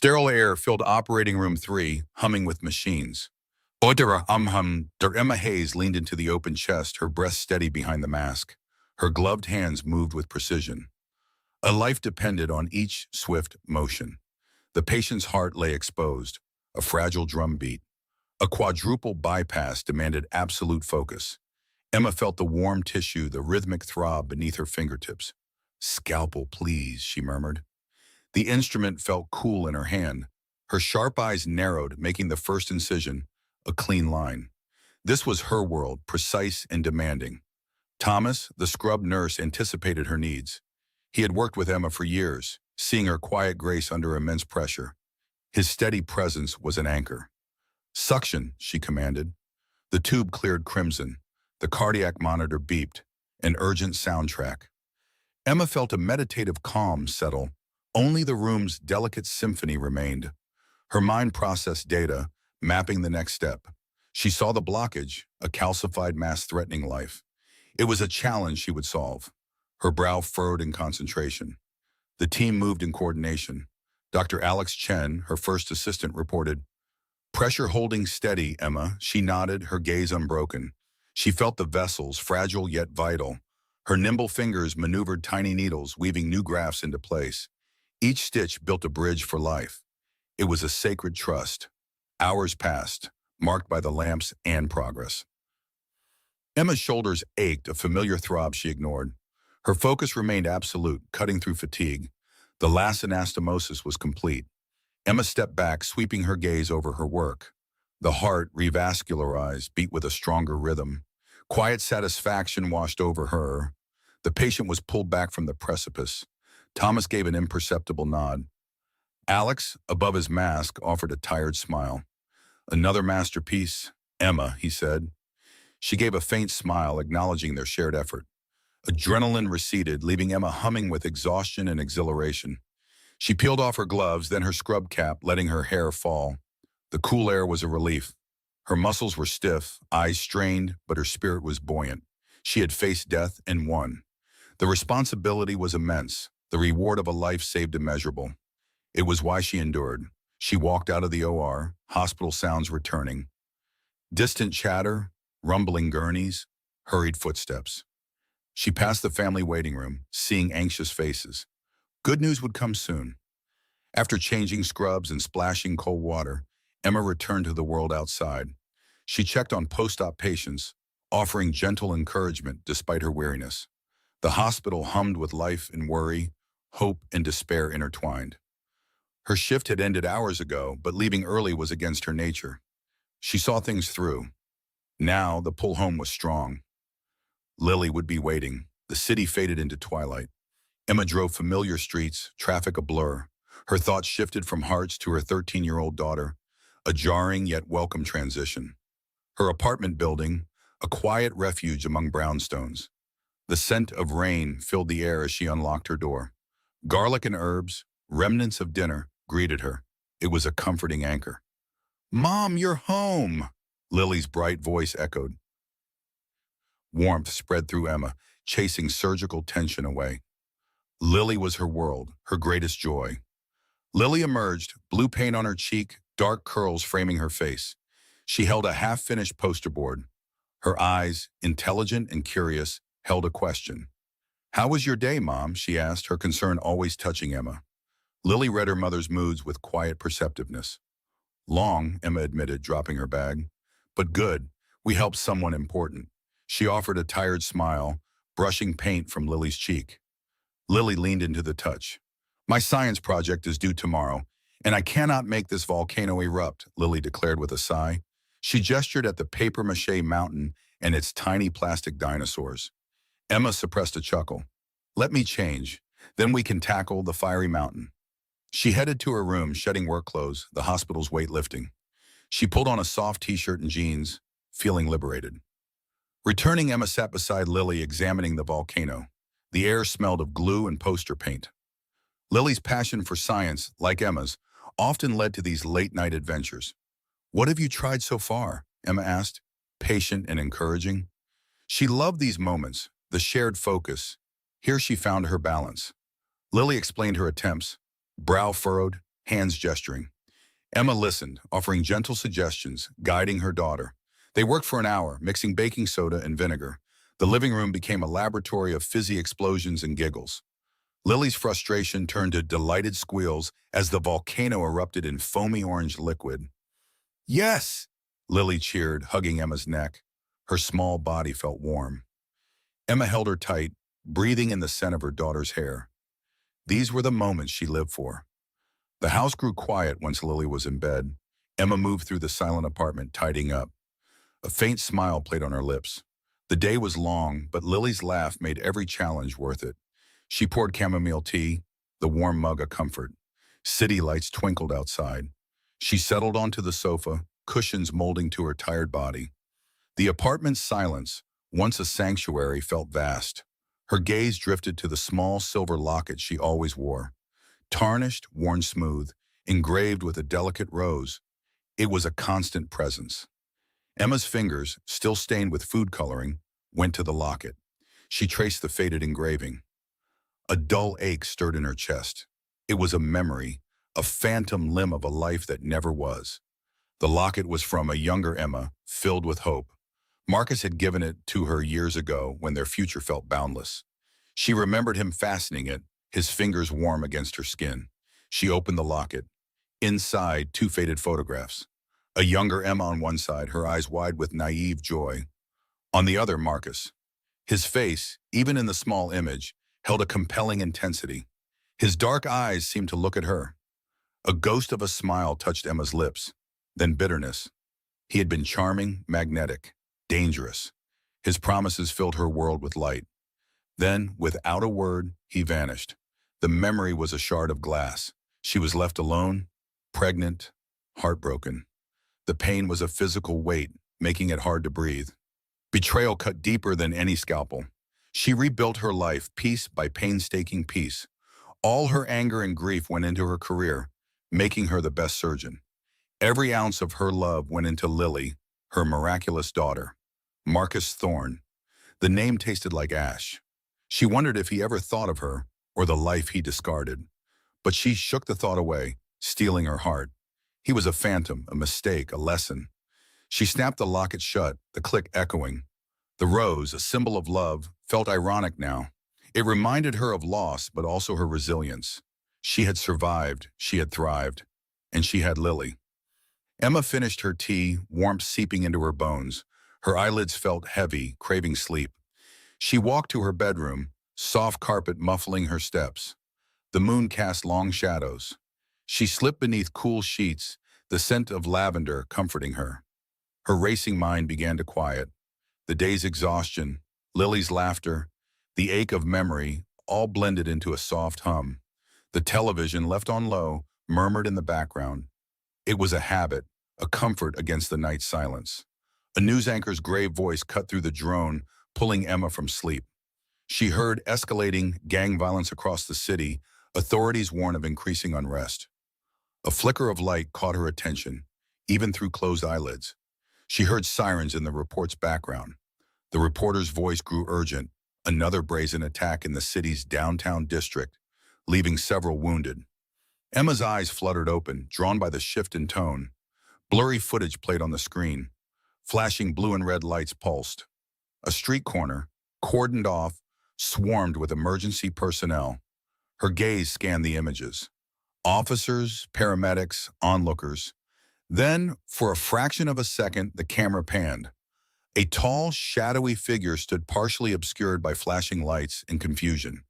Sterile air filled operating room 3, humming with machines. Odera der Emma Hayes leaned into the open chest, her breath steady behind the mask. Her gloved hands moved with precision. A life depended on each swift motion. The patient's heart lay exposed, a fragile drumbeat. A quadruple bypass demanded absolute focus. Emma felt the warm tissue, the rhythmic throb beneath her fingertips. "Scalpel, please," she murmured. The instrument felt cool in her hand. Her sharp eyes narrowed, making the first incision a clean line. This was her world, precise and demanding. Thomas, the scrub nurse, anticipated her needs. He had worked with Emma for years, seeing her quiet grace under immense pressure. His steady presence was an anchor. "Suction," she commanded. The tube cleared crimson. The cardiac monitor beeped, an urgent soundtrack. Emma felt a meditative calm settle. Only the room's delicate symphony remained. Her mind processed data, mapping the next step. She saw the blockage, a calcified mass threatening life. It was a challenge she would solve. Her brow furrowed in concentration. The team moved in coordination. Dr. Alex Chen, her first assistant, reported, "Pressure holding steady, Emma." She nodded, her gaze unbroken. She felt the vessels, fragile yet vital. Her nimble fingers maneuvered tiny needles, weaving new grafts into place. Each stitch built a bridge for life. It was a sacred trust. Hours passed, marked by the lamps and progress. Emma's shoulders ached, a familiar throb she ignored. Her focus remained absolute, cutting through fatigue. The last anastomosis was complete. Emma stepped back, sweeping her gaze over her work. The heart, revascularized, beat with a stronger rhythm. Quiet satisfaction washed over her. The patient was pulled back from the precipice. Thomas gave an imperceptible nod. Alex, above his mask, offered a tired smile. "Another masterpiece, Emma," he said. She gave a faint smile, acknowledging their shared effort. Adrenaline receded, leaving Emma humming with exhaustion and exhilaration. She peeled off her gloves, then her scrub cap, letting her hair fall. The cool air was a relief. Her muscles were stiff, eyes strained, but her spirit was buoyant. She had faced death and won. The responsibility was immense. The reward of a life saved immeasurable. It was why she endured. She walked out of the OR, hospital sounds returning. Distant chatter, rumbling gurneys, hurried footsteps. She passed the family waiting room, seeing anxious faces. Good news would come soon. After changing scrubs and splashing cold water, Emma returned to the world outside. She checked on post-op patients, offering gentle encouragement despite her weariness. The hospital hummed with life and worry, hope and despair intertwined. Her shift had ended hours ago, but leaving early was against her nature. She saw things through. Now the pull home was strong. Lily would be waiting. The city faded into twilight. Emma drove familiar streets, traffic a blur. Her thoughts shifted from Hearts to her 13-year-old daughter, a jarring yet welcome transition. Her apartment building, a quiet refuge among brownstones. The scent of rain filled the air as she unlocked her door. Garlic and herbs, remnants of dinner, greeted her. It was a comforting anchor. "Mom, you're home!" Lily's bright voice echoed. Warmth spread through Emma, chasing surgical tension away. Lily was her world, her greatest joy. Lily emerged, blue paint on her cheek, dark curls framing her face. She held a half-finished poster board. Her eyes, intelligent and curious, held a question. "How was your day, Mom?" she asked, her concern always touching Emma. Lily read her mother's moods with quiet perceptiveness. "Long," Emma admitted, dropping her bag. "But good. We helped someone important." She offered a tired smile, brushing paint from Lily's cheek. Lily leaned into the touch. "My science project is due tomorrow, and I cannot make this volcano erupt," Lily declared with a sigh. She gestured at the papier-mâché mountain and its tiny plastic dinosaurs. Emma suppressed a chuckle. "Let me change. Then we can tackle the fiery mountain." She headed to her room, shedding work clothes, the hospital's weight lifting. She pulled on a soft t-shirt and jeans, feeling liberated. Returning, Emma sat beside Lily, examining the volcano. The air smelled of glue and poster paint. Lily's passion for science, like Emma's, often led to these late-night adventures. "What have you tried so far?" Emma asked, patient and encouraging. She loved these moments, the shared focus. Here she found her balance. Lily explained her attempts, brow furrowed, hands gesturing. Emma listened, offering gentle suggestions, guiding her daughter. They worked for an hour, mixing baking soda and vinegar. The living room became a laboratory of fizzy explosions and giggles. Lily's frustration turned to delighted squeals as the volcano erupted in foamy orange liquid. Yes! Lily cheered, hugging Emma's neck. Her small body felt warm. Emma held her tight, breathing in the scent of her daughter's hair. These were the moments she lived for. The house grew quiet once Lily was in bed. Emma moved through the silent apartment, tidying up. A faint smile played on her lips. The day was long, but Lily's laugh made every challenge worth it. She poured chamomile tea, the warm mug a comfort. City lights twinkled outside. She settled onto the sofa, cushions molding to her tired body. The apartment's silence, once a sanctuary, felt vast. Her gaze drifted to the small silver locket she always wore. Tarnished, worn smooth, engraved with a delicate rose, it was a constant presence. Emma's fingers, still stained with food coloring, went to the locket. She traced the faded engraving. A dull ache stirred in her chest. It was a memory, a phantom limb of a life that never was. The locket was from a younger Emma, filled with hope. Marcus had given it to her years ago when their future felt boundless. She remembered him fastening it, his fingers warm against her skin. She opened the locket. Inside, two faded photographs. A younger Emma on one side, her eyes wide with naive joy. On the other, Marcus. His face, even in the small image, held a compelling intensity. His dark eyes seemed to look at her. A ghost of a smile touched Emma's lips, then bitterness. He had been charming, magnetic, dangerous. His promises filled her world with light. Then, without a word, he vanished. The memory was a shard of glass. She was left alone, pregnant, heartbroken. The pain was a physical weight, making it hard to breathe. Betrayal cut deeper than any scalpel. She rebuilt her life piece by painstaking piece. All her anger and grief went into her career, making her the best surgeon. Every ounce of her love went into Lily, her miraculous daughter. Marcus Thorne. The name tasted like ash. She wondered if he ever thought of her or the life he discarded. But she shook the thought away, stealing her heart. He was a phantom, a mistake, a lesson. She snapped the locket shut, the click echoing. The rose, a symbol of love, felt ironic now. It reminded her of loss, but also her resilience. She had survived, she had thrived, and she had Lily. Emma finished her tea, warmth seeping into her bones. Her eyelids felt heavy, craving sleep. She walked to her bedroom, soft carpet muffling her steps. The moon cast long shadows. She slipped beneath cool sheets, the scent of lavender comforting her. Her racing mind began to quiet. The day's exhaustion, Lily's laughter, the ache of memory, all blended into a soft hum. The television, left on low, murmured in the background. It was a habit, a comfort against the night's silence. A news anchor's grave voice cut through the drone, pulling Emma from sleep. She heard escalating gang violence across the city, authorities warn of increasing unrest. A flicker of light caught her attention, even through closed eyelids. She heard sirens in the report's background. The reporter's voice grew urgent, another brazen attack in the city's downtown district, leaving several wounded. Emma's eyes fluttered open, drawn by the shift in tone. Blurry footage played on the screen. Flashing blue and red lights pulsed. A street corner, cordoned off, swarmed with emergency personnel. Her gaze scanned the images. Officers, paramedics, onlookers. Then, for a fraction of a second, the camera panned. A tall, shadowy figure stood partially obscured by flashing lights and confusion.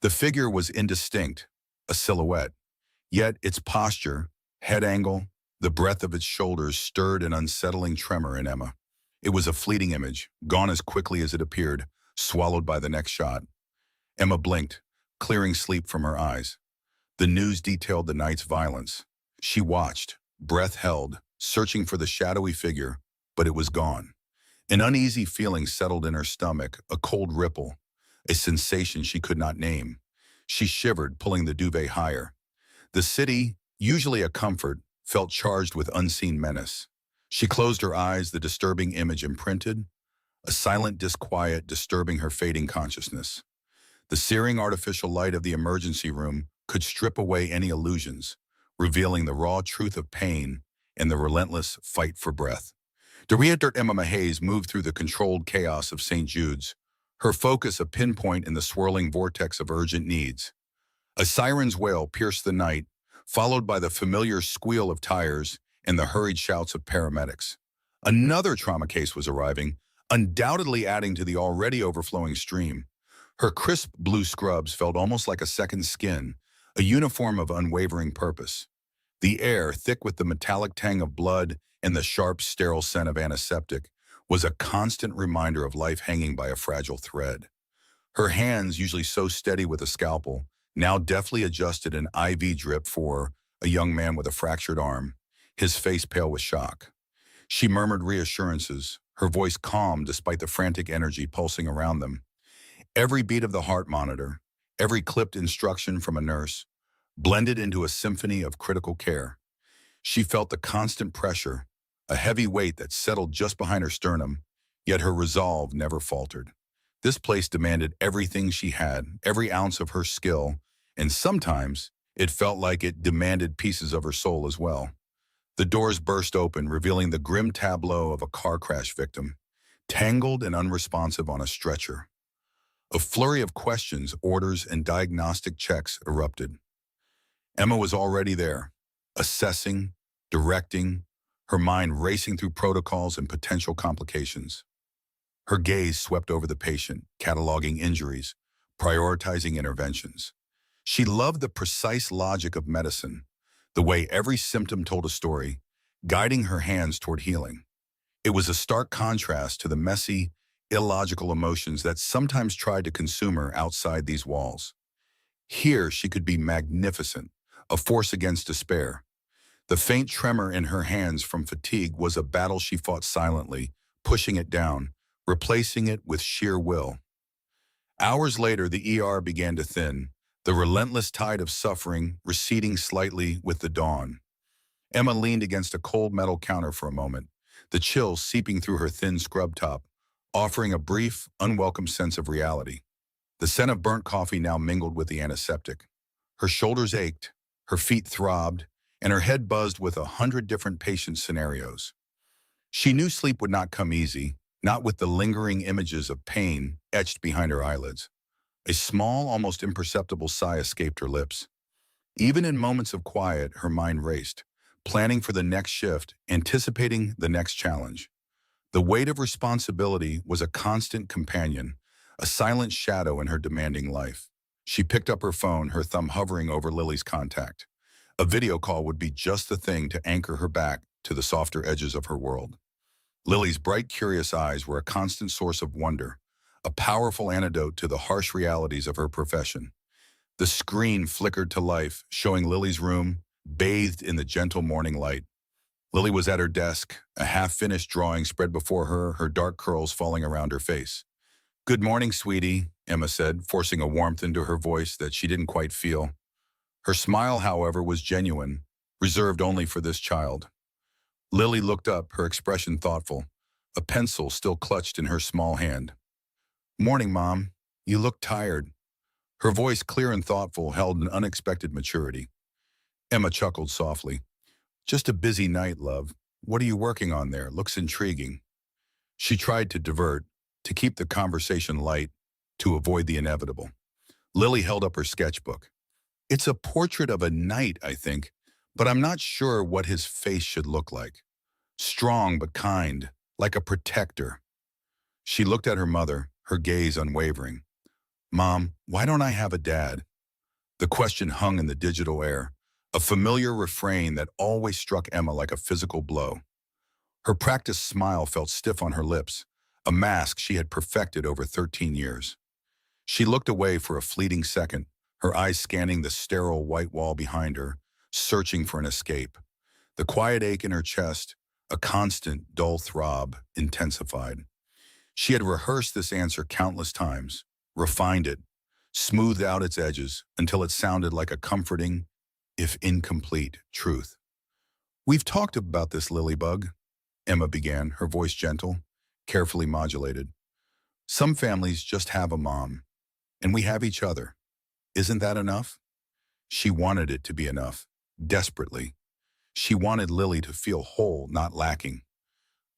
The figure was indistinct, a silhouette. Yet its posture, head angle, the breadth of its shoulders stirred an unsettling tremor in Emma. It was a fleeting image, gone as quickly as it appeared, swallowed by the next shot. Emma blinked, clearing sleep from her eyes. The news detailed the night's violence. She watched, breath held, searching for the shadowy figure, but it was gone. An uneasy feeling settled in her stomach, a cold ripple, a sensation she could not name. She shivered, pulling the duvet higher. The city, usually a comfort, felt charged with unseen menace. She closed her eyes, the disturbing image imprinted, a silent disquiet disturbing her fading consciousness. The searing artificial light of the emergency room could strip away any illusions. revealing the raw truth of pain and the relentless fight for breath. Director Emma Mahays moved through the controlled chaos of St. Jude's, her focus a pinpoint in the swirling vortex of urgent needs. A siren's wail pierced the night, followed by the familiar squeal of tires and the hurried shouts of paramedics. Another trauma case was arriving, undoubtedly adding to the already overflowing stream. Her crisp blue scrubs felt almost like a second skin, a uniform of unwavering purpose. The air, thick with the metallic tang of blood and the sharp, sterile scent of antiseptic, was a constant reminder of life hanging by a fragile thread. Her hands, usually so steady with a scalpel, now deftly adjusted an IV drip for a young man with a fractured arm, his face pale with shock. She murmured reassurances, her voice calm despite the frantic energy pulsing around them. Every beat of the heart monitor, every clipped instruction from a nurse, blended into a symphony of critical care. She felt the constant pressure, a heavy weight that settled just behind her sternum, yet her resolve never faltered. This place demanded everything she had, every ounce of her skill, and sometimes it felt like it demanded pieces of her soul as well. The doors burst open, revealing the grim tableau of a car crash victim, tangled and unresponsive on a stretcher. A flurry of questions, orders, and diagnostic checks erupted. Emma was already there, assessing, directing, her mind racing through protocols and potential complications. Her gaze swept over the patient, cataloging injuries, prioritizing interventions. She loved the precise logic of medicine, the way every symptom told a story, guiding her hands toward healing. It was a stark contrast to the messy, illogical emotions that sometimes tried to consume her outside these walls. Here she could be magnificent, a force against despair. The faint tremor in her hands from fatigue was a battle she fought silently, pushing it down, replacing it with sheer will. Hours later, the ER began to thin, the relentless tide of suffering receding slightly with the dawn. Emma leaned against a cold metal counter for a moment, the chill seeping through her thin scrub top, offering a brief, unwelcome sense of reality. The scent of burnt coffee now mingled with the antiseptic. Her shoulders ached, her feet throbbed, and her head buzzed with 100 different patient scenarios. She knew sleep would not come easy, not with the lingering images of pain etched behind her eyelids. A small, almost imperceptible sigh escaped her lips. Even in moments of quiet, her mind raced, planning for the next shift, anticipating the next challenge. The weight of responsibility was a constant companion, a silent shadow in her demanding life. She picked up her phone, her thumb hovering over Lily's contact. A video call would be just the thing to anchor her back to the softer edges of her world. Lily's bright, curious eyes were a constant source of wonder, a powerful antidote to the harsh realities of her profession. The screen flickered to life, showing Lily's room, bathed in the gentle morning light. Lily was at her desk, a half-finished drawing spread before her, her dark curls falling around her face. "Good morning, sweetie," Emma said, forcing a warmth into her voice that she didn't quite feel. Her smile, however, was genuine, reserved only for this child. Lily looked up, her expression thoughtful, a pencil still clutched in her small hand. "Morning, Mom. You look tired." Her voice, clear and thoughtful, held an unexpected maturity. Emma chuckled softly. "Just a busy night, love. What are you working on there? Looks intriguing." She tried to divert, to keep the conversation light, to avoid the inevitable. Lily held up her sketchbook. "It's a portrait of a knight, I think, but I'm not sure what his face should look like. Strong but kind, like a protector." She looked at her mother, her gaze unwavering. "Mom, why don't I have a dad?" The question hung in the digital air, a familiar refrain that always struck Emma like a physical blow. Her practiced smile felt stiff on her lips, a mask she had perfected over 13 years. She looked away for a fleeting second, her eyes scanning the sterile white wall behind her, searching for an escape. The quiet ache in her chest, a constant, dull throb, intensified. She had rehearsed this answer countless times, refined it, smoothed out its edges until it sounded like a comforting, if incomplete, truth. "We've talked about this, Lilybug," Emma began, her voice gentle, carefully modulated. "Some families just have a mom, and we have each other. Isn't that enough?" She wanted it to be enough. desperately. She wanted Lily to feel whole, not lacking.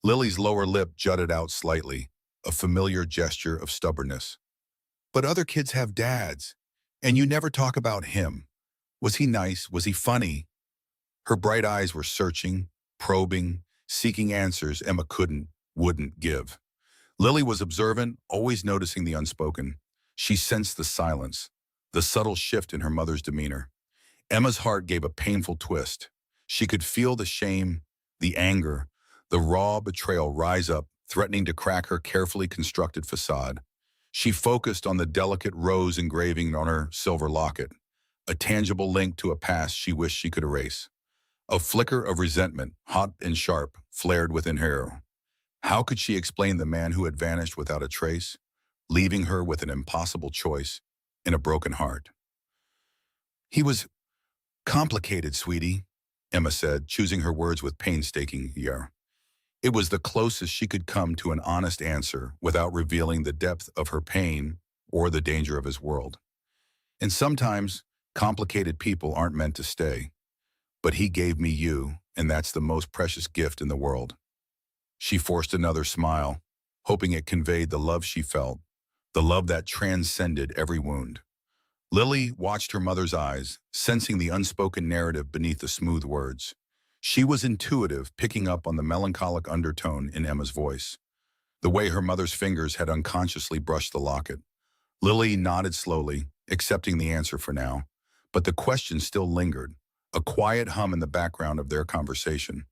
Lily's lower lip jutted out slightly, a familiar gesture of stubbornness. But other kids have dads, and you never talk about him. Was he nice? Was he funny? Her bright eyes were searching, probing, seeking answers Emma wouldn't give. Lily was observant, always noticing the unspoken. She sensed the silence, the subtle shift in her mother's demeanor. Emma's heart gave a painful twist. She could feel the shame, the anger, the raw betrayal rise up, threatening to crack her carefully constructed facade. She focused on the delicate rose engraving on her silver locket, a tangible link to a past she wished she could erase. A flicker of resentment, hot and sharp, flared within her. How could she explain the man who had vanished without a trace, leaving her with an impossible choice and a broken heart? He was complicated, sweetie, Emma said, choosing her words with painstaking care. It was the closest she could come to an honest answer without revealing the depth of her pain or the danger of his world. And sometimes, complicated people aren't meant to stay. But he gave me you, and that's the most precious gift in the world. She forced another smile, hoping it conveyed the love she felt, the love that transcended every wound. Lily watched her mother's eyes, sensing the unspoken narrative beneath the smooth words. She was intuitive, picking up on the melancholic undertone in Emma's voice, the way her mother's fingers had unconsciously brushed the locket. Lily nodded slowly, accepting the answer for now, but the question still lingered, a quiet hum in the background of their conversation.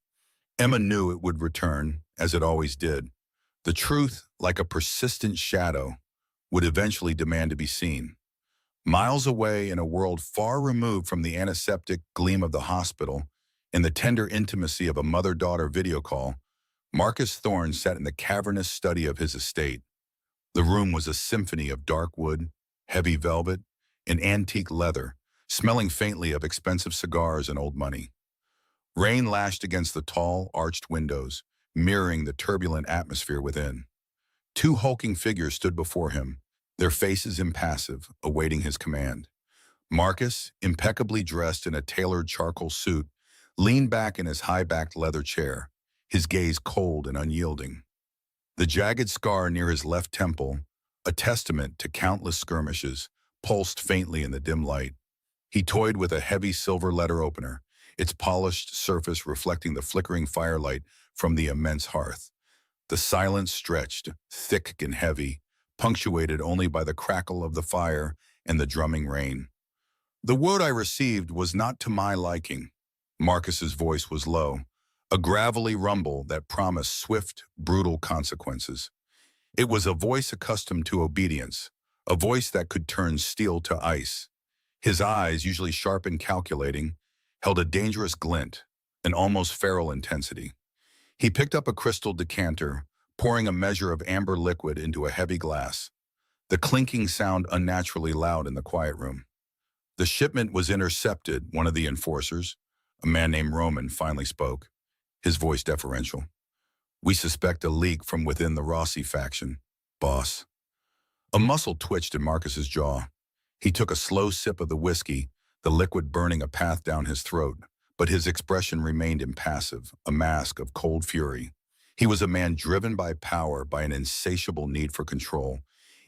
Emma knew it would return, as it always did. The truth, like a persistent shadow, would eventually demand to be seen. Miles away in a world far removed from the antiseptic gleam of the hospital, in the tender intimacy of a mother-daughter video call, Marcus Thorne sat in the cavernous study of his estate. The room was a symphony of dark wood, heavy velvet, and antique leather, smelling faintly of expensive cigars and old money. Rain lashed against the tall, arched windows, mirroring the turbulent atmosphere within. Two hulking figures stood before him, their faces impassive, awaiting his command. Marcus, impeccably dressed in a tailored charcoal suit, leaned back in his high-backed leather chair, his gaze cold and unyielding. The jagged scar near his left temple, a testament to countless skirmishes, pulsed faintly in the dim light. He toyed with a heavy silver letter opener, its polished surface reflecting the flickering firelight from the immense hearth. The silence stretched, thick and heavy, punctuated only by the crackle of the fire and the drumming rain. The word I received was not to my liking. Marcus's voice was low, a gravelly rumble that promised swift, brutal consequences. It was a voice accustomed to obedience, a voice that could turn steel to ice. His eyes, usually sharp and calculating, held a dangerous glint, an almost feral intensity. He picked up a crystal decanter, pouring a measure of amber liquid into a heavy glass, the clinking sound unnaturally loud in the quiet room. The shipment was intercepted, one of the enforcers, a man named Roman, finally spoke, his voice deferential. We suspect a leak from within the Rossi faction, boss. A muscle twitched in Marcus's jaw. He took a slow sip of the whiskey, the liquid burning a path down his throat, but his expression remained impassive, a mask of cold fury. He was a man driven by power, by an insatiable need for control.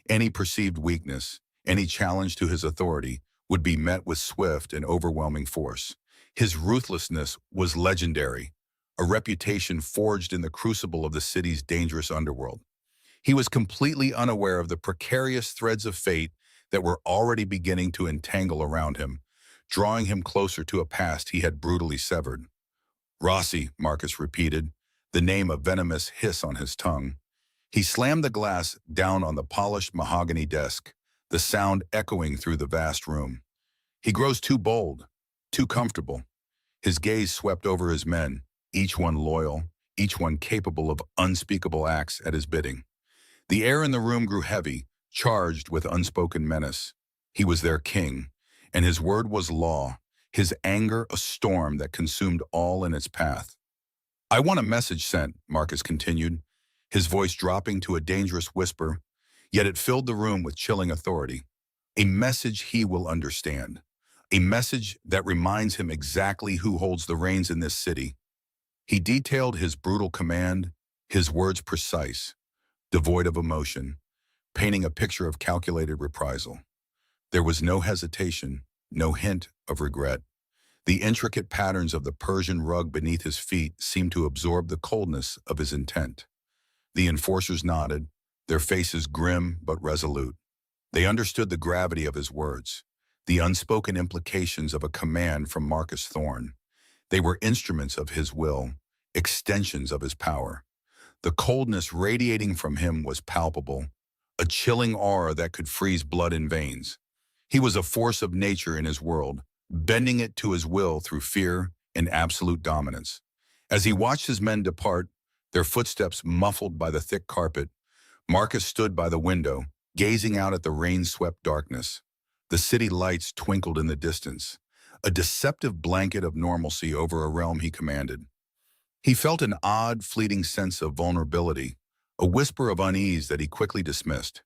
Any perceived weakness, any challenge to his authority, would be met with swift and overwhelming force. His ruthlessness was legendary, a reputation forged in the crucible of the city's dangerous underworld. He was completely unaware of the precarious threads of fate that were already beginning to entangle around him, drawing him closer to a past he had brutally severed. Rossi, Marcus repeated, the name a venomous hiss on his tongue. He slammed the glass down on the polished mahogany desk, the sound echoing through the vast room. He grows too bold, too comfortable. His gaze swept over his men, each one loyal, each one capable of unspeakable acts at his bidding. The air in the room grew heavy, charged with unspoken menace. He was their king, and his word was law, his anger a storm that consumed all in its path. I want a message sent, Marcus continued, his voice dropping to a dangerous whisper, yet it filled the room with chilling authority. A message he will understand. A message that reminds him exactly who holds the reins in this city. He detailed his brutal command, his words precise, devoid of emotion, painting a picture of calculated reprisal. There was no hesitation, no hint of regret. The intricate patterns of the Persian rug beneath his feet seemed to absorb the coldness of his intent. The enforcers nodded, their faces grim but resolute. They understood the gravity of his words, the unspoken implications of a command from Marcus Thorne. They were instruments of his will, extensions of his power. The coldness radiating from him was palpable, a chilling aura that could freeze blood in veins. He was a force of nature in his world, bending it to his will through fear and absolute dominance. As he watched his men depart, their footsteps muffled by the thick carpet, Marcus stood by the window, gazing out at the rain-swept darkness. The city lights twinkled in the distance, a deceptive blanket of normalcy over a realm he commanded. He felt an odd, fleeting sense of vulnerability, a whisper of unease that he quickly dismissed.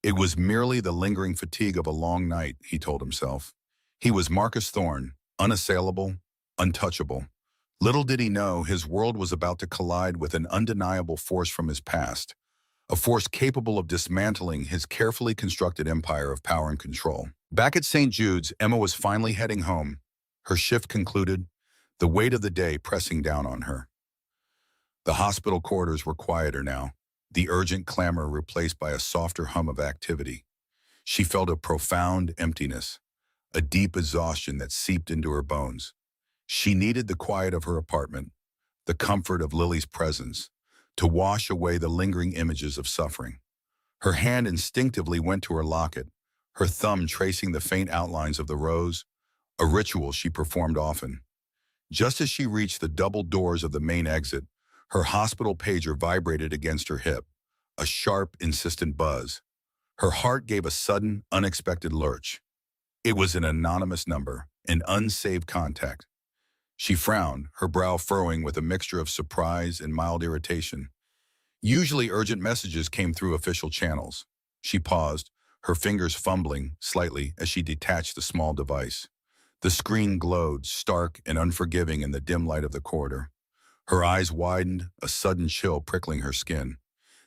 It was merely the lingering fatigue of a long night, he told himself. He was Marcus Thorne, unassailable, untouchable. Little did he know his world was about to collide with an undeniable force from his past, a force capable of dismantling his carefully constructed empire of power and control. Back at St. Jude's, Emma was finally heading home. Her shift concluded, the weight of the day pressing down on her. The hospital corridors were quieter now, the urgent clamor replaced by a softer hum of activity. She felt a profound emptiness, a deep exhaustion that seeped into her bones. She needed the quiet of her apartment, the comfort of Lily's presence, to wash away the lingering images of suffering. Her hand instinctively went to her locket, her thumb tracing the faint outlines of the rose, a ritual she performed often. Just as she reached the double doors of the main exit, her hospital pager vibrated against her hip, a sharp, insistent buzz. Her heart gave a sudden, unexpected lurch. It was an anonymous number, an unsaved contact. She frowned, her brow furrowing with a mixture of surprise and mild irritation. Usually urgent messages came through official channels. She paused, her fingers fumbling slightly as she detached the small device. The screen glowed, stark and unforgiving in the dim light of the corridor. Her eyes widened, a sudden chill prickling her skin.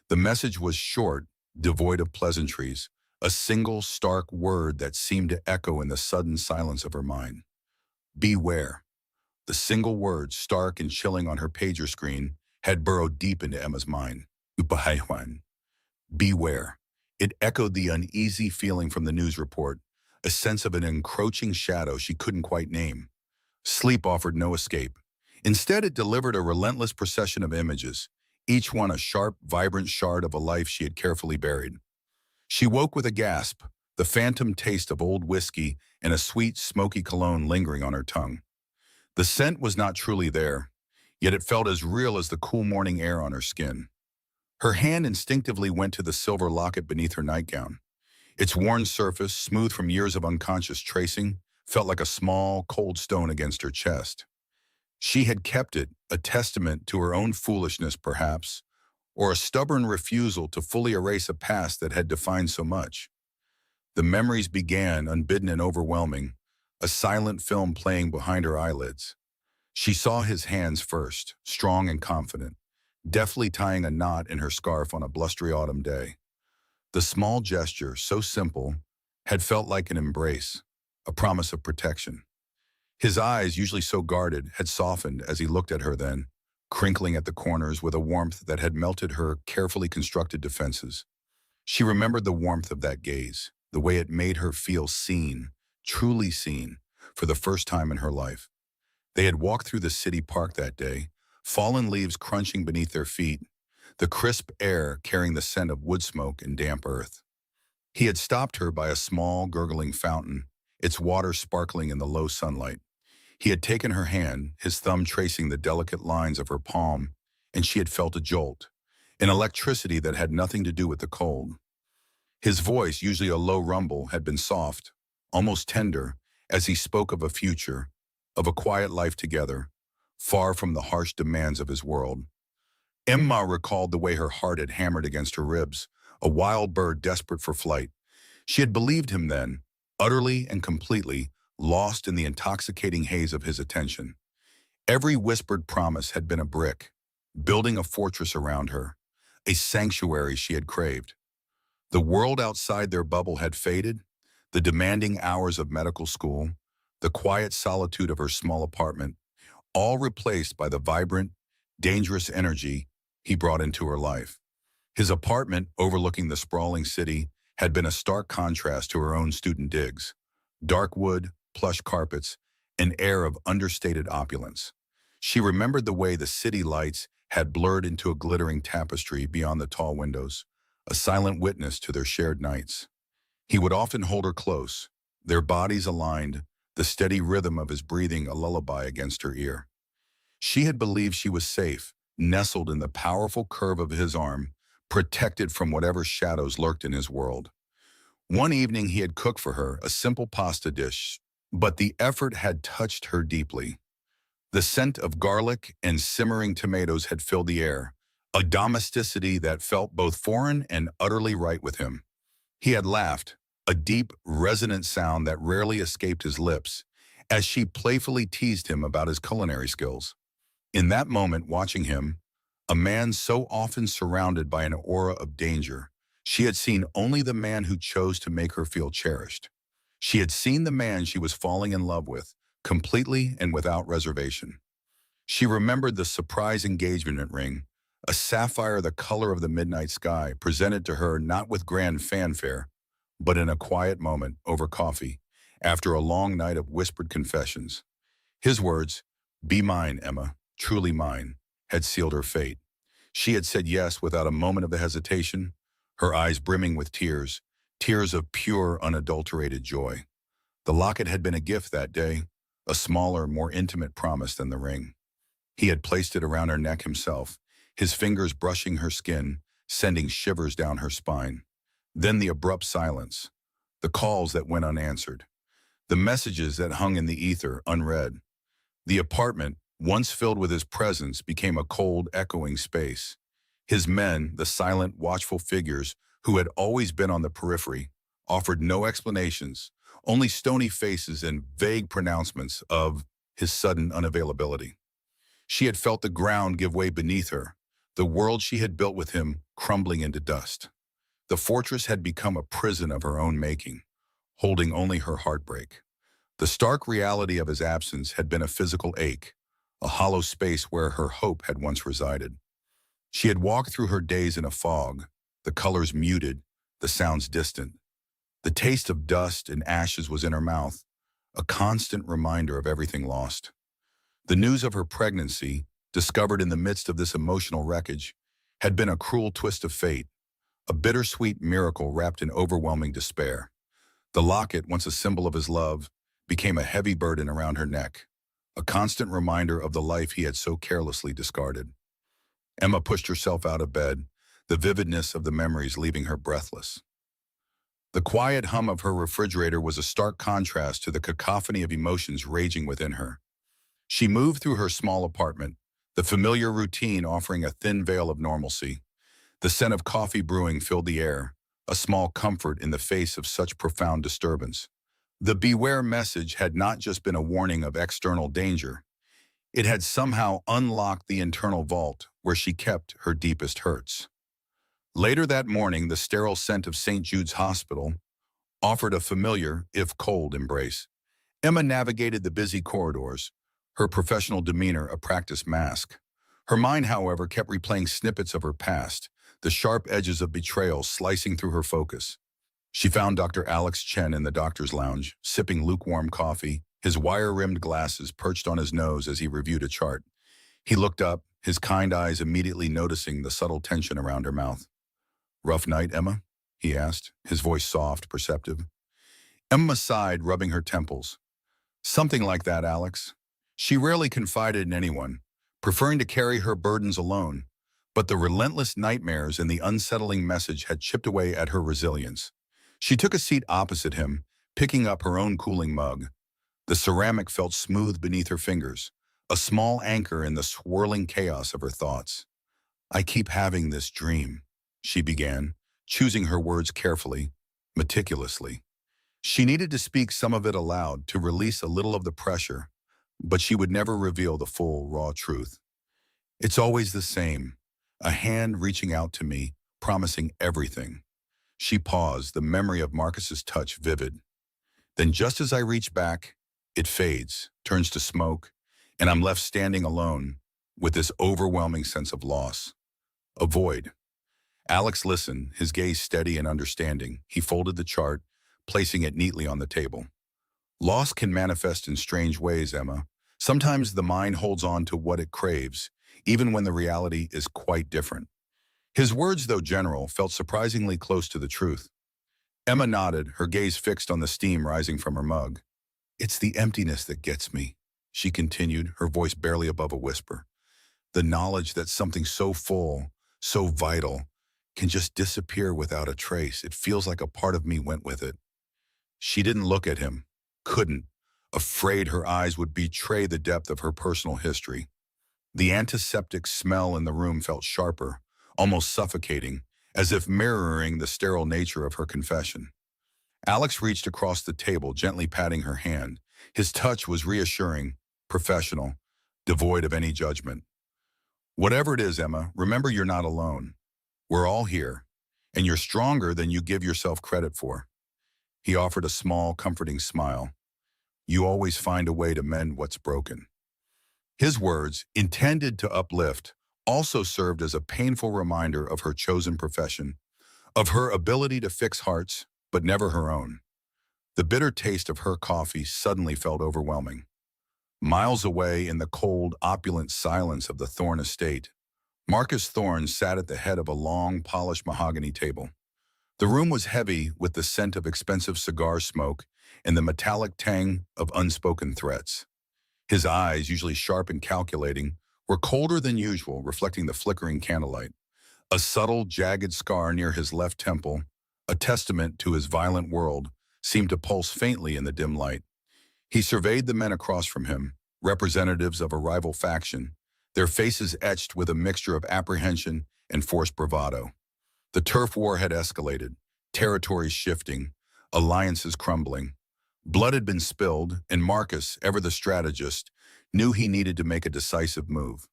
The message was short, devoid of pleasantries, a single stark word that seemed to echo in the sudden silence of her mind. Beware. The single word, stark and chilling on her pager screen, had burrowed deep into Emma's mind. Upahaywan. Beware. It echoed the uneasy feeling from the news report, a sense of an encroaching shadow she couldn't quite name. Sleep offered no escape. Instead, it delivered a relentless procession of images, each one a sharp, vibrant shard of a life she had carefully buried. She woke with a gasp, the phantom taste of old whiskey and a sweet, smoky cologne lingering on her tongue. The scent was not truly there, yet it felt as real as the cool morning air on her skin. Her hand instinctively went to the silver locket beneath her nightgown. Its worn surface, smooth from years of unconscious tracing, felt like a small, cold stone against her chest. She had kept it, a testament to her own foolishness perhaps, or a stubborn refusal to fully erase a past that had defined so much. The memories began, unbidden and overwhelming, a silent film playing behind her eyelids. She saw his hands first, strong and confident, deftly tying a knot in her scarf on a blustery autumn day. The small gesture, so simple, had felt like an embrace, a promise of protection. His eyes, usually so guarded, had softened as he looked at her then, crinkling at the corners with a warmth that had melted her carefully constructed defenses. She remembered the warmth of that gaze, the way it made her feel seen, truly seen, for the first time in her life. They had walked through the city park that day, fallen leaves crunching beneath their feet, the crisp air carrying the scent of wood smoke and damp earth. He had stopped her by a small, gurgling fountain, its water sparkling in the low sunlight. He had taken her hand, his thumb tracing the delicate lines of her palm, and she had felt a jolt, an electricity that had nothing to do with the cold. His voice, usually a low rumble, had been soft, almost tender, as he spoke of a future, of a quiet life together, far from the harsh demands of his world. Emma recalled the way her heart had hammered against her ribs, a wild bird desperate for flight. She had believed him then, utterly and completely, lost in the intoxicating haze of his attention. Every whispered promise had been a brick, building a fortress around her, a sanctuary she had craved. The world outside their bubble had faded, the demanding hours of medical school, the quiet solitude of her small apartment, all replaced by the vibrant, dangerous energy he brought into her life. His apartment, overlooking the sprawling city, had been a stark contrast to her own student digs. Dark wood, plush carpets, an air of understated opulence. She remembered the way the city lights had blurred into a glittering tapestry beyond the tall windows, a silent witness to their shared nights. He would often hold her close, their bodies aligned, the steady rhythm of his breathing a lullaby against her ear. She had believed she was safe, nestled in the powerful curve of his arm, protected from whatever shadows lurked in his world. One evening he had cooked for her a simple pasta dish, but the effort had touched her deeply. The scent of garlic and simmering tomatoes had filled the air, a domesticity that felt both foreign and utterly right with him. He had laughed, a deep, resonant sound that rarely escaped his lips, as she playfully teased him about his culinary skills. In that moment, watching him, a man so often surrounded by an aura of danger, she had seen only the man who chose to make her feel cherished. She had seen the man she was falling in love with, completely and without reservation. She remembered the surprise engagement ring, a sapphire the color of the midnight sky, presented to her not with grand fanfare, but in a quiet moment over coffee, after a long night of whispered confessions. His words, "Be mine, Emma, truly mine," had sealed her fate. She had said yes without a moment of hesitation, her eyes brimming with tears, tears of pure, unadulterated joy. The locket had been a gift that day, a smaller, more intimate promise than the ring. He had placed it around her neck himself, his fingers brushing her skin, sending shivers down her spine. Then the abrupt silence, the calls that went unanswered, the messages that hung in the ether unread. The apartment, once filled with his presence, became a cold, echoing space. His men, the silent, watchful figures who had always been on the periphery, offered no explanations, only stony faces and vague pronouncements of his sudden unavailability. She had felt the ground give way beneath her, the world she had built with him crumbling into dust. The fortress had become a prison of her own making, holding only her heartbreak. The stark reality of his absence had been a physical ache, a hollow space where her hope had once resided. She had walked through her days in a fog, the colors muted, the sounds distant. The taste of dust and ashes was in her mouth, a constant reminder of everything lost. The news of her pregnancy, discovered in the midst of this emotional wreckage, had been a cruel twist of fate, a bittersweet miracle wrapped in overwhelming despair. The locket, once a symbol of his love, became a heavy burden around her neck, a constant reminder of the life he had so carelessly discarded. Emma pushed herself out of bed, the vividness of the memories leaving her breathless. The quiet hum of her refrigerator was a stark contrast to the cacophony of emotions raging within her. She moved through her small apartment, the familiar routine offering a thin veil of normalcy. The scent of coffee brewing filled the air, a small comfort in the face of such profound disturbance. The beware message had not just been a warning of external danger. It had somehow unlocked the internal vault where she kept her deepest hurts. Later that morning, the sterile scent of St. Jude's Hospital offered a familiar, if cold, embrace. Emma navigated the busy corridors, her professional demeanor a practiced mask. Her mind, however, kept replaying snippets of her past, the sharp edges of betrayal slicing through her focus. She found Dr. Alex Chen in the doctor's lounge, sipping lukewarm coffee, his wire-rimmed glasses perched on his nose as he reviewed a chart. He looked up, his kind eyes immediately noticing the subtle tension around her mouth. "Rough night, Emma?" he asked, his voice soft, perceptive. Emma sighed, rubbing her temples. "Something like that, Alex." She rarely confided in anyone, preferring to carry her burdens alone, but the relentless nightmares and the unsettling message had chipped away at her resilience. She took a seat opposite him, picking up her own cooling mug. The ceramic felt smooth beneath her fingers, a small anchor in the swirling chaos of her thoughts. "I keep having this dream," she began, choosing her words carefully, meticulously. She needed to speak some of it aloud to release a little of the pressure, but she would never reveal the full, raw truth. It's always the same, a hand reaching out to me, promising everything. She paused, the memory of Marcus's touch vivid. Then just as I reach back, it fades, turns to smoke, and I'm left standing alone with this overwhelming sense of loss. A void. Alex listened, his gaze steady and understanding. He folded the chart, placing it neatly on the table. Loss can manifest in strange ways, Emma. Sometimes the mind holds on to what it craves, even when the reality is quite different. His words, though general, felt surprisingly close to the truth. Emma nodded, her gaze fixed on the steam rising from her mug. It's the emptiness that gets me, she continued, her voice barely above a whisper. The knowledge that something so full, so vital, can just disappear without a trace. It feels like a part of me went with it. She didn't look at him, couldn't, afraid her eyes would betray the depth of her personal history. The antiseptic smell in the room felt sharper, almost suffocating, as if mirroring the sterile nature of her confession. Alex reached across the table, gently patting her hand. His touch was reassuring, professional, devoid of any judgment. Whatever it is, Emma, remember you're not alone. We're all here, and you're stronger than you give yourself credit for. He offered a small, comforting smile. You always find a way to mend what's broken. His words, intended to uplift, also served as a painful reminder of her chosen profession, of her ability to fix hearts, but never her own. The bitter taste of her coffee suddenly felt overwhelming. Miles away in the cold, opulent silence of the Thorne estate, Marcus Thorne sat at the head of a long, polished mahogany table. The room was heavy with the scent of expensive cigar smoke and the metallic tang of unspoken threats. His eyes, usually sharp and calculating, were colder than usual, reflecting the flickering candlelight. A subtle, jagged scar near his left temple, a testament to his violent world, seemed to pulse faintly in the dim light. He surveyed the men across from him, representatives of a rival faction, their faces etched with a mixture of apprehension and forced bravado. The turf war had escalated, territories shifting, alliances crumbling. Blood had been spilled, and Marcus, ever the strategist, knew he needed to make a decisive move.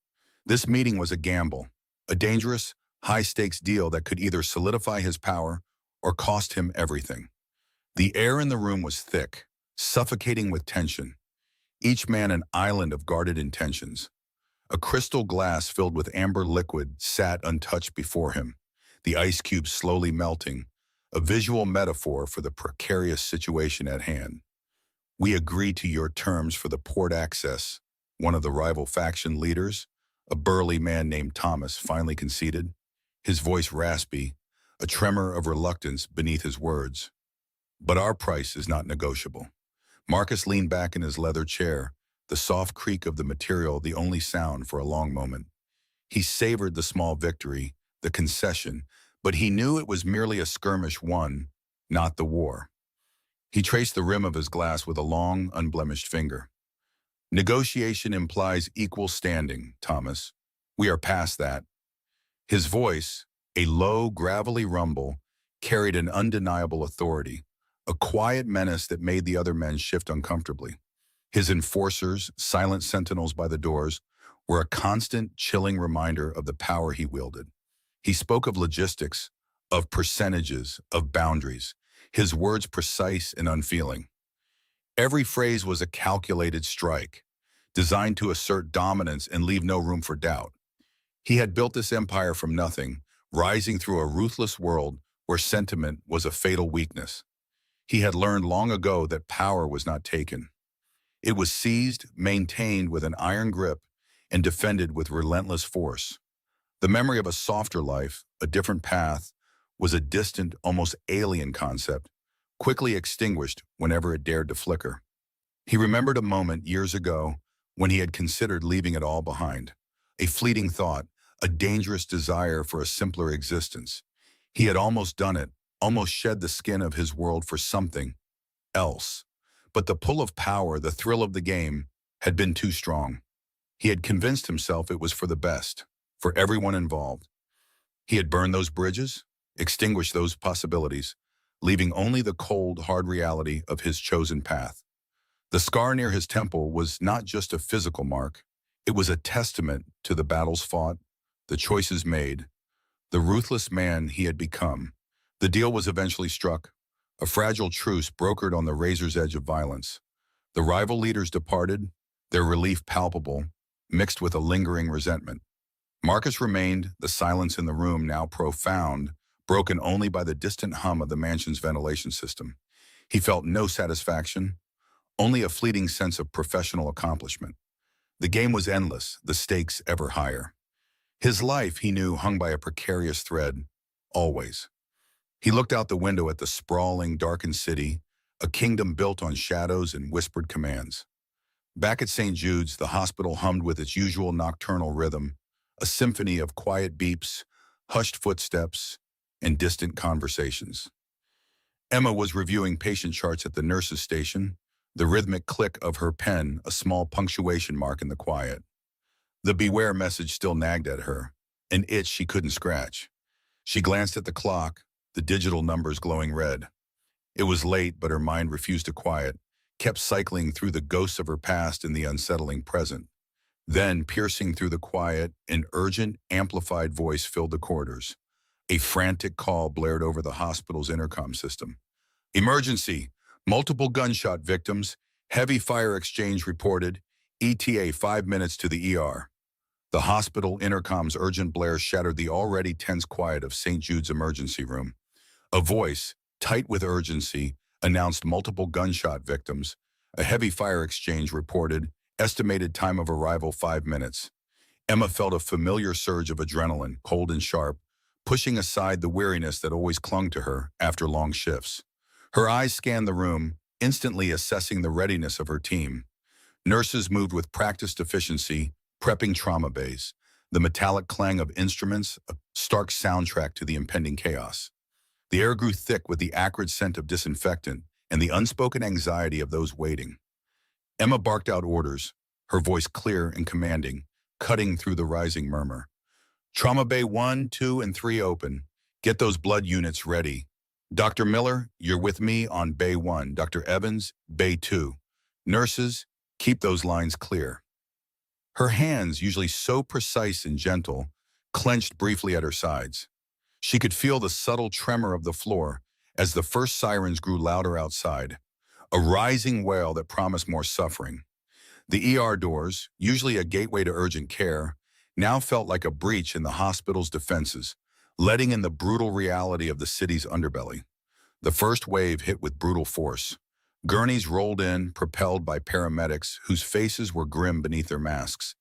This meeting was a gamble, a dangerous, high-stakes deal that could either solidify his power or cost him everything. The air in the room was thick, suffocating with tension, each man an island of guarded intentions. A crystal glass filled with amber liquid sat untouched before him, the ice cubes slowly melting, a visual metaphor for the precarious situation at hand. We agree to your terms for the port access, one of the rival faction leaders, a burly man named Thomas, finally conceded, his voice raspy, a tremor of reluctance beneath his words. But our price is not negotiable. Marcus leaned back in his leather chair, the soft creak of the material the only sound for a long moment. He savored the small victory, the concession, but he knew it was merely a skirmish won, not the war. He traced the rim of his glass with a long, unblemished finger. Negotiation implies equal standing, Thomas. We are past that. His voice, a low, gravelly rumble, carried an undeniable authority, a quiet menace that made the other men shift uncomfortably. His enforcers, silent sentinels by the doors, were a constant, chilling reminder of the power he wielded. He spoke of logistics, of percentages, of boundaries, his words precise and unfeeling. Every phrase was a calculated strike, designed to assert dominance and leave no room for doubt. He had built this empire from nothing, rising through a ruthless world where sentiment was a fatal weakness. He had learned long ago that power was not taken. It was seized, maintained with an iron grip, and defended with relentless force. The memory of a softer life, a different path, was a distant, almost alien concept, quickly extinguished whenever it dared to flicker. He remembered a moment years ago when he had considered leaving it all behind, a fleeting thought, a dangerous desire for a simpler existence. He had almost done it, almost shed the skin of his world for something else. But the pull of power, the thrill of the game, had been too strong. He had convinced himself it was for the best, for everyone involved. He had burned those bridges, extinguished those possibilities, leaving only the cold, hard reality of his chosen path. The scar near his temple was not just a physical mark. It was a testament to the battles fought, the choices made, the ruthless man he had become. The deal was eventually struck, a fragile truce brokered on the razor's edge of violence. The rival leaders departed, their relief palpable, mixed with a lingering resentment. Marcus remained, the silence in the room now profound, broken only by the distant hum of the mansion's ventilation system. He felt no satisfaction, only a fleeting sense of professional accomplishment. The game was endless, the stakes ever higher. His life, he knew, hung by a precarious thread, always. He looked out the window at the sprawling, darkened city, a kingdom built on shadows and whispered commands. Back at St. Jude's, the hospital hummed with its usual nocturnal rhythm, a symphony of quiet beeps, hushed footsteps, and distant conversations. Emma was reviewing patient charts at the nurse's station, the rhythmic click of her pen a small punctuation mark in the quiet. The beware message still nagged at her, an itch she couldn't scratch. She glanced at the clock, the digital numbers glowing red. It was late, but her mind refused to quiet, kept cycling through the ghosts of her past and the unsettling present. Then, piercing through the quiet, an urgent, amplified voice filled the corridors. A frantic call blared over the hospital's intercom system. Emergency! Multiple gunshot victims. Heavy fire exchange reported. ETA 5 minutes to the ER. The hospital intercom's urgent blare shattered the already tense quiet of St. Jude's emergency room. A voice, tight with urgency, announced multiple gunshot victims. A heavy fire exchange reported. Estimated time of arrival 5 minutes. Emma felt a familiar surge of adrenaline, cold and sharp, pushing aside the weariness that always clung to her after long shifts. Her eyes scanned the room, instantly assessing the readiness of her team. Nurses moved with practiced efficiency, prepping trauma bays, the metallic clang of instruments, a stark soundtrack to the impending chaos. The air grew thick with the acrid scent of disinfectant and the unspoken anxiety of those waiting. Emma barked out orders, her voice clear and commanding, cutting through the rising murmur. Trauma Bay 1, 2, and 3 open. Get those blood units ready. Dr. Miller, you're with me on Bay 1. Dr. Evans, Bay 2. Nurses, keep those lines clear. Her hands, usually so precise and gentle, clenched briefly at her sides. She could feel the subtle tremor of the floor as the first sirens grew louder outside, a rising wail that promised more suffering. The ER doors, usually a gateway to urgent care, now felt like a breach in the hospital's defenses, letting in the brutal reality of the city's underbelly. The first wave hit with brutal force. Gurneys rolled in, propelled by paramedics whose faces were grim beneath their masks.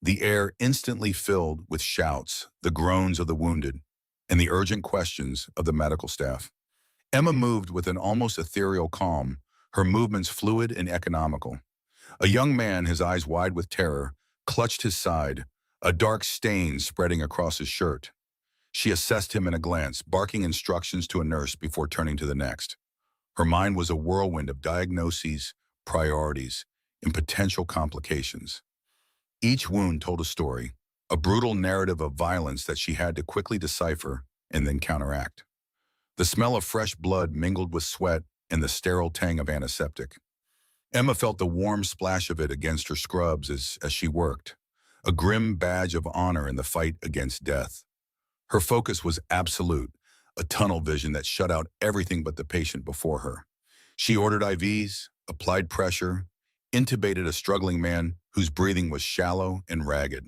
The air instantly filled with shouts, the groans of the wounded, and the urgent questions of the medical staff. Emma moved with an almost ethereal calm, her movements fluid and economical. A young man, his eyes wide with terror, clutched his side, a dark stain spreading across his shirt. She assessed him in a glance, barking instructions to a nurse before turning to the next. Her mind was a whirlwind of diagnoses, priorities, and potential complications. Each wound told a story, a brutal narrative of violence that she had to quickly decipher and then counteract. The smell of fresh blood mingled with sweat and the sterile tang of antiseptic. Emma felt the warm splash of it against her scrubs as she worked, a grim badge of honor in the fight against death. Her focus was absolute, a tunnel vision that shut out everything but the patient before her. She ordered IVs, applied pressure, intubated a struggling man whose breathing was shallow and ragged.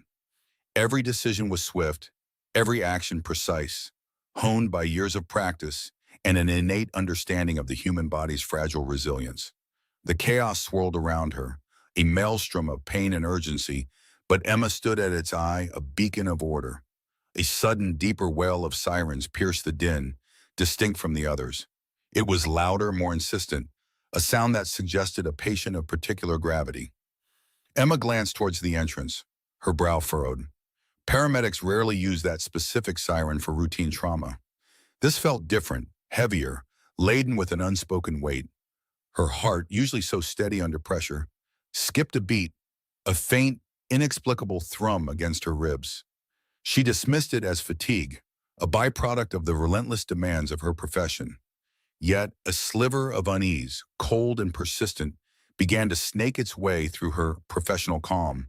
Every decision was swift, every action precise, honed by years of practice and an innate understanding of the human body's fragile resilience. The chaos swirled around her, a maelstrom of pain and urgency, but Emma stood at its eye, a beacon of order. A sudden, deeper wail of sirens pierced the din, distinct from the others. It was louder, more insistent, a sound that suggested a patient of particular gravity. Emma glanced towards the entrance, her brow furrowed. Paramedics rarely use that specific siren for routine trauma. This felt different, heavier, laden with an unspoken weight. Her heart, usually so steady under pressure, skipped a beat, a faint, inexplicable thrum against her ribs. She dismissed it as fatigue, a byproduct of the relentless demands of her profession. Yet a sliver of unease, cold and persistent, began to snake its way through her professional calm.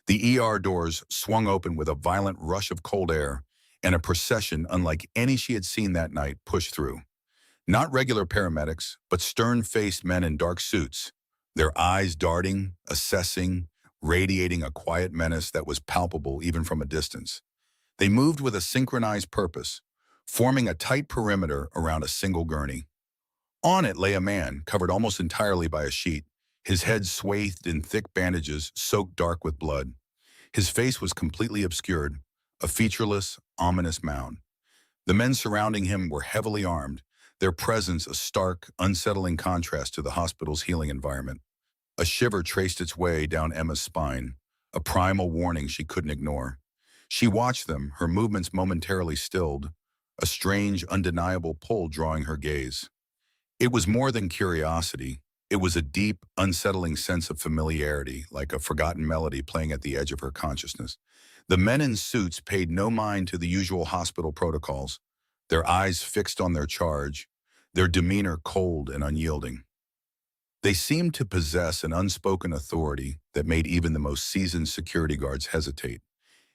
The ER doors swung open with a violent rush of cold air, and a procession unlike any she had seen that night pushed through. Not regular paramedics, but stern-faced men in dark suits, their eyes darting, assessing, radiating a quiet menace that was palpable even from a distance. They moved with a synchronized purpose, forming a tight perimeter around a single gurney. On it lay a man, covered almost entirely by a sheet, his head swathed in thick bandages soaked dark with blood. His face was completely obscured, a featureless, ominous mound. The men surrounding him were heavily armed, their presence a stark, unsettling contrast to the hospital's healing environment. A shiver traced its way down Emma's spine, a primal warning she couldn't ignore. She watched them, her movements momentarily stilled, a strange, undeniable pull drawing her gaze. It was more than curiosity. It was a deep, unsettling sense of familiarity, like a forgotten melody playing at the edge of her consciousness. The men in suits paid no mind to the usual hospital protocols, their eyes fixed on their charge, their demeanor cold and unyielding. They seemed to possess an unspoken authority that made even the most seasoned security guards hesitate.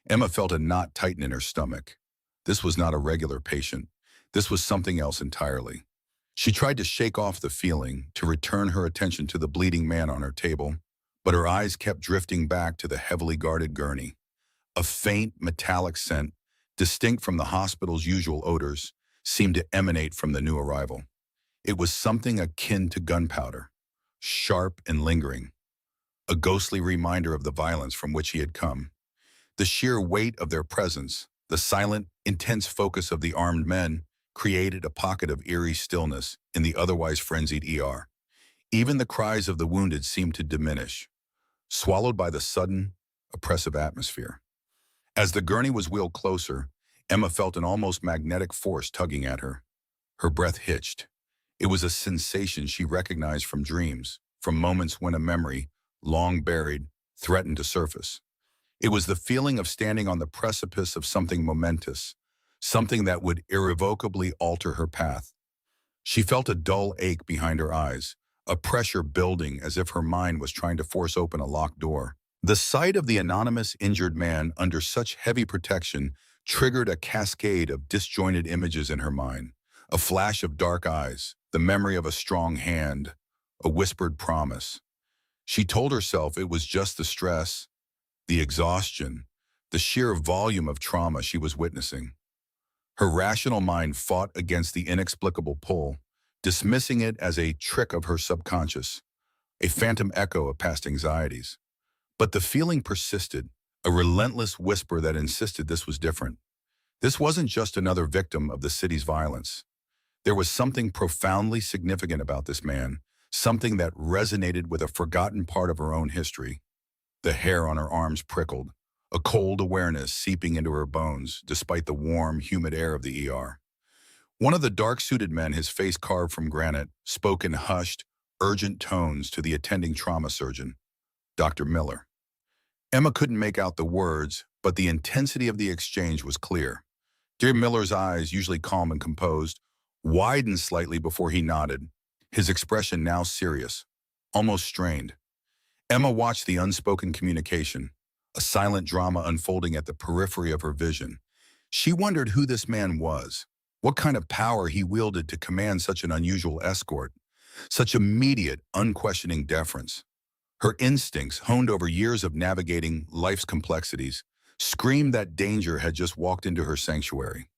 Emma felt a knot tighten in her stomach. This was not a regular patient. This was something else entirely. She tried to shake off the feeling, to return her attention to the bleeding man on her table, but her eyes kept drifting back to the heavily guarded gurney. A faint, metallic scent, distinct from the hospital's usual odors, seemed to emanate from the new arrival. It was something akin to gunpowder, sharp and lingering, a ghostly reminder of the violence from which he had come. The sheer weight of their presence, the silent, intense focus of the armed men, created a pocket of eerie stillness in the otherwise frenzied ER. Even the cries of the wounded seemed to diminish, swallowed by the sudden, oppressive atmosphere. As the gurney was wheeled closer, Emma felt an almost magnetic force tugging at her. Her breath hitched. It was a sensation she recognized from dreams, from moments when a memory, long buried, threatened to surface. It was the feeling of standing on the precipice of something momentous, something that would irrevocably alter her path. She felt a dull ache behind her eyes, a pressure building as if her mind was trying to force open a locked door. The sight of the anonymous injured man under such heavy protection triggered a cascade of disjointed images in her mind. A flash of dark eyes, the memory of a strong hand, a whispered promise. She told herself it was just the stress, the exhaustion, the sheer volume of trauma she was witnessing. Her rational mind fought against the inexplicable pull, dismissing it as a trick of her subconscious, a phantom echo of past anxieties. But the feeling persisted, a relentless whisper that insisted this was different. This wasn't just another victim of the city's violence. There was something profoundly significant about this man, something that resonated with a forgotten part of her own history. The hair on her arms prickled, a cold awareness seeping into her bones despite the warm, humid air of the ER. One of the dark-suited men, his face carved from granite, spoke in hushed, urgent tones to the attending trauma surgeon, Dr. Miller. Emma couldn't make out the words, but the intensity of the exchange was clear. Dear Miller's eyes, usually calm and composed, widened slightly before he nodded, his expression now serious, almost strained. Emma watched the unspoken communication, a silent drama unfolding at the periphery of her vision. She wondered who this man was, what kind of power he wielded to command such an unusual escort, such immediate, unquestioning deference. Her instincts, honed over years of navigating life's complexities, screamed that danger had just walked into her sanctuary.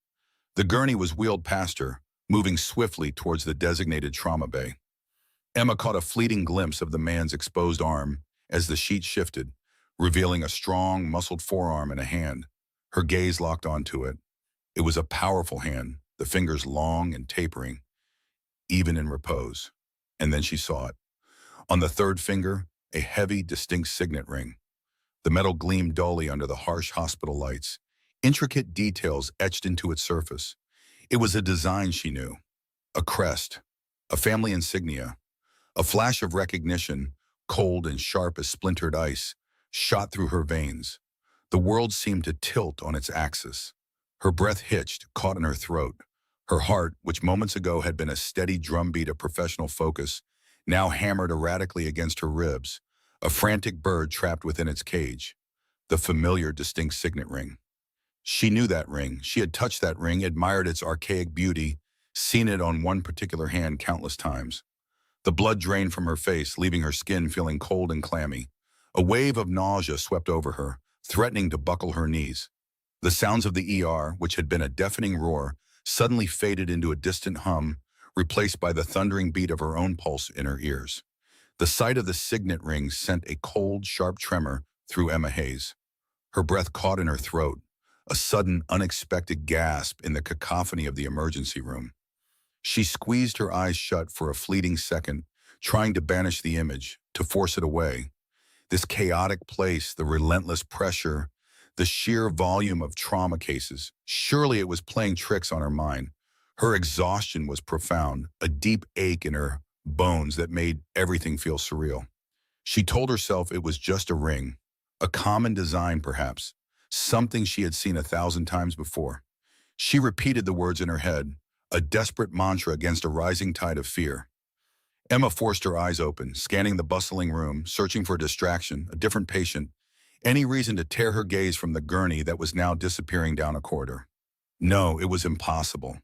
The gurney was wheeled past her, moving swiftly towards the designated trauma bay. Emma caught a fleeting glimpse of the man's exposed arm as the sheet shifted, revealing a strong, muscled forearm and a hand. Her gaze locked onto it. It was a powerful hand, the fingers long and tapering, even in repose. And then she saw it. On the third finger, a heavy, distinct signet ring. The metal gleamed dully under the harsh hospital lights, intricate details etched into its surface. It was a design she knew, a crest, a family insignia. A flash of recognition, cold and sharp as splintered ice, shot through her veins. The world seemed to tilt on its axis. Her breath hitched, caught in her throat. Her heart, which moments ago had been a steady drumbeat of professional focus, now hammered erratically against her ribs, a frantic bird trapped within its cage. The familiar, distinct signet ring. She knew that ring. She had touched that ring, admired its archaic beauty, seen it on one particular hand countless times. The blood drained from her face, leaving her skin feeling cold and clammy. A wave of nausea swept over her, threatening to buckle her knees. The sounds of the ER, which had been a deafening roar, suddenly faded into a distant hum, replaced by the thundering beat of her own pulse in her ears. The sight of the signet ring sent a cold, sharp tremor through Emma Hayes. Her breath caught in her throat, a sudden, unexpected gasp in the cacophony of the emergency room. She squeezed her eyes shut for a fleeting second, trying to banish the image, to force it away. This chaotic place, the relentless pressure, the sheer volume of trauma cases, surely it was playing tricks on her mind. Her exhaustion was profound, a deep ache in her bones that made everything feel surreal. She told herself it was just a ring, a common design perhaps, something she had seen 1,000 times before. She repeated the words in her head, a desperate mantra against a rising tide of fear. Emma forced her eyes open, scanning the bustling room, searching for a distraction, a different patient, any reason to tear her gaze from the gurney that was now disappearing down a corridor. No, it was impossible.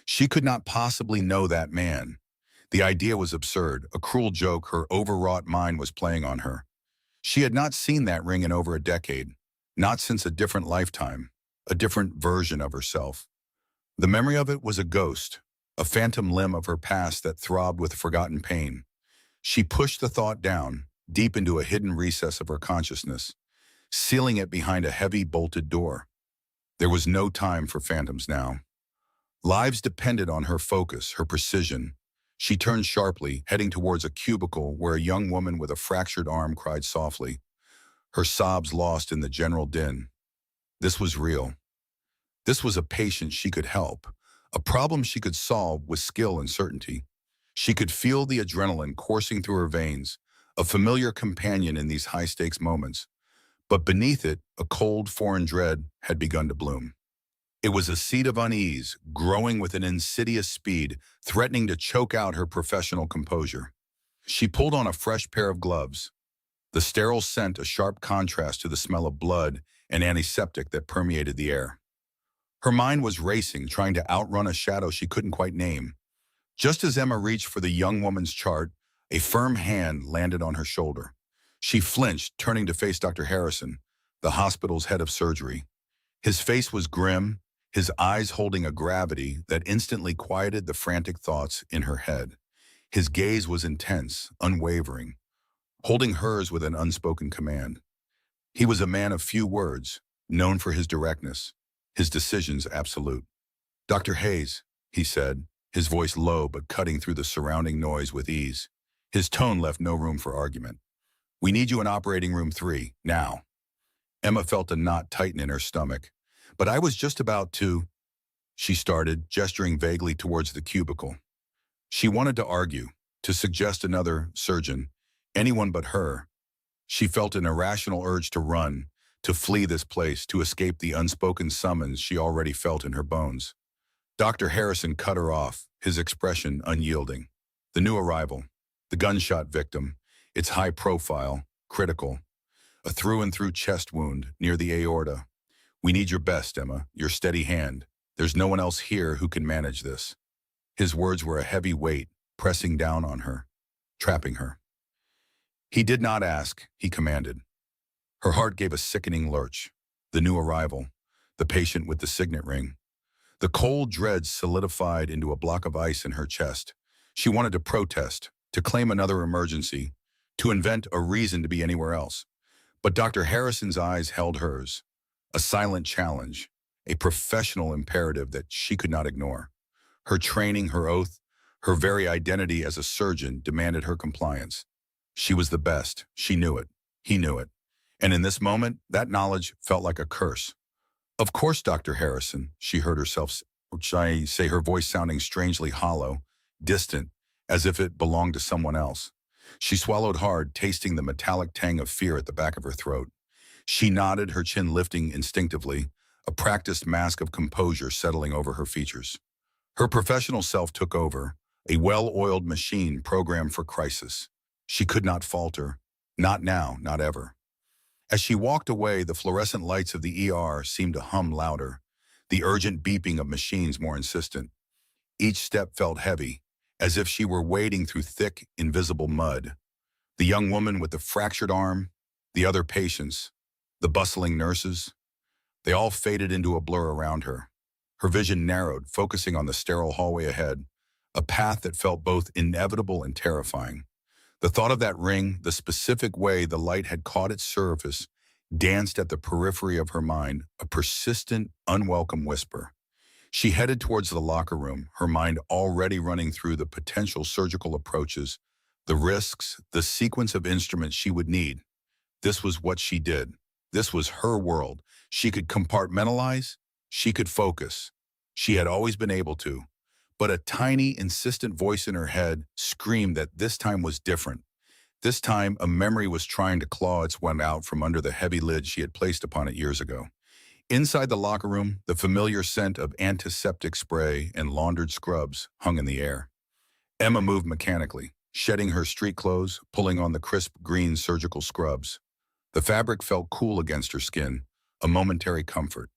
She could not possibly know that man. The idea was absurd, a cruel joke her overwrought mind was playing on her. She had not seen that ring in over a decade, not since a different lifetime, a different version of herself. The memory of it was a ghost, a phantom limb of her past that throbbed with forgotten pain. She pushed the thought down, deep into a hidden recess of her consciousness, sealing it behind a heavy, bolted door. There was no time for phantoms now. Lives depended on her focus, her precision. She turned sharply, heading towards a cubicle where a young woman with a fractured arm cried softly, her sobs lost in the general din. This was real. This was a patient she could help, a problem she could solve with skill and certainty. She could feel the adrenaline coursing through her veins, a familiar companion in these high-stakes moments. But beneath it, a cold, foreign dread had begun to bloom. It was a seed of unease, growing with an insidious speed, threatening to choke out her professional composure. She pulled on a fresh pair of gloves, the sterile scent a sharp contrast to the smell of blood and antiseptic that permeated the air. Her mind was racing, trying to outrun a shadow she couldn't quite name. Just as Emma reached for the young woman's chart, a firm hand landed on her shoulder. She flinched, turning to face Dr. Harrison, the hospital's head of surgery. His face was grim, his eyes holding a gravity that instantly quieted the frantic thoughts in her head. His gaze was intense, unwavering, holding hers with an unspoken command. He was a man of few words, known for his directness, his decisions absolute. "Dr. Hayes," he said, his voice low but cutting through the surrounding noise with ease. His tone left no room for argument. "We need you in operating room 3, now." Emma felt a knot tighten in her stomach. "But I was just about to—" she started, gesturing vaguely towards the cubicle. She wanted to argue, to suggest another surgeon, anyone but her. She felt an irrational urge to run, to flee this place, to escape the unspoken summons she already felt in her bones. Dr. Harrison cut her off, his expression unyielding. The new arrival, the gunshot victim, its high profile, critical, a through-and-through chest wound near the aorta. "We need your best, Emma, your steady hand. There's no one else here who can manage this." His words were a heavy weight, pressing down on her, trapping her. He did not ask, he commanded. Her heart gave a sickening lurch. The new arrival, the patient with the signet ring. The cold dread solidified into a block of ice in her chest. She wanted to protest, to claim another emergency, to invent a reason to be anywhere else. But Dr. Harrison's eyes held hers, a silent challenge, a professional imperative that she could not ignore. Her training, her oath, her very identity as a surgeon demanded her compliance. She was the best. She knew it. He knew it. And in this moment, that knowledge felt like a curse. "Of course, Dr. Harrison," she heard herself say, her voice sounding strangely hollow, distant, as if it belonged to someone else. She swallowed hard, tasting the metallic tang of fear at the back of her throat. She nodded, her chin lifting instinctively, a practiced mask of composure settling over her features. Her professional self took over, a well-oiled machine programmed for crisis. She could not falter. Not now, not ever. As she walked away, the fluorescent lights of the ER seemed to hum louder, the urgent beeping of machines more insistent. Each step felt heavy, as if she were wading through thick, invisible mud. The young woman with the fractured arm, the other patients, the bustling nurses, they all faded into a blur around her. Her vision narrowed, focusing on the sterile hallway ahead, a path that felt both inevitable and terrifying. The thought of that ring, the specific way the light had caught its surface, danced at the periphery of her mind, a persistent, unwelcome whisper. She headed towards the locker room, her mind already running through the potential surgical approaches, the risks, the sequence of instruments she would need. This was what she did. This was her world. She could compartmentalize. She could focus. She had always been able to. But a tiny, insistent voice in her head screamed that this time was different. This time, a memory was trying to claw its way out from under the heavy lid she had placed upon it years ago. Inside the locker room, the familiar scent of antiseptic spray and laundered scrubs hung in the air. Emma moved mechanically, shedding her street clothes, pulling on the crisp green surgical scrubs. The fabric felt cool against her skin, a momentary comfort.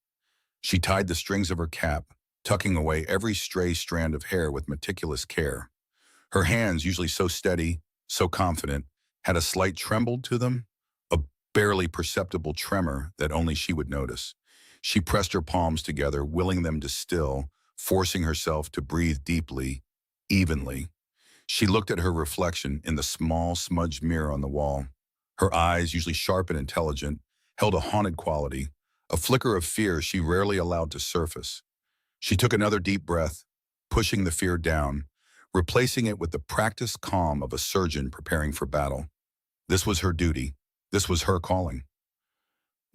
She tied the strings of her cap, tucking away every stray strand of hair with meticulous care. Her hands, usually so steady, so confident, had a slight tremble to them, a barely perceptible tremor that only she would notice. She pressed her palms together, willing them to still, forcing herself to breathe deeply, evenly. She looked at her reflection in the small, smudged mirror on the wall. Her eyes, usually sharp and intelligent, held a haunted quality, a flicker of fear she rarely allowed to surface. She took another deep breath, pushing the fear down, replacing it with the practiced calm of a surgeon preparing for battle. This was her duty. This was her calling.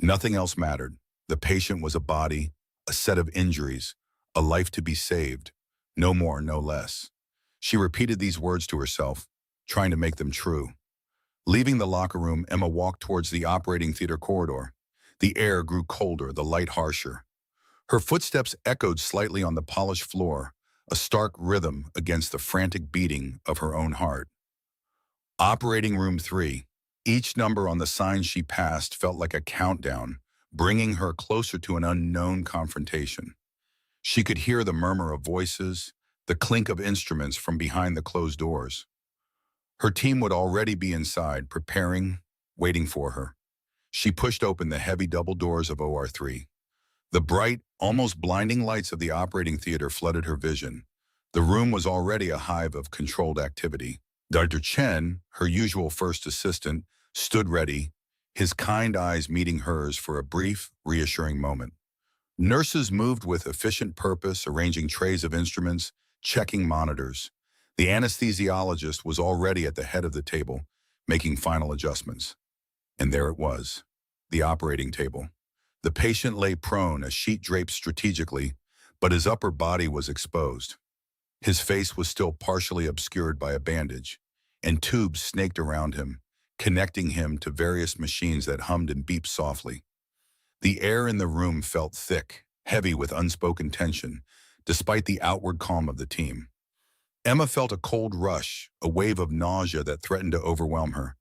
Nothing else mattered. The patient was a body, a set of injuries, a life to be saved. No more, no less. She repeated these words to herself, trying to make them true. Leaving the locker room, Emma walked towards the operating theater corridor. The air grew colder, the light harsher. Her footsteps echoed slightly on the polished floor, a stark rhythm against the frantic beating of her own heart. Operating room 3. Each number on the sign she passed felt like a countdown, bringing her closer to an unknown confrontation. She could hear the murmur of voices, the clink of instruments from behind the closed doors. Her team would already be inside, preparing, waiting for her. She pushed open the heavy double doors of OR3. The bright, almost blinding lights of the operating theater flooded her vision. The room was already a hive of controlled activity. Dr. Chen, her usual first assistant, stood ready, his kind eyes meeting hers for a brief, reassuring moment. Nurses moved with efficient purpose, arranging trays of instruments, checking monitors. The anesthesiologist was already at the head of the table, making final adjustments. And there it was, the operating table. The patient lay prone, a sheet draped strategically, but his upper body was exposed. His face was still partially obscured by a bandage, and tubes snaked around him, connecting him to various machines that hummed and beeped softly. The air in the room felt thick, heavy with unspoken tension, despite the outward calm of the team. Emma felt a cold rush, a wave of nausea that threatened to overwhelm her.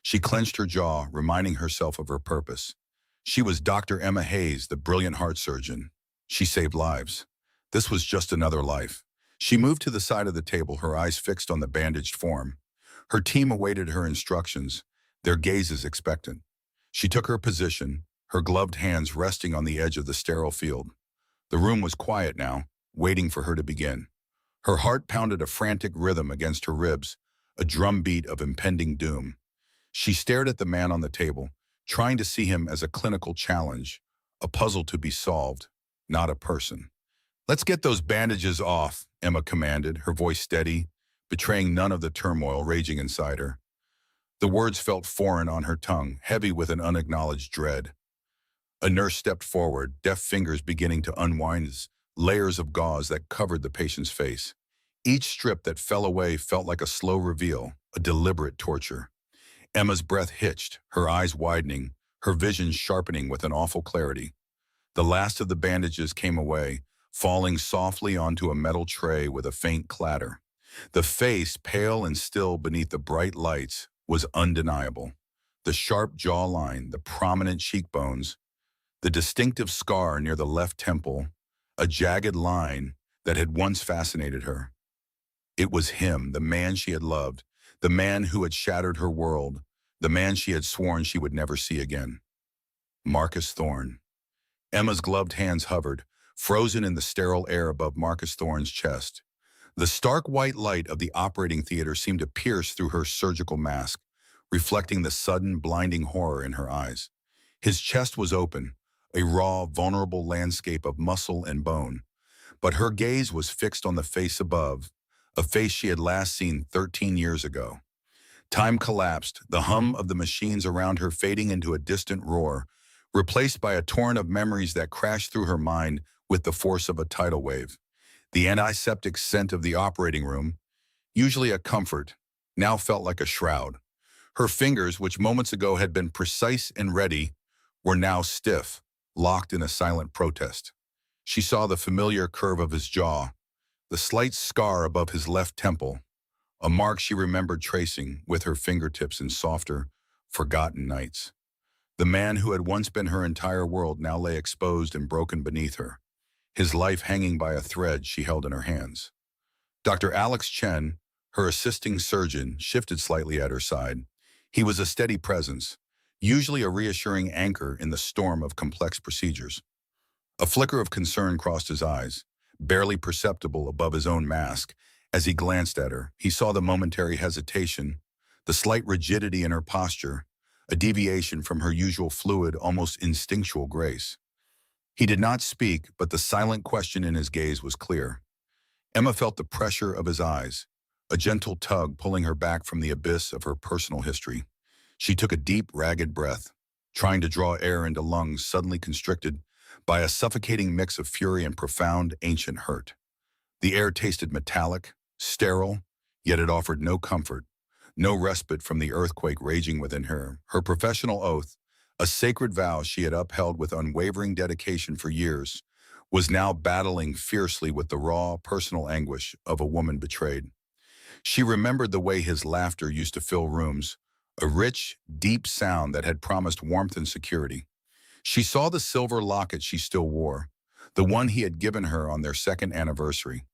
She clenched her jaw, reminding herself of her purpose. She was Dr. Emma Hayes, the brilliant heart surgeon. She saved lives. This was just another life. She moved to the side of the table, her eyes fixed on the bandaged form. Her team awaited her instructions, their gazes expectant. She took her position, her gloved hands resting on the edge of the sterile field. The room was quiet now, waiting for her to begin. Her heart pounded a frantic rhythm against her ribs, a drumbeat of impending doom. She stared at the man on the table, trying to see him as a clinical challenge, a puzzle to be solved, not a person. "Let's get those bandages off," Emma commanded, her voice steady, betraying none of the turmoil raging inside her. The words felt foreign on her tongue, heavy with an unacknowledged dread. A nurse stepped forward, deft fingers beginning to unwind layers of gauze that covered the patient's face. Each strip that fell away felt like a slow reveal, a deliberate torture. Emma's breath hitched, her eyes widening, her vision sharpening with an awful clarity. The last of the bandages came away, falling softly onto a metal tray with a faint clatter. The face, pale and still beneath the bright lights, was undeniable. The sharp jawline, the prominent cheekbones, the distinctive scar near the left temple, a jagged line that had once fascinated her. It was him, the man she had loved, the man who had shattered her world, the man she had sworn she would never see again. Marcus Thorne. Emma's gloved hands hovered, frozen in the sterile air above Marcus Thorne's chest. The stark white light of the operating theater seemed to pierce through her surgical mask, reflecting the sudden, blinding horror in her eyes. His chest was open, a raw, vulnerable landscape of muscle and bone, but her gaze was fixed on the face above, a face she had last seen 13 years ago. Time collapsed, the hum of the machines around her fading into a distant roar, replaced by a torrent of memories that crashed through her mind with the force of a tidal wave. The antiseptic scent of the operating room, usually a comfort, now felt like a shroud. Her fingers, which moments ago had been precise and ready, were now stiff, locked in a silent protest. She saw the familiar curve of his jaw, the slight scar above his left temple, a mark she remembered tracing with her fingertips in softer, forgotten nights. The man who had once been her entire world now lay exposed and broken beneath her, his life hanging by a thread she held in her hands. Dr. Alex Chen, her assisting surgeon, shifted slightly at her side. He was a steady presence, usually a reassuring anchor in the storm of complex procedures. A flicker of concern crossed his eyes, barely perceptible above his own mask. As he glanced at her, he saw the momentary hesitation, the slight rigidity in her posture, a deviation from her usual fluid, almost instinctual grace. He did not speak, but the silent question in his gaze was clear. Emma felt the pressure of his eyes, a gentle tug pulling her back from the abyss of her personal history. She took a deep, ragged breath, trying to draw air into lungs suddenly constricted by a suffocating mix of fury and profound, ancient hurt. The air tasted metallic, sterile, yet it offered no comfort, no respite from the earthquake raging within her. Her professional oath, a sacred vow she had upheld with unwavering dedication for years, was now battling fiercely with the raw, personal anguish of a woman betrayed. She remembered the way his laughter used to fill rooms, a rich, deep sound that had promised warmth and security. She saw the silver locket she still wore, the one he had given her on their second anniversary.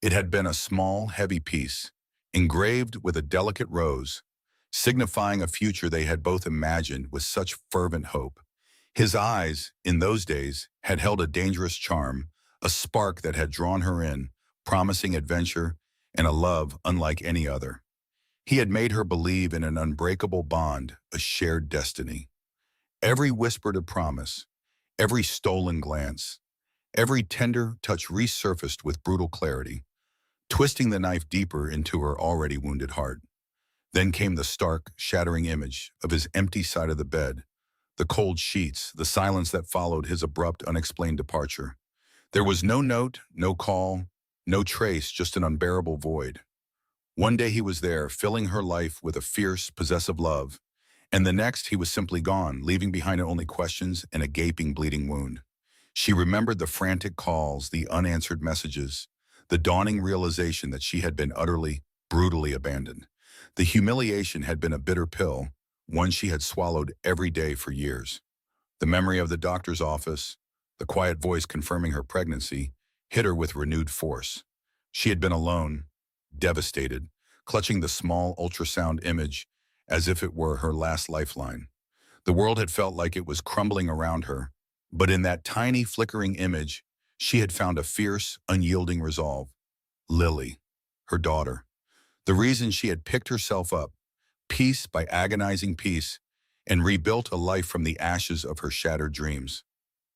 It had been a small, heavy piece, engraved with a delicate rose, signifying a future they had both imagined with such fervent hope. His eyes, in those days, had held a dangerous charm, a spark that had drawn her in, promising adventure and a love unlike any other. He had made her believe in an unbreakable bond, a shared destiny. Every whispered of promise, every stolen glance, every tender touch resurfaced with brutal clarity, twisting the knife deeper into her already wounded heart. Then came the stark, shattering image of his empty side of the bed, the cold sheets, the silence that followed his abrupt, unexplained departure. There was no note, no call, no trace, just an unbearable void. One day he was there, filling her life with a fierce, possessive love, and the next he was simply gone, leaving behind only questions and a gaping, bleeding wound. She remembered the frantic calls, the unanswered messages, the dawning realization that she had been utterly, brutally abandoned. The humiliation had been a bitter pill, one she had swallowed every day for years. The memory of the doctor's office, the quiet voice confirming her pregnancy, hit her with renewed force. She had been alone, devastated, clutching the small ultrasound image as if it were her last lifeline. The world had felt like it was crumbling around her, but in that tiny flickering image, she had found a fierce, unyielding resolve. Lily, her daughter. The reason she had picked herself up, piece by agonizing piece, and rebuilt a life from the ashes of her shattered dreams.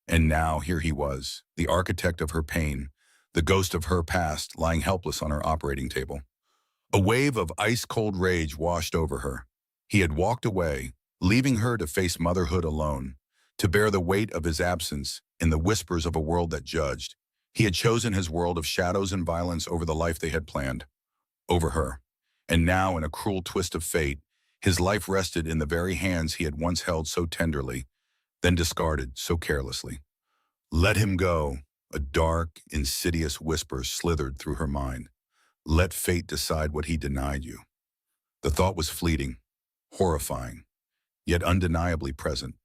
And now here he was, the architect of her pain, the ghost of her past lying helpless on her operating table. A wave of ice-cold rage washed over her. He had walked away, leaving her to face motherhood alone, to bear the weight of his absence in the whispers of a world that judged. He had chosen his world of shadows and violence over the life they had planned, over her. And now, in a cruel twist of fate, his life rested in the very hands he had once held so tenderly, then discarded so carelessly. Let him go, a dark, insidious whisper slithered through her mind. Let fate decide what he denied you. The thought was fleeting, horrifying, yet undeniably present.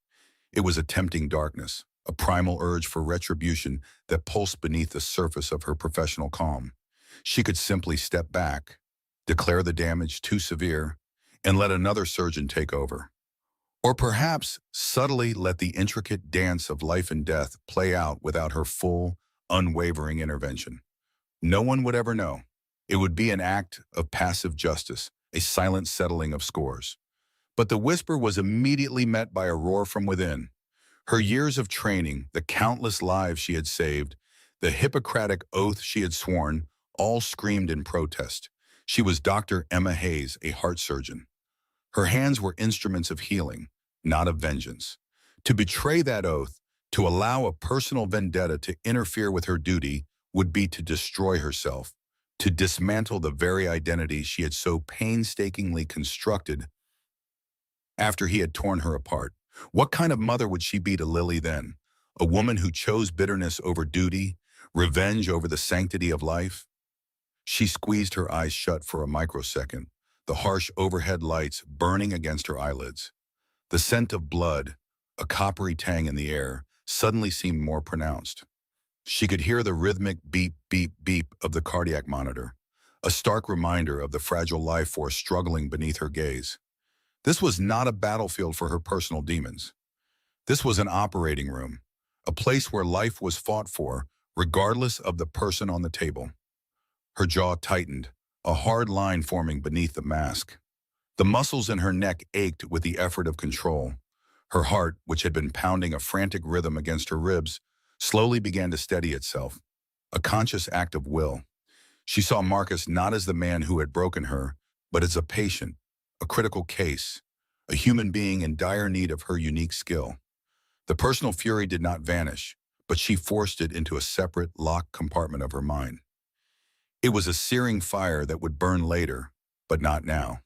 It was a tempting darkness, a primal urge for retribution that pulsed beneath the surface of her professional calm. She could simply step back, declare the damage too severe, and let another surgeon take over. Or perhaps subtly let the intricate dance of life and death play out without her full, unwavering intervention. No one would ever know. It would be an act of passive justice, a silent settling of scores. But the whisper was immediately met by a roar from within. Her years of training, the countless lives she had saved, the Hippocratic oath she had sworn, all screamed in protest. She was Dr. Emma Hayes, a heart surgeon. Her hands were instruments of healing, not of vengeance. To betray that oath, to allow a personal vendetta to interfere with her duty, would be to destroy herself, to dismantle the very identity she had so painstakingly constructed after he had torn her apart. What kind of mother would she be to Lily then? A woman who chose bitterness over duty, revenge over the sanctity of life? She squeezed her eyes shut for a microsecond, the harsh overhead lights burning against her eyelids. The scent of blood, a coppery tang in the air, suddenly seemed more pronounced. She could hear the rhythmic beep, beep, beep of the cardiac monitor, a stark reminder of the fragile life force struggling beneath her gaze. This was not a battlefield for her personal demons. This was an operating room, a place where life was fought for, regardless of the person on the table. Her jaw tightened, a hard line forming beneath the mask. The muscles in her neck ached with the effort of control. Her heart, which had been pounding a frantic rhythm against her ribs, slowly began to steady itself, a conscious act of will. She saw Marcus not as the man who had broken her, but as a patient, a critical case, a human being in dire need of her unique skill. The personal fury did not vanish, but she forced it into a separate, locked compartment of her mind. It was a searing fire that would burn later, but not now.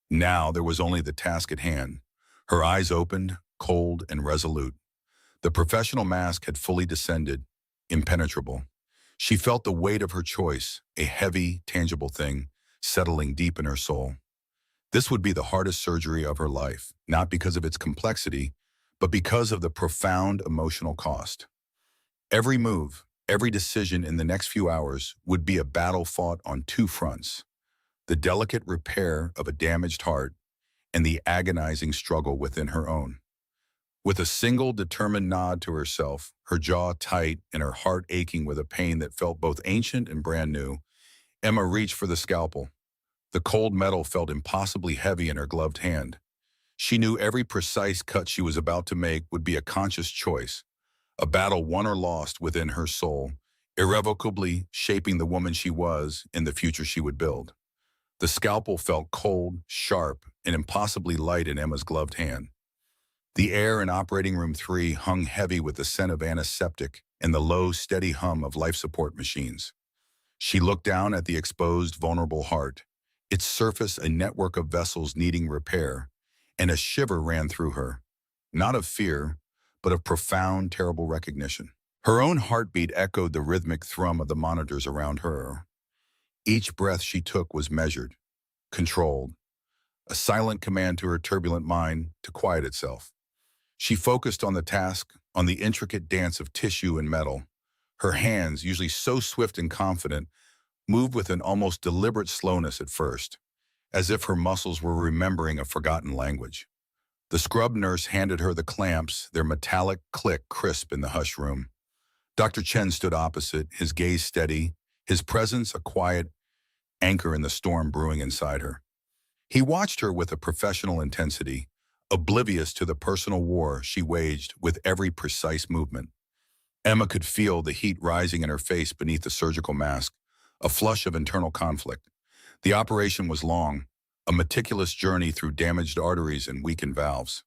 Now there was only the task at hand. Her eyes opened, cold and resolute. The professional mask had fully descended, impenetrable. She felt the weight of her choice, a heavy, tangible thing, settling deep in her soul. This would be the hardest surgery of her life, not because of its complexity, but because of the profound emotional cost. Every move, every decision in the next few hours would be a battle fought on two fronts: the delicate repair of a damaged heart and the agonizing struggle within her own. With a single determined nod to herself, her jaw tight and her heart aching with a pain that felt both ancient and brand new, Emma reached for the scalpel. The cold metal felt impossibly heavy in her gloved hand. She knew every precise cut she was about to make would be a conscious choice, a battle won or lost within her soul, irrevocably shaping the woman she was and the future she would build. The scalpel felt cold, sharp, and impossibly light in Emma's gloved hand. The air in operating room 3 hung heavy with the scent of antiseptic and the low, steady hum of life support machines. She looked down at the exposed, vulnerable heart, its surface a network of vessels needing repair, and a shiver ran through her, not of fear, but of profound, terrible recognition. Her own heartbeat echoed the rhythmic thrum of the monitors around her. Each breath she took was measured, controlled, a silent command to her turbulent mind to quiet itself. She focused on the task, on the intricate dance of tissue and metal. Her hands, usually so swift and confident, moved with an almost deliberate slowness at first, as if her muscles were remembering a forgotten language. The scrub nurse handed her the clamps, their metallic click crisp in the hushed room. Dr. Chen stood opposite, his gaze steady, his presence a quiet anchor in the storm brewing inside her. He watched her with a professional intensity, oblivious to the personal war she waged with every precise movement. Emma could feel the heat rising in her face beneath the surgical mask, a flush of internal conflict. The operation was long, a meticulous journey through damaged arteries and weakened valves.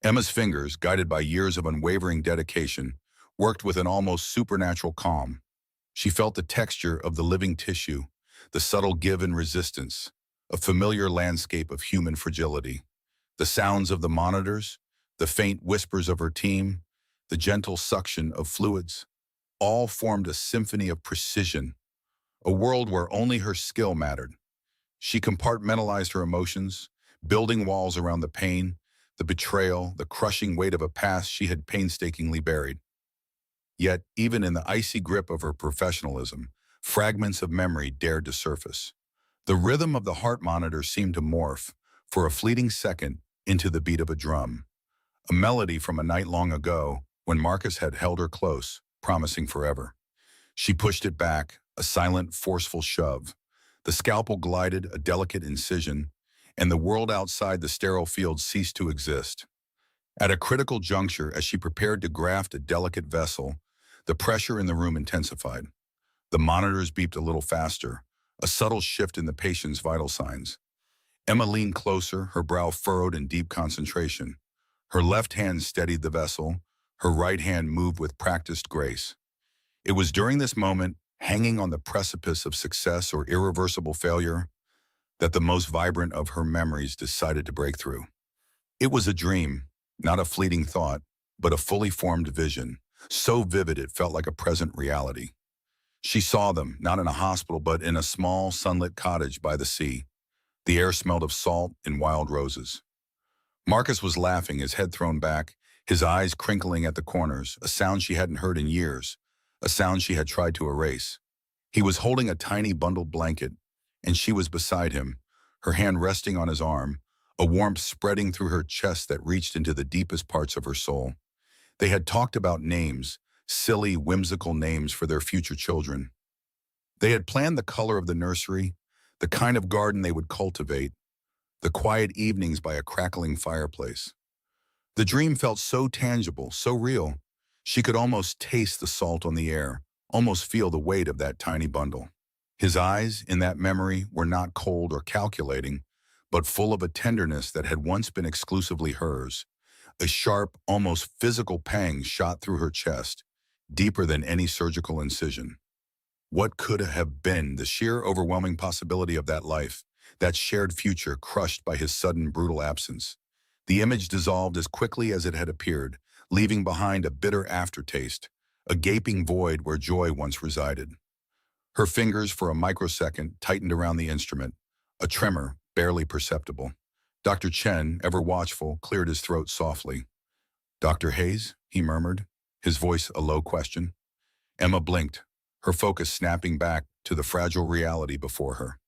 Emma's fingers, guided by years of unwavering dedication, worked with an almost supernatural calm. She felt the texture of the living tissue, the subtle give and resistance, a familiar landscape of human fragility. The sounds of the monitors, the faint whispers of her team, the gentle suction of fluids, all formed a symphony of precision, a world where only her skill mattered. She compartmentalized her emotions, building walls around the pain, the betrayal, the crushing weight of a past she had painstakingly buried. Yet, even in the icy grip of her professionalism, fragments of memory dared to surface. The rhythm of the heart monitor seemed to morph, for a fleeting second, into the beat of a drum, a melody from a night long ago when Marcus had held her close, promising forever. She pushed it back, a silent, forceful shove. The scalpel glided, a delicate incision, and the world outside the sterile field ceased to exist. At a critical juncture, as she prepared to graft a delicate vessel, the pressure in the room intensified. The monitors beeped a little faster, a subtle shift in the patient's vital signs. Emma leaned closer, her brow furrowed in deep concentration. Her left hand steadied the vessel, her right hand moved with practiced grace. It was during this moment, hanging on the precipice of success or irreversible failure, that the most vibrant of her memories decided to break through. It was a dream, not a fleeting thought, but a fully formed vision, so vivid it felt like a present reality. She saw them, not in a hospital, but in a small, sunlit cottage by the sea. The air smelled of salt and wild roses. Marcus was laughing, his head thrown back, his eyes crinkling at the corners, a sound she hadn't heard in years, a sound she had tried to erase. He was holding a tiny bundled blanket, and she was beside him, her hand resting on his arm, a warmth spreading through her chest that reached into the deepest parts of her soul. They had talked about names, silly, whimsical names for their future children. They had planned the color of the nursery, the kind of garden they would cultivate, the quiet evenings by a crackling fireplace. The dream felt so tangible, so real. She could almost taste the salt on the air, almost feel the weight of that tiny bundle. His eyes, in that memory, were not cold or calculating, but full of a tenderness that had once been exclusively hers. A sharp, almost physical pang shot through her chest, deeper than any surgical incision. What could have been the sheer overwhelming possibility of that life, that shared future crushed by his sudden brutal absence? The image dissolved as quickly as it had appeared, leaving behind a bitter aftertaste, a gaping void where joy once resided. Her fingers, for a microsecond, tightened around the instrument, a tremor, barely perceptible. Dr. Chen, ever watchful, cleared his throat softly. "Dr. Hayes?" he murmured, his voice a low question. Emma blinked, her focus snapping back to the fragile reality before her.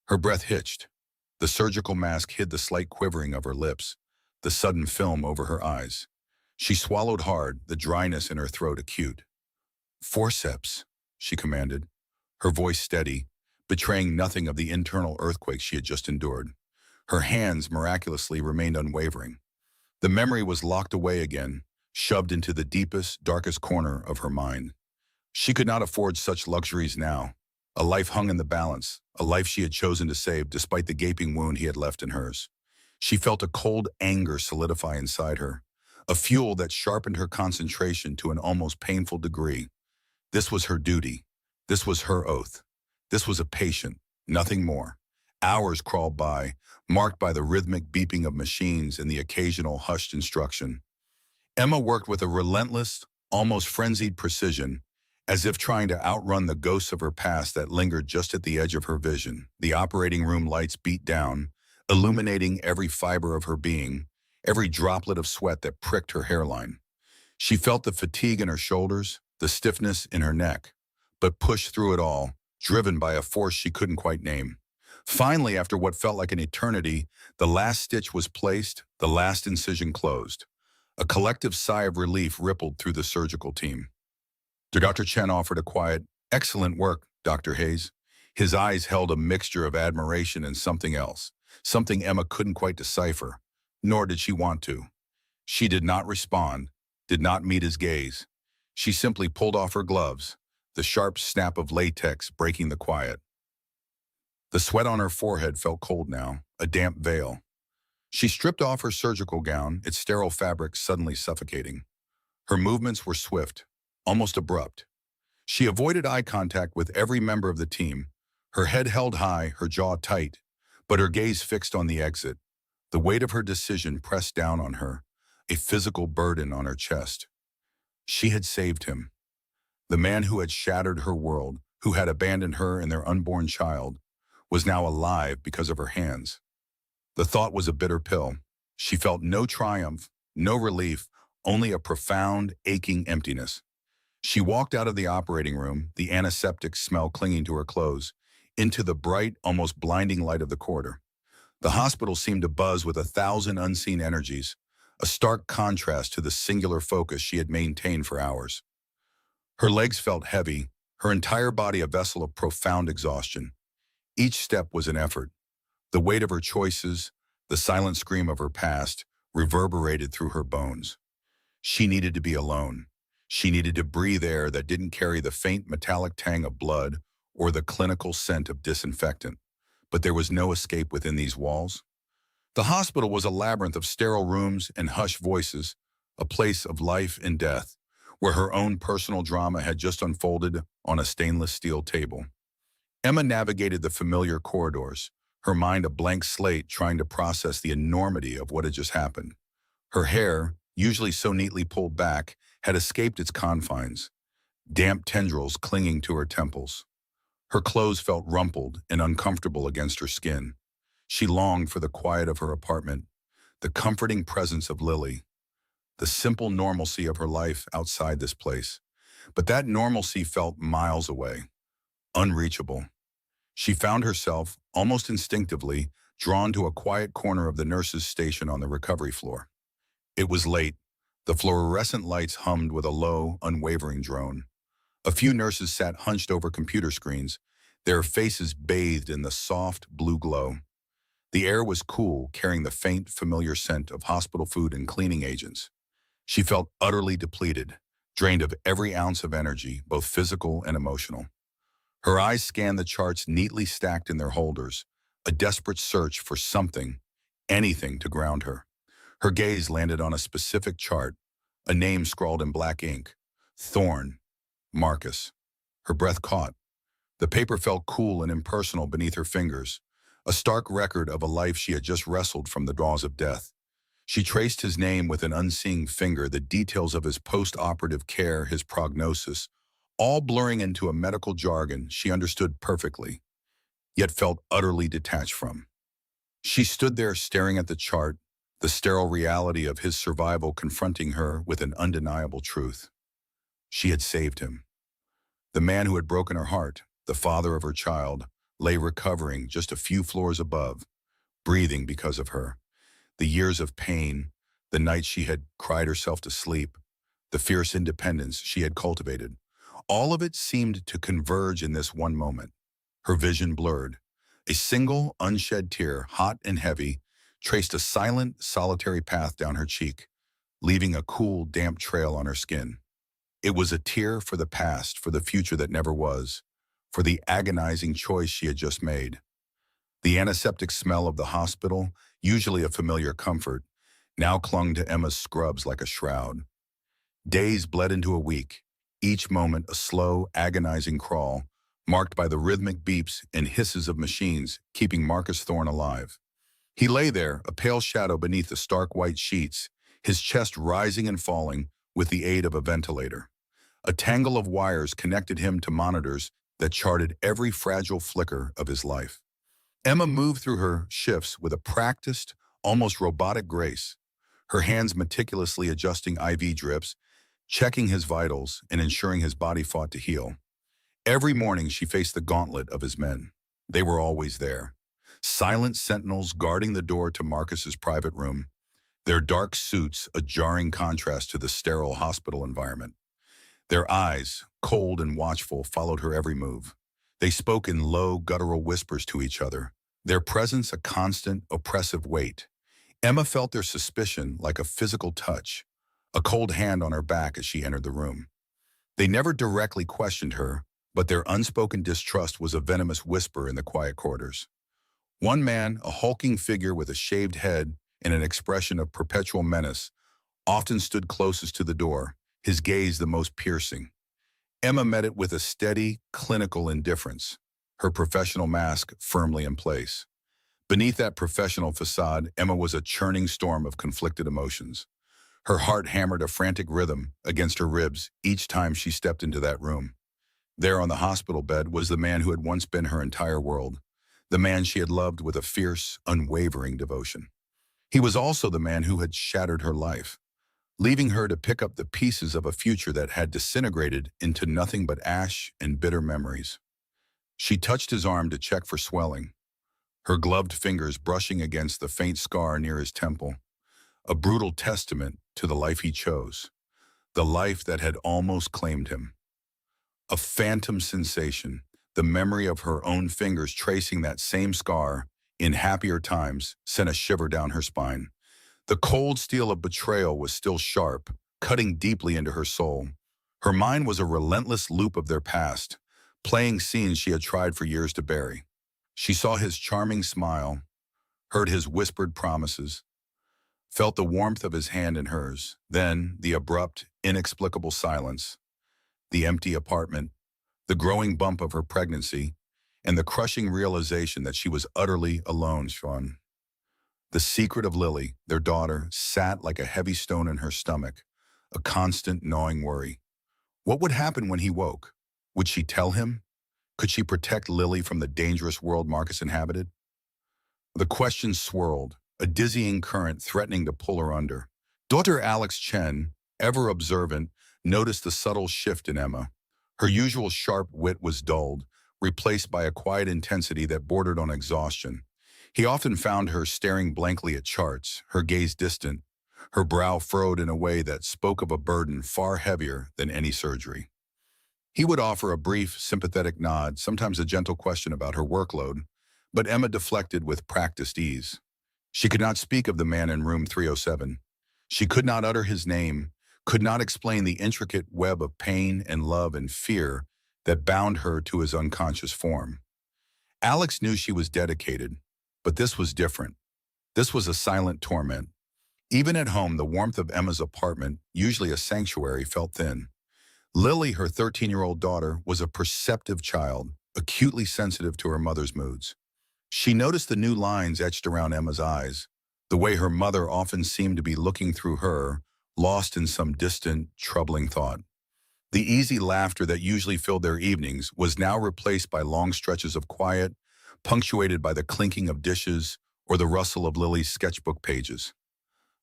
Her breath hitched. The surgical mask hid the slight quivering of her lips, the sudden film over her eyes. She swallowed hard, the dryness in her throat acute. "Forceps," she commanded, her voice steady, betraying nothing of the internal earthquake she had just endured. Her hands, miraculously, remained unwavering. The memory was locked away again, shoved into the deepest, darkest corner of her mind. She could not afford such luxuries now. A life hung in the balance, a life she had chosen to save despite the gaping wound he had left in hers. She felt a cold anger solidify inside her, a fuel that sharpened her concentration to an almost painful degree. This was her duty. This was her oath. This was a patient, nothing more. Hours crawled by, marked by the rhythmic beeping of machines and the occasional hushed instruction. Emma worked with a relentless, almost frenzied precision, as if trying to outrun the ghosts of her past that lingered just at the edge of her vision. The operating room lights beat down, illuminating every fiber of her being, every droplet of sweat that pricked her hairline. She felt the fatigue in her shoulders, the stiffness in her neck, but pushed through it all, driven by a force she couldn't quite name. Finally, after what felt like an eternity, the last stitch was placed, the last incision closed. A collective sigh of relief rippled through the surgical team. Dr. Chen offered a quiet, "Excellent work, Dr. Hayes." His eyes held a mixture of admiration and something else, something Emma couldn't quite decipher, nor did she want to. She did not respond, did not meet his gaze. She simply pulled off her gloves, the sharp snap of latex breaking the quiet. The sweat on her forehead felt cold now, a damp veil. She stripped off her surgical gown, its sterile fabric suddenly suffocating. Her movements were swift, almost abrupt. She avoided eye contact with every member of the team, her head held high, her jaw tight, but her gaze fixed on the exit. The weight of her decision pressed down on her, a physical burden on her chest. She had saved him. The man who had shattered her world, who had abandoned her and their unborn child, was now alive because of her hands. The thought was a bitter pill. She felt no triumph, no relief, only a profound, aching emptiness. She walked out of the operating room, the antiseptic smell clinging to her clothes, into the bright, almost blinding light of the corridor. The hospital seemed to buzz with 1,000 unseen energies, a stark contrast to the singular focus she had maintained for hours. Her legs felt heavy, her entire body a vessel of profound exhaustion. Each step was an effort. The weight of her choices, the silent scream of her past, reverberated through her bones. She needed to be alone. She needed to breathe air that didn't carry the faint metallic tang of blood or the clinical scent of disinfectant. But there was no escape within these walls. The hospital was a labyrinth of sterile rooms and hushed voices, a place of life and death, where her own personal drama had just unfolded on a stainless steel table. Emma navigated the familiar corridors, her mind a blank slate trying to process the enormity of what had just happened. Her hair, usually so neatly pulled back, had escaped its confines, damp tendrils clinging to her temples. Her clothes felt rumpled and uncomfortable against her skin. She longed for the quiet of her apartment, the comforting presence of Lily, the simple normalcy of her life outside this place. But that normalcy felt miles away, unreachable. She found herself, almost instinctively, drawn to a quiet corner of the nurse's station on the recovery floor. It was late. The fluorescent lights hummed with a low, unwavering drone. A few nurses sat hunched over computer screens, their faces bathed in the soft, blue glow. The air was cool, carrying the faint, familiar scent of hospital food and cleaning agents. She felt utterly depleted, drained of every ounce of energy, both physical and emotional. Her eyes scanned the charts neatly stacked in their holders, a desperate search for something, anything to ground her. Her gaze landed on a specific chart, a name scrawled in black ink, Thorne, Marcus. Her breath caught. The paper felt cool and impersonal beneath her fingers, a stark record of a life she had just wrestled from the jaws of death. She traced his name with an unseeing finger, the details of his post-operative care, his prognosis, all blurring into a medical jargon she understood perfectly, yet felt utterly detached from. She stood there staring at the chart, the sterile reality of his survival confronting her with an undeniable truth. She had saved him. The man who had broken her heart, the father of her child, lay recovering just a few floors above, breathing because of her. The years of pain, the nights she had cried herself to sleep, the fierce independence she had cultivated, all of it seemed to converge in this one moment. Her vision blurred. A single, unshed tear, hot and heavy, traced a silent, solitary path down her cheek, leaving a cool, damp trail on her skin. It was a tear for the past, for the future that never was, for the agonizing choice she had just made. The antiseptic smell of the hospital, usually a familiar comfort, now clung to Emma's scrubs like a shroud. Days bled into a week, each moment a slow, agonizing crawl, marked by the rhythmic beeps and hisses of machines keeping Marcus Thorne alive. He lay there, a pale shadow beneath the stark white sheets, his chest rising and falling with the aid of a ventilator. A tangle of wires connected him to monitors that charted every fragile flicker of his life. Emma moved through her shifts with a practiced, almost robotic grace, her hands meticulously adjusting IV drips, checking his vitals, and ensuring his body fought to heal. Every morning she faced the gauntlet of his men. They were always there, silent sentinels guarding the door to Marcus's private room, their dark suits a jarring contrast to the sterile hospital environment. Their eyes, cold and watchful, followed her every move. They spoke in low, guttural whispers to each other, their presence a constant, oppressive weight. Emma felt their suspicion like a physical touch, a cold hand on her back as she entered the room. They never directly questioned her, but their unspoken distrust was a venomous whisper in the quiet quarters. One man, a hulking figure with a shaved head and an expression of perpetual menace, often stood closest to the door, his gaze the most piercing. Emma met it with a steady, clinical indifference, her professional mask firmly in place. Beneath that professional facade, Emma was a churning storm of conflicted emotions. Her heart hammered a frantic rhythm against her ribs each time she stepped into that room. There on the hospital bed was the man who had once been her entire world, the man she had loved with a fierce, unwavering devotion. He was also the man who had shattered her life, leaving her to pick up the pieces of a future that had disintegrated into nothing but ash and bitter memories. She touched his arm to check for swelling, her gloved fingers brushing against the faint scar near his temple, a brutal testament to the life he chose, the life that had almost claimed him. A phantom sensation, the memory of her own fingers tracing that same scar in happier times, sent a shiver down her spine. The cold steel of betrayal was still sharp, cutting deeply into her soul. Her mind was a relentless loop of their past, playing scenes she had tried for years to bury. She saw his charming smile, heard his whispered promises, felt the warmth of his hand in hers, then the abrupt, inexplicable silence, the empty apartment, the growing bump of her pregnancy, and the crushing realization that she was utterly alone, Sean. The secret of Lily, their daughter, sat like a heavy stone in her stomach, a constant gnawing worry. What would happen when he woke? Would she tell him? Could she protect Lily from the dangerous world Marcus inhabited? The questions swirled, a dizzying current threatening to pull her under. Daughter Alex Chen, ever observant, noticed the subtle shift in Emma. Her usual sharp wit was dulled, replaced by a quiet intensity that bordered on exhaustion. He often found her staring blankly at charts, her gaze distant, her brow furrowed in a way that spoke of a burden far heavier than any surgery. He would offer a brief, sympathetic nod, sometimes a gentle question about her workload, but Emma deflected with practiced ease. She could not speak of the man in room 307. She could not utter his name, could not explain the intricate web of pain and love and fear that bound her to his unconscious form. Alex knew she was dedicated, but this was different. This was a silent torment. Even at home, the warmth of Emma's apartment, usually a sanctuary, felt thin. Lily, her 13-year-old daughter, was a perceptive child, acutely sensitive to her mother's moods. She noticed the new lines etched around Emma's eyes, the way her mother often seemed to be looking through her, lost in some distant, troubling thought. The easy laughter that usually filled their evenings was now replaced by long stretches of quiet, punctuated by the clinking of dishes or the rustle of Lily's sketchbook pages.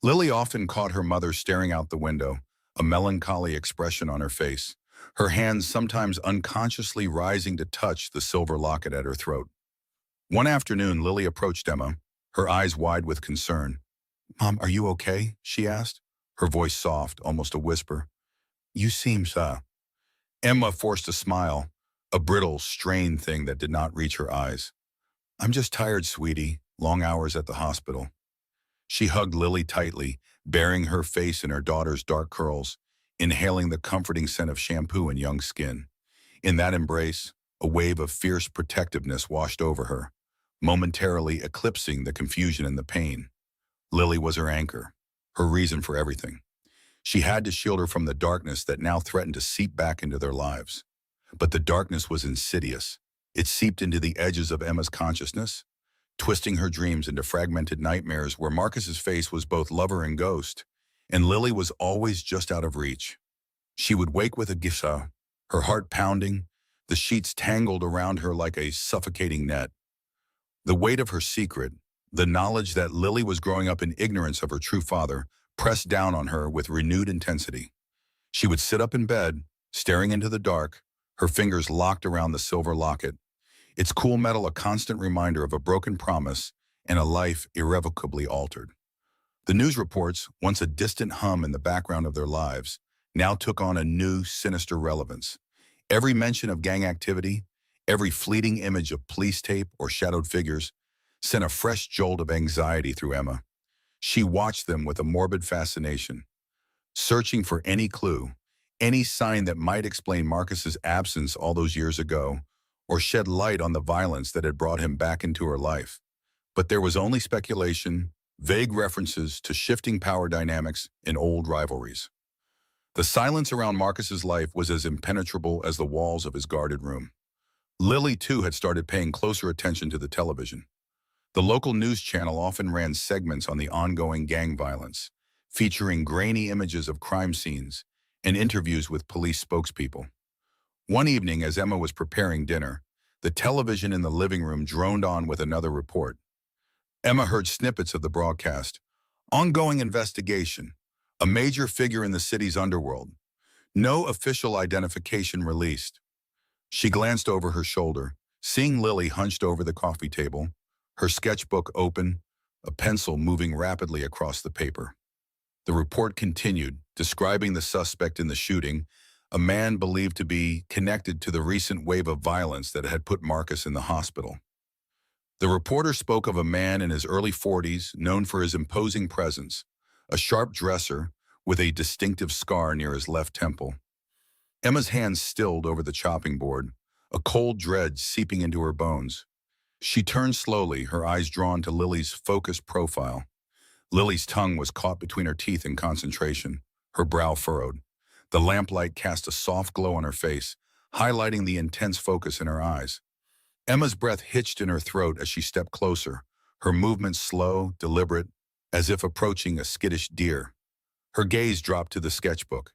Lily often caught her mother staring out the window, a melancholy expression on her face, her hands sometimes unconsciously rising to touch the silver locket at her throat. One afternoon, Lily approached Emma, her eyes wide with concern. "Mom, are you okay?" she asked, her voice soft, almost a whisper. "You seem so." Emma forced a smile, a brittle, strained thing that did not reach her eyes. "I'm just tired, sweetie. Long hours at the hospital." She hugged Lily tightly, burying her face in her daughter's dark curls, inhaling the comforting scent of shampoo and young skin. In that embrace, a wave of fierce protectiveness washed over her, momentarily eclipsing the confusion and the pain. Lily was her anchor, her reason for everything. She had to shield her from the darkness that now threatened to seep back into their lives. But the darkness was insidious. It seeped into the edges of Emma's consciousness, twisting her dreams into fragmented nightmares where Marcus's face was both lover and ghost, and Lily was always just out of reach. She would wake with a gisa, her heart pounding, the sheets tangled around her like a suffocating net. The weight of her secret, the knowledge that Lily was growing up in ignorance of her true father, pressed down on her with renewed intensity. She would sit up in bed, staring into the dark, her fingers locked around the silver locket, its cool metal a constant reminder of a broken promise and a life irrevocably altered. The news reports, once a distant hum in the background of their lives, now took on a new, sinister relevance. Every mention of gang activity, every fleeting image of police tape or shadowed figures, sent a fresh jolt of anxiety through Emma. She watched them with a morbid fascination, searching for any clue, any sign that might explain Marcus's absence all those years ago, or shed light on the violence that had brought him back into her life. But there was only speculation, vague references to shifting power dynamics and old rivalries. The silence around Marcus's life was as impenetrable as the walls of his guarded room. Lily, too, had started paying closer attention to the television. The local news channel often ran segments on the ongoing gang violence, featuring grainy images of crime scenes and interviews with police spokespeople. One evening, as Emma was preparing dinner, the television in the living room droned on with another report. Emma heard snippets of the broadcast. Ongoing investigation. A major figure in the city's underworld. No official identification released. She glanced over her shoulder, seeing Lily hunched over the coffee table, her sketchbook open, a pencil moving rapidly across the paper. The report continued, describing the suspect in the shooting, a man believed to be connected to the recent wave of violence that had put Marcus in the hospital. The reporter spoke of a man in his early 40s, known for his imposing presence, a sharp dresser with a distinctive scar near his left temple. Emma's hands stilled over the chopping board, a cold dread seeping into her bones. She turned slowly, her eyes drawn to Lily's focused profile. Lily's tongue was caught between her teeth in concentration, her brow furrowed. The lamplight cast a soft glow on her face, highlighting the intense focus in her eyes. Emma's breath hitched in her throat as she stepped closer, her movements slow, deliberate, as if approaching a skittish deer. Her gaze dropped to the sketchbook.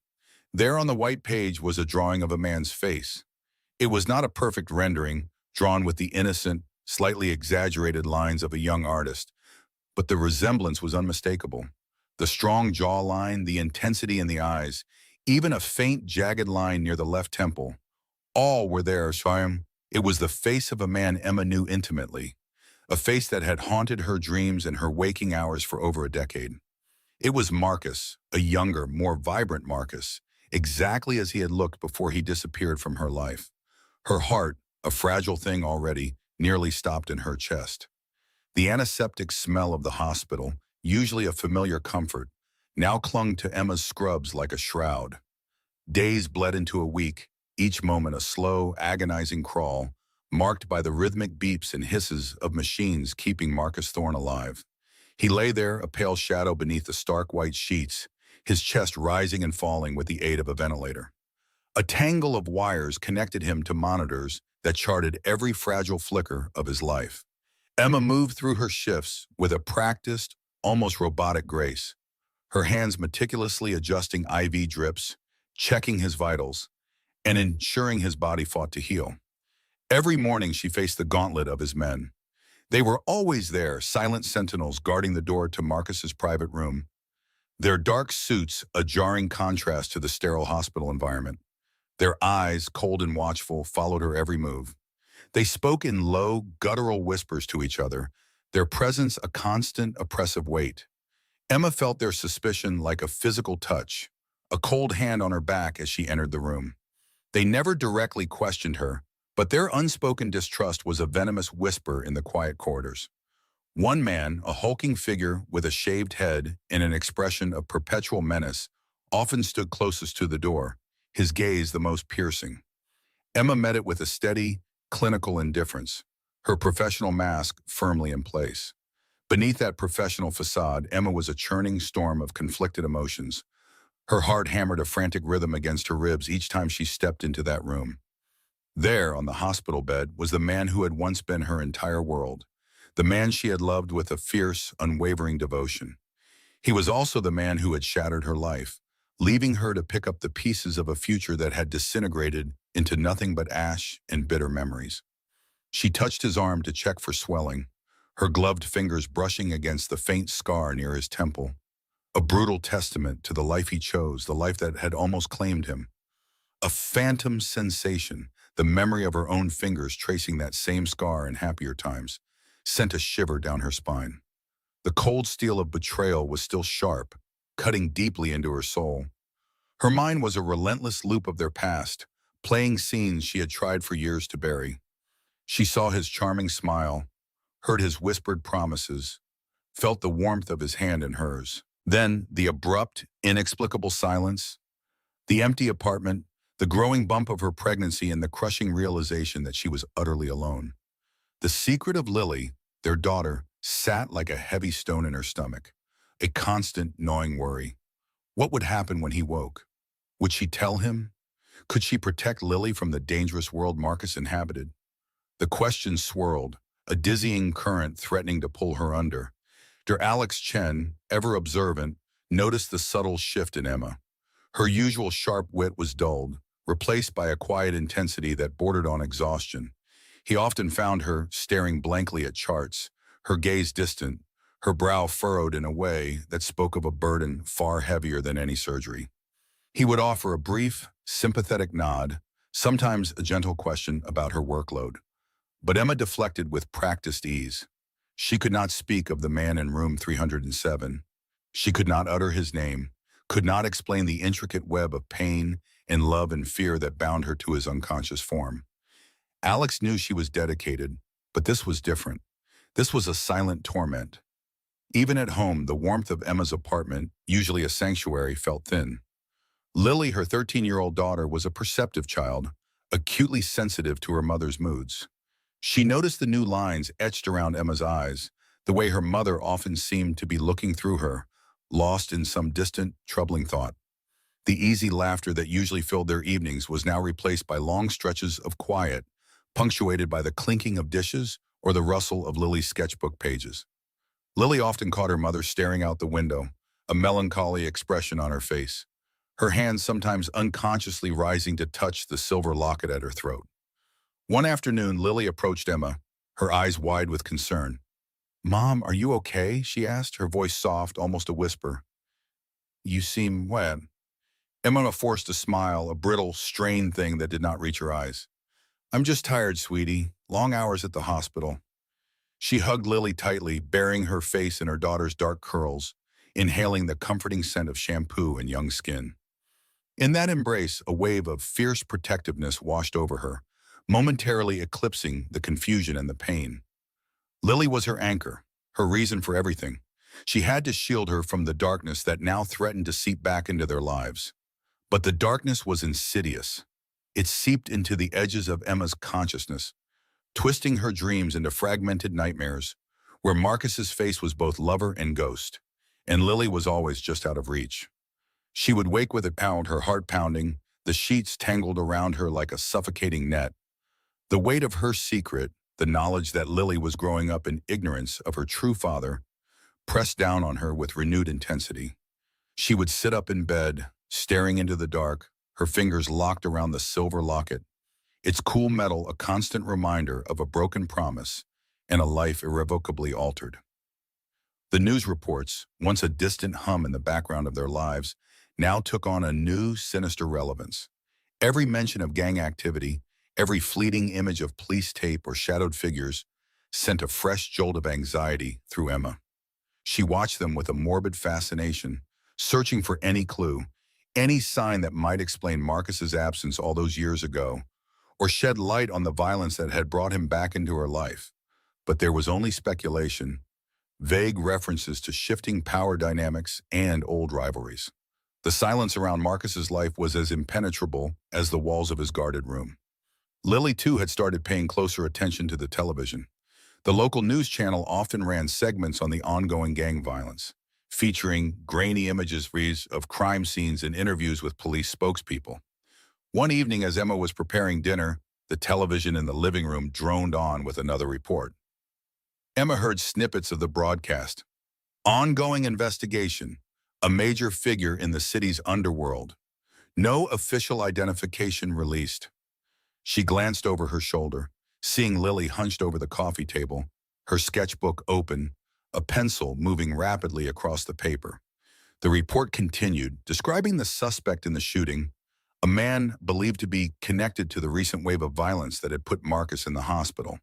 There on the white page was a drawing of a man's face. It was not a perfect rendering, drawn with the innocent, slightly exaggerated lines of a young artist, but the resemblance was unmistakable. The strong jawline, the intensity in the eyes, even a faint, jagged line near the left temple, all were there, Shyam. It was the face of a man Emma knew intimately, a face that had haunted her dreams and her waking hours for over a decade. It was Marcus, a younger, more vibrant Marcus, exactly as he had looked before he disappeared from her life. Her heart, a fragile thing already, nearly stopped in her chest. The antiseptic smell of the hospital, usually a familiar comfort, now clung to Emma's scrubs like a shroud. Days bled into a week, each moment a slow, agonizing crawl, marked by the rhythmic beeps and hisses of machines keeping Marcus Thorne alive. He lay there, a pale shadow beneath the stark white sheets, his chest rising and falling with the aid of a ventilator. A tangle of wires connected him to monitors that charted every fragile flicker of his life. Emma moved through her shifts with a practiced, almost robotic grace, her hands meticulously adjusting IV drips, checking his vitals, and ensuring his body fought to heal. Every morning she faced the gauntlet of his men. They were always there, silent sentinels guarding the door to Marcus's private room, their dark suits a jarring contrast to the sterile hospital environment. Their eyes, cold and watchful, followed her every move. They spoke in low, guttural whispers to each other, their presence a constant, oppressive weight. Emma felt their suspicion like a physical touch, a cold hand on her back as she entered the room. They never directly questioned her, but their unspoken distrust was a venomous whisper in the quiet corridors. One man, a hulking figure with a shaved head and an expression of perpetual menace, often stood closest to the door, his gaze the most piercing. Emma met it with a steady, clinical indifference, her professional mask firmly in place. Beneath that professional facade, Emma was a churning storm of conflicted emotions. Her heart hammered a frantic rhythm against her ribs each time she stepped into that room. There, on the hospital bed, was the man who had once been her entire world, the man she had loved with a fierce, unwavering devotion. He was also the man who had shattered her life, leaving her to pick up the pieces of a future that had disintegrated into nothing but ash and bitter memories. She touched his arm to check for swelling, her gloved fingers brushing against the faint scar near his temple, a brutal testament to the life he chose, the life that had almost claimed him. A phantom sensation, the memory of her own fingers tracing that same scar in happier times, sent a shiver down her spine. The cold steel of betrayal was still sharp, cutting deeply into her soul. Her mind was a relentless loop of their past, playing scenes she had tried for years to bury. She saw his charming smile, heard his whispered promises, felt the warmth of his hand in hers. Then the abrupt, inexplicable silence, the empty apartment, the growing bump of her pregnancy, and the crushing realization that she was utterly alone. The secret of Lily, their daughter, sat like a heavy stone in her stomach, a constant, gnawing worry. What would happen when he woke? Would she tell him? Could she protect Lily from the dangerous world Marcus inhabited? The questions swirled, a dizzying current threatening to pull her under. Alex Chen, ever observant, noticed the subtle shift in Emma. Her usual sharp wit was dulled, replaced by a quiet intensity that bordered on exhaustion. He often found her staring blankly at charts, her gaze distant, her brow furrowed in a way that spoke of a burden far heavier than any surgery. He would offer a brief, sympathetic nod, sometimes a gentle question about her workload. But Emma deflected with practiced ease. She could not speak of the man in room 307. She could not utter his name, could not explain the intricate web of pain and love and fear that bound her to his unconscious form. Alex knew she was dedicated, but this was different. This was a silent torment. Even at home, the warmth of Emma's apartment, usually a sanctuary, felt thin. Lily, her 13-year-old daughter, was a perceptive child, acutely sensitive to her mother's moods. She noticed the new lines etched around Emma's eyes, the way her mother often seemed to be looking through her, lost in some distant, troubling thought. The easy laughter that usually filled their evenings was now replaced by long stretches of quiet, punctuated by the clinking of dishes or the rustle of Lily's sketchbook pages. Lily often caught her mother staring out the window, a melancholy expression on her face, her hands sometimes unconsciously rising to touch the silver locket at her throat. One afternoon, Lily approached Emma, her eyes wide with concern. "Mom, are you okay?" she asked, her voice soft, almost a whisper. "You seem wet." Emma forced a smile, a brittle, strained thing that did not reach her eyes. "I'm just tired, sweetie. Long hours at the hospital." She hugged Lily tightly, burying her face in her daughter's dark curls, inhaling the comforting scent of shampoo and young skin. In that embrace, a wave of fierce protectiveness washed over her, momentarily eclipsing the confusion and the pain. Lily was her anchor, her reason for everything. She had to shield her from the darkness that now threatened to seep back into their lives. But the darkness was insidious. It seeped into the edges of Emma's consciousness, twisting her dreams into fragmented nightmares, where Marcus's face was both lover and ghost, and Lily was always just out of reach. She would wake with a pound, her heart pounding, the sheets tangled around her like a suffocating net. The weight of her secret, the knowledge that Lily was growing up in ignorance of her true father, pressed down on her with renewed intensity. She would sit up in bed, staring into the dark, her fingers locked around the silver locket, its cool metal a constant reminder of a broken promise and a life irrevocably altered. The news reports, once a distant hum in the background of their lives, now took on a new, sinister relevance. Every mention of gang activity, every fleeting image of police tape or shadowed figures sent a fresh jolt of anxiety through Emma. She watched them with a morbid fascination, searching for any clue, any sign that might explain Marcus's absence all those years ago, or shed light on the violence that had brought him back into her life. But there was only speculation, vague references to shifting power dynamics and old rivalries. The silence around Marcus's life was as impenetrable as the walls of his guarded room. Lily, too, had started paying closer attention to the television. The local news channel often ran segments on the ongoing gang violence, featuring grainy images of crime scenes and interviews with police spokespeople. One evening, as Emma was preparing dinner, the television in the living room droned on with another report. Emma heard snippets of the broadcast. Ongoing investigation. A major figure in the city's underworld. No official identification released. She glanced over her shoulder, seeing Lily hunched over the coffee table, her sketchbook open, a pencil moving rapidly across the paper. The report continued, describing the suspect in the shooting, a man believed to be connected to the recent wave of violence that had put Marcus in the hospital.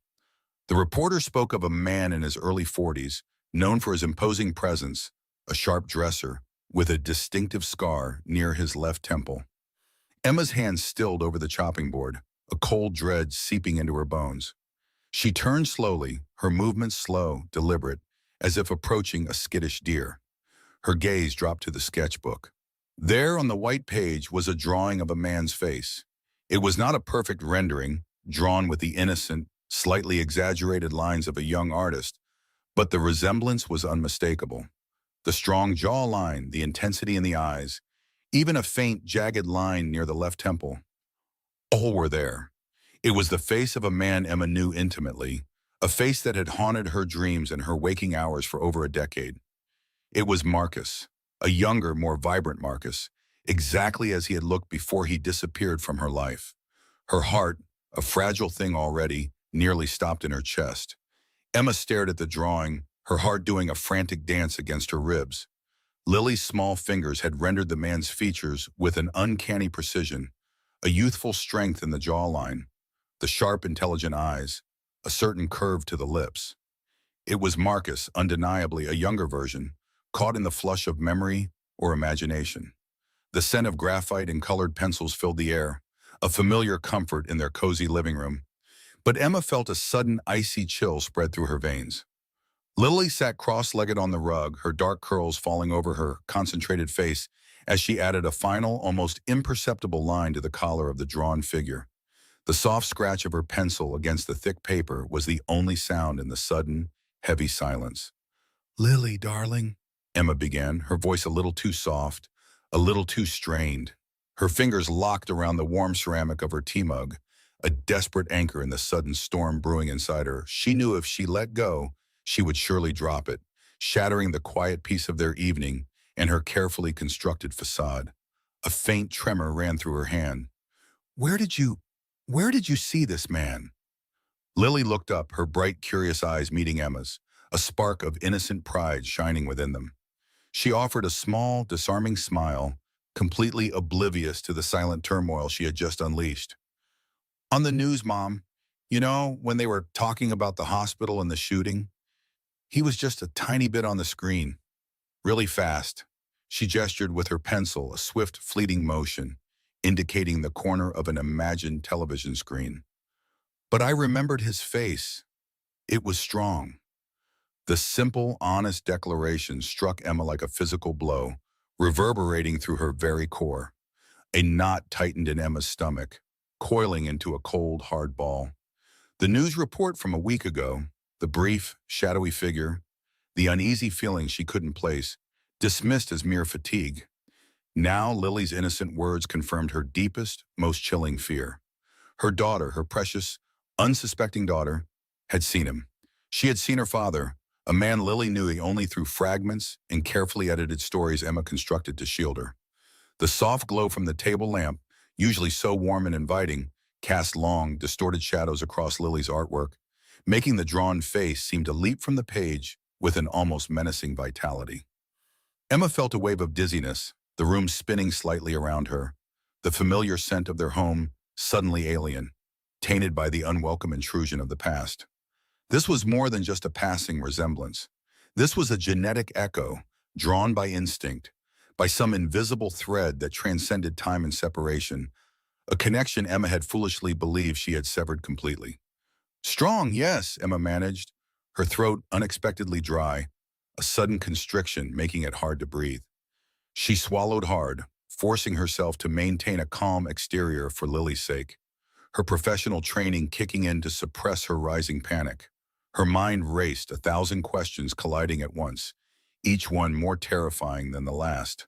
The reporter spoke of a man in his early 40s, known for his imposing presence, a sharp dresser, with a distinctive scar near his left temple. Emma's hands stilled over the chopping board, a cold dread seeping into her bones. She turned slowly, her movements slow, deliberate, as if approaching a skittish deer. Her gaze dropped to the sketchbook. There on the white page was a drawing of a man's face. It was not a perfect rendering, drawn with the innocent, slightly exaggerated lines of a young artist, but the resemblance was unmistakable. The strong jawline, the intensity in the eyes, even a faint, jagged line near the left temple. All were there. It was the face of a man Emma knew intimately, a face that had haunted her dreams and her waking hours for over a decade. It was Marcus, A younger, more vibrant Marcus, exactly as he had looked before he disappeared from her life. Her heart, a fragile thing already, nearly stopped in her chest. Emma stared at the drawing, her heart doing a frantic dance against her ribs. Lily's small fingers had rendered the man's features with an uncanny precision, a youthful strength in the jawline, the sharp, intelligent eyes, a certain curve to the lips. It was Marcus, undeniably a younger version, caught in the flush of memory or imagination. The scent of graphite and colored pencils filled the air, a familiar comfort in their cozy living room. But Emma felt a sudden icy chill spread through her veins. Lily sat cross-legged on the rug, her dark curls falling over her concentrated face as she added a final, almost imperceptible line to the collar of the drawn figure. The soft scratch of her pencil against the thick paper was the only sound in the sudden, heavy silence. "Lily, darling," Emma began, her voice a little too soft, a little too strained. Her fingers locked around the warm ceramic of her tea mug, a desperate anchor in the sudden storm brewing inside her. She knew if she let go, she would surely drop it, shattering the quiet peace of their evening and her carefully constructed facade. A faint tremor ran through her hand. Where did you see this man?" Lily looked up, her bright, curious eyes meeting Emma's, a spark of innocent pride shining within them. She offered a small, disarming smile, completely oblivious to the silent turmoil she had just unleashed. "On the news, Mom. You know, when they were talking about the hospital and the shooting, he was just a tiny bit on the screen, really fast." She gestured with her pencil, a swift, fleeting motion, indicating the corner of an imagined television screen. "But I remembered his face. It was strong." The simple, honest declaration struck Emma like a physical blow, reverberating through her very core. A knot tightened in Emma's stomach, coiling into a cold, hard ball. The news report from a week ago, the brief, shadowy figure, the uneasy feeling she couldn't place, dismissed as mere fatigue. Now Lily's innocent words confirmed her deepest, most chilling fear. Her daughter, her precious, unsuspecting daughter, had seen him. She had seen her father, a man Lily knew only through fragments and carefully edited stories Emma constructed to shield her. The soft glow from the table lamp, usually so warm and inviting, cast long, distorted shadows across Lily's artwork, making the drawn face seem to leap from the page with an almost menacing vitality. Emma felt a wave of dizziness, the room spinning slightly around her, the familiar scent of their home suddenly alien, tainted by the unwelcome intrusion of the past. This was more than just a passing resemblance. This was a genetic echo, drawn by instinct, by some invisible thread that transcended time and separation, a connection Emma had foolishly believed she had severed completely. "Strong, yes," Emma managed, her throat unexpectedly dry, a sudden constriction making it hard to breathe. She swallowed hard, forcing herself to maintain a calm exterior for Lily's sake, her professional training kicking in to suppress her rising panic. Her mind raced, 1,000 questions colliding at once, each one more terrifying than the last.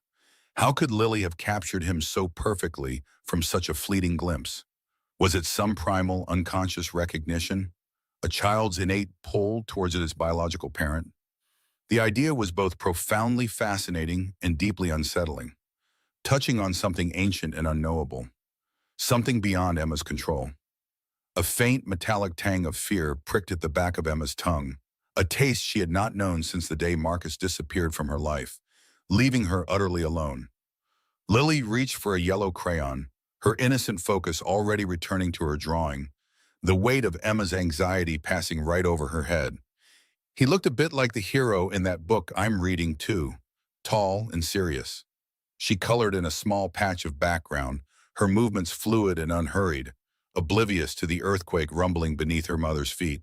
How could Lily have captured him so perfectly from such a fleeting glimpse? Was it some primal, unconscious recognition? A child's innate pull towards its biological parent? The idea was both profoundly fascinating and deeply unsettling, touching on something ancient and unknowable, something beyond Emma's control. A faint metallic tang of fear pricked at the back of Emma's tongue, a taste she had not known since the day Marcus disappeared from her life, leaving her utterly alone. Lily reached for a yellow crayon, her innocent focus already returning to her drawing, the weight of Emma's anxiety passing right over her head. He looked a bit like the hero in that book I'm reading too, tall and serious. She colored in a small patch of background, her movements fluid and unhurried, oblivious to the earthquake rumbling beneath her mother's feet.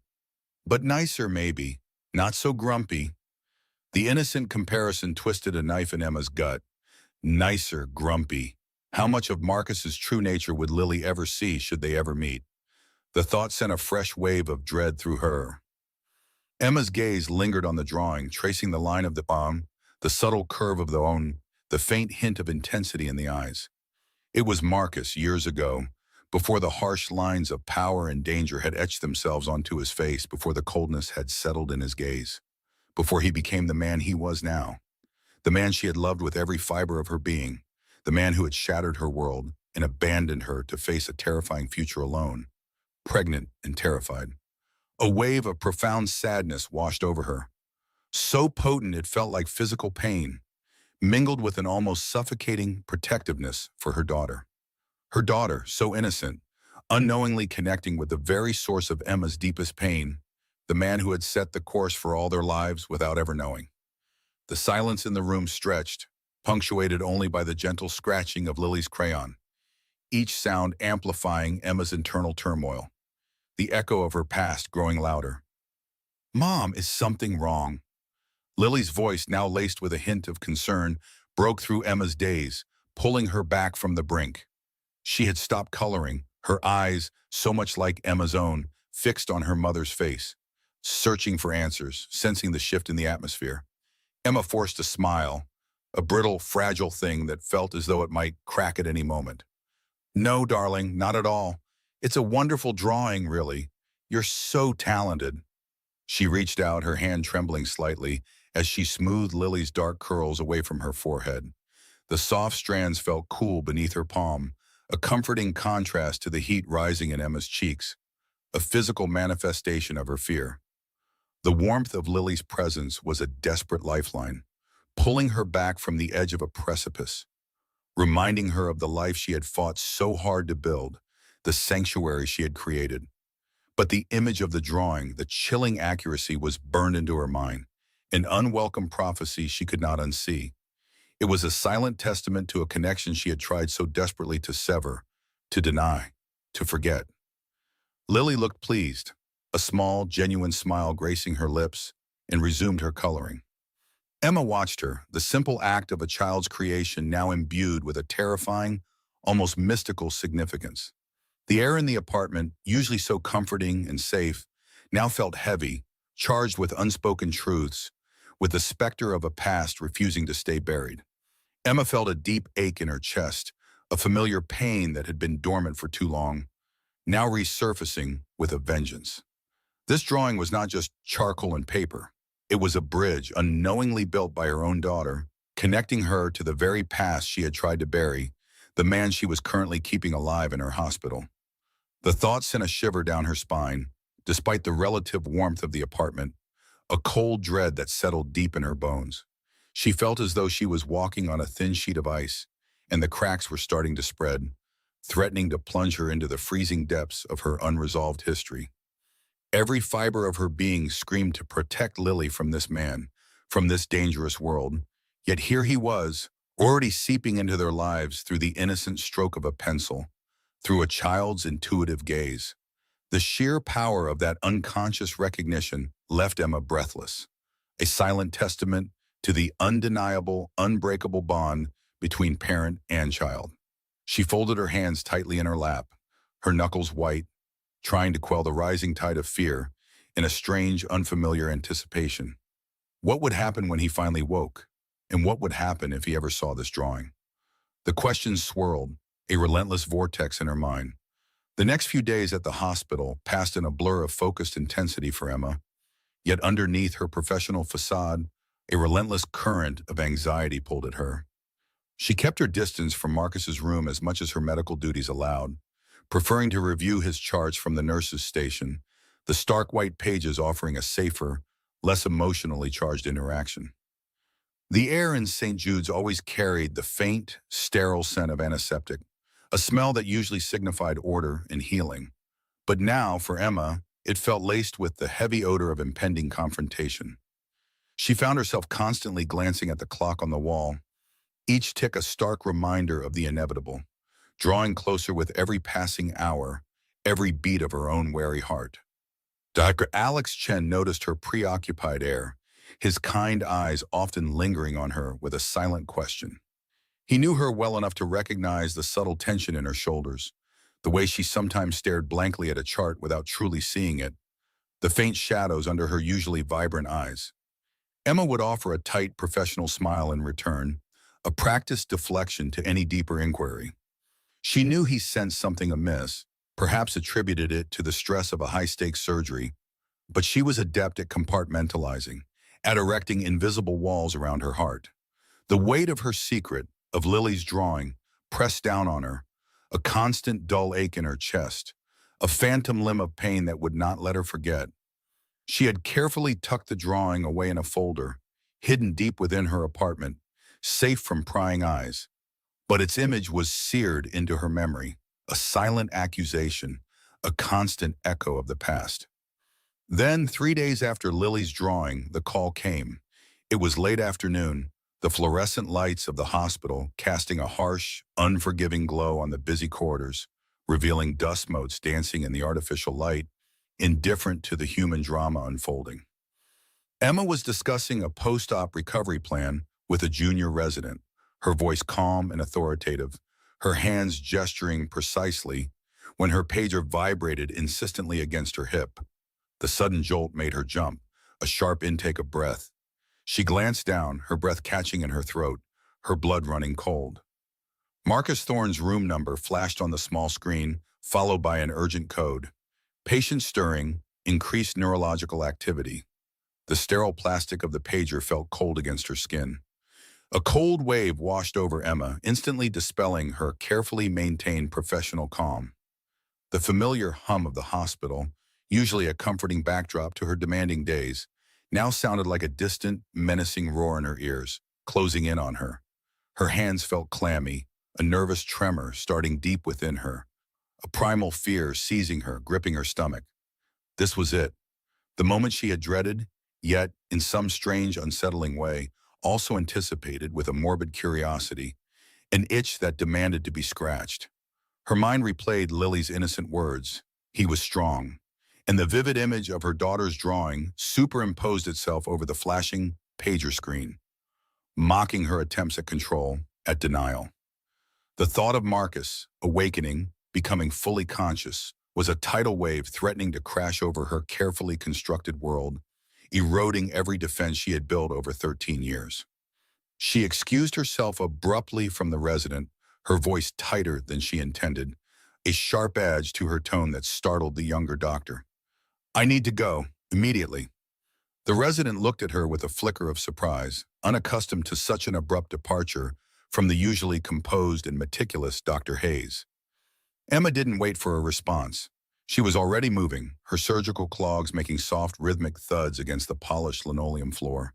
But nicer, maybe, not so grumpy. The innocent comparison twisted a knife in Emma's gut. Nicer, grumpy. How much of Marcus's true nature would Lily ever see should they ever meet? The thought sent a fresh wave of dread through her. Emma's gaze lingered on the drawing, tracing the line of the palm, the subtle curve of the own, the faint hint of intensity in the eyes. It was Marcus years ago, before the harsh lines of power and danger had etched themselves onto his face, before the coldness had settled in his gaze, before he became the man he was now. The man she had loved with every fiber of her being. The man who had shattered her world and abandoned her to face a terrifying future alone, pregnant and terrified. A wave of profound sadness washed over her, so potent it felt like physical pain, mingled with an almost suffocating protectiveness for her daughter. Her daughter, so innocent, unknowingly connecting with the very source of Emma's deepest pain, the man who had set the course for all their lives without ever knowing. The silence in the room stretched, punctuated only by the gentle scratching of Lily's crayon, each sound amplifying Emma's internal turmoil, the echo of her past growing louder. "Mom, is something wrong?" Lily's voice, now laced with a hint of concern, broke through Emma's daze, pulling her back from the brink. She had stopped coloring, her eyes, so much like Emma's own, fixed on her mother's face, searching for answers, sensing the shift in the atmosphere. Emma forced a smile, a brittle, fragile thing that felt as though it might crack at any moment. "No, darling, not at all. It's a wonderful drawing, really. You're so talented." She reached out, her hand trembling slightly, as she smoothed Lily's dark curls away from her forehead. The soft strands felt cool beneath her palm, a comforting contrast to the heat rising in Emma's cheeks, a physical manifestation of her fear. The warmth of Lily's presence was a desperate lifeline, pulling her back from the edge of a precipice, reminding her of the life she had fought so hard to build, the sanctuary she had created. But the image of the drawing, the chilling accuracy, was burned into her mind, an unwelcome prophecy she could not unsee. It was a silent testament to a connection she had tried so desperately to sever, to deny, to forget. Lily looked pleased, a small, genuine smile gracing her lips, and resumed her coloring. Emma watched her, the simple act of a child's creation now imbued with a terrifying, almost mystical significance. The air in the apartment, usually so comforting and safe, now felt heavy, charged with unspoken truths, with the specter of a past refusing to stay buried. Emma felt a deep ache in her chest, a familiar pain that had been dormant for too long, now resurfacing with a vengeance. This drawing was not just charcoal and paper. It was a bridge unknowingly built by her own daughter, connecting her to the very past she had tried to bury, the man she was currently keeping alive in her hospital. The thought sent a shiver down her spine, despite the relative warmth of the apartment, a cold dread that settled deep in her bones. She felt as though she was walking on a thin sheet of ice, and the cracks were starting to spread, threatening to plunge her into the freezing depths of her unresolved history. Every fiber of her being screamed to protect Lily from this man, from this dangerous world. Yet here he was, already seeping into their lives through the innocent stroke of a pencil, through a child's intuitive gaze. The sheer power of that unconscious recognition left Emma breathless, a silent testament to the undeniable, unbreakable bond between parent and child. She folded her hands tightly in her lap, her knuckles white, trying to quell the rising tide of fear in a strange, unfamiliar anticipation. What would happen when he finally woke? And what would happen if he ever saw this drawing? The questions swirled, a relentless vortex in her mind. The next few days at the hospital passed in a blur of focused intensity for Emma, yet underneath her professional facade, a relentless current of anxiety pulled at her. She kept her distance from Marcus's room as much as her medical duties allowed, preferring to review his charts from the nurse's station, the stark white pages offering a safer, less emotionally charged interaction. The air in St. Jude's always carried the faint, sterile scent of antiseptic, a smell that usually signified order and healing. But now, for Emma, it felt laced with the heavy odor of impending confrontation. She found herself constantly glancing at the clock on the wall, each tick a stark reminder of the inevitable, drawing closer with every passing hour, every beat of her own wary heart. Dr. Alex Chen noticed her preoccupied air, his kind eyes often lingering on her with a silent question. He knew her well enough to recognize the subtle tension in her shoulders, the way she sometimes stared blankly at a chart without truly seeing it, the faint shadows under her usually vibrant eyes. Emma would offer a tight, professional smile in return, a practiced deflection to any deeper inquiry. She knew he sensed something amiss, perhaps attributed it to the stress of a high-stakes surgery, but she was adept at compartmentalizing, at erecting invisible walls around her heart. The weight of her secret, of Lily's drawing, pressed down on her, a constant dull ache in her chest, a phantom limb of pain that would not let her forget. She had carefully tucked the drawing away in a folder, hidden deep within her apartment, safe from prying eyes. But its image was seared into her memory, a silent accusation, a constant echo of the past. Then, 3 days after Lily's drawing, the call came. It was late afternoon, the fluorescent lights of the hospital casting a harsh, unforgiving glow on the busy corridors, revealing dust motes dancing in the artificial light, indifferent to the human drama unfolding. Emma was discussing a post-op recovery plan with a junior resident, her voice calm and authoritative, her hands gesturing precisely when her pager vibrated insistently against her hip. The sudden jolt made her jump, a sharp intake of breath. She glanced down, her breath catching in her throat, her blood running cold. Marcus Thorne's room number flashed on the small screen, followed by an urgent code. Patient stirring, increased neurological activity. The sterile plastic of the pager felt cold against her skin. A cold wave washed over Emma, instantly dispelling her carefully maintained professional calm. The familiar hum of the hospital, usually a comforting backdrop to her demanding days, now sounded like a distant, menacing roar in her ears, closing in on her. Her hands felt clammy, a nervous tremor starting deep within her, a primal fear seizing her, gripping her stomach. This was it, the moment she had dreaded, yet, in some strange, unsettling way, also anticipated with a morbid curiosity, an itch that demanded to be scratched. Her mind replayed Lily's innocent words, "He was strong," and the vivid image of her daughter's drawing superimposed itself over the flashing pager screen, mocking her attempts at control, at denial. The thought of Marcus, awakening, becoming fully conscious, was a tidal wave threatening to crash over her carefully constructed world, eroding every defense she had built over 13 years. She excused herself abruptly from the resident, her voice tighter than she intended, a sharp edge to her tone that startled the younger doctor. "I need to go, immediately." The resident looked at her with a flicker of surprise, unaccustomed to such an abrupt departure from the usually composed and meticulous Dr. Hayes. Emma didn't wait for a response. She was already moving, her surgical clogs making soft rhythmic thuds against the polished linoleum floor.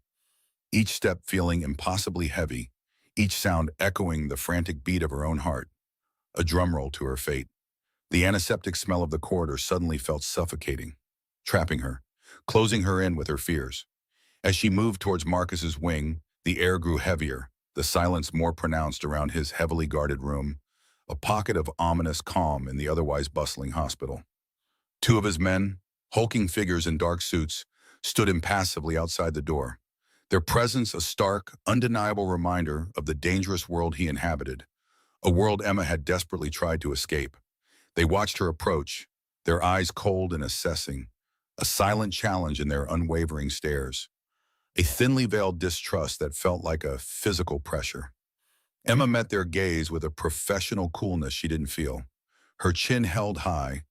Each step feeling impossibly heavy, each sound echoing the frantic beat of her own heart. A drum roll to her fate. The antiseptic smell of the corridor suddenly felt suffocating, trapping her, closing her in with her fears. As she moved towards Marcus's wing, the air grew heavier, the silence more pronounced around his heavily guarded room, a pocket of ominous calm in the otherwise bustling hospital. Two of his men, hulking figures in dark suits, stood impassively outside the door, their presence a stark, undeniable reminder of the dangerous world he inhabited, a world Emma had desperately tried to escape. They watched her approach, their eyes cold and assessing, a silent challenge in their unwavering stares, a thinly veiled distrust that felt like a physical pressure. Emma met their gaze with a professional coolness she didn't feel, her chin held high,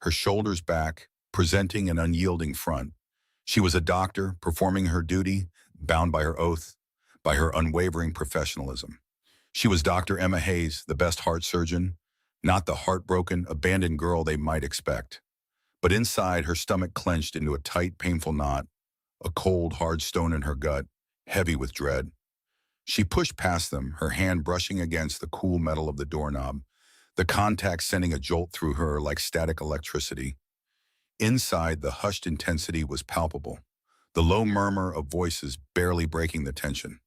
her shoulders back, presenting an unyielding front. She was a doctor, performing her duty, bound by her oath, by her unwavering professionalism. She was Dr. Emma Hayes, the best heart surgeon, not the heartbroken, abandoned girl they might expect. But inside, her stomach clenched into a tight, painful knot, a cold, hard stone in her gut, heavy with dread. She pushed past them, her hand brushing against the cool metal of the doorknob, the contact sending a jolt through her like static electricity. Inside, the hushed intensity was palpable, the low murmur of voices barely breaking the tension.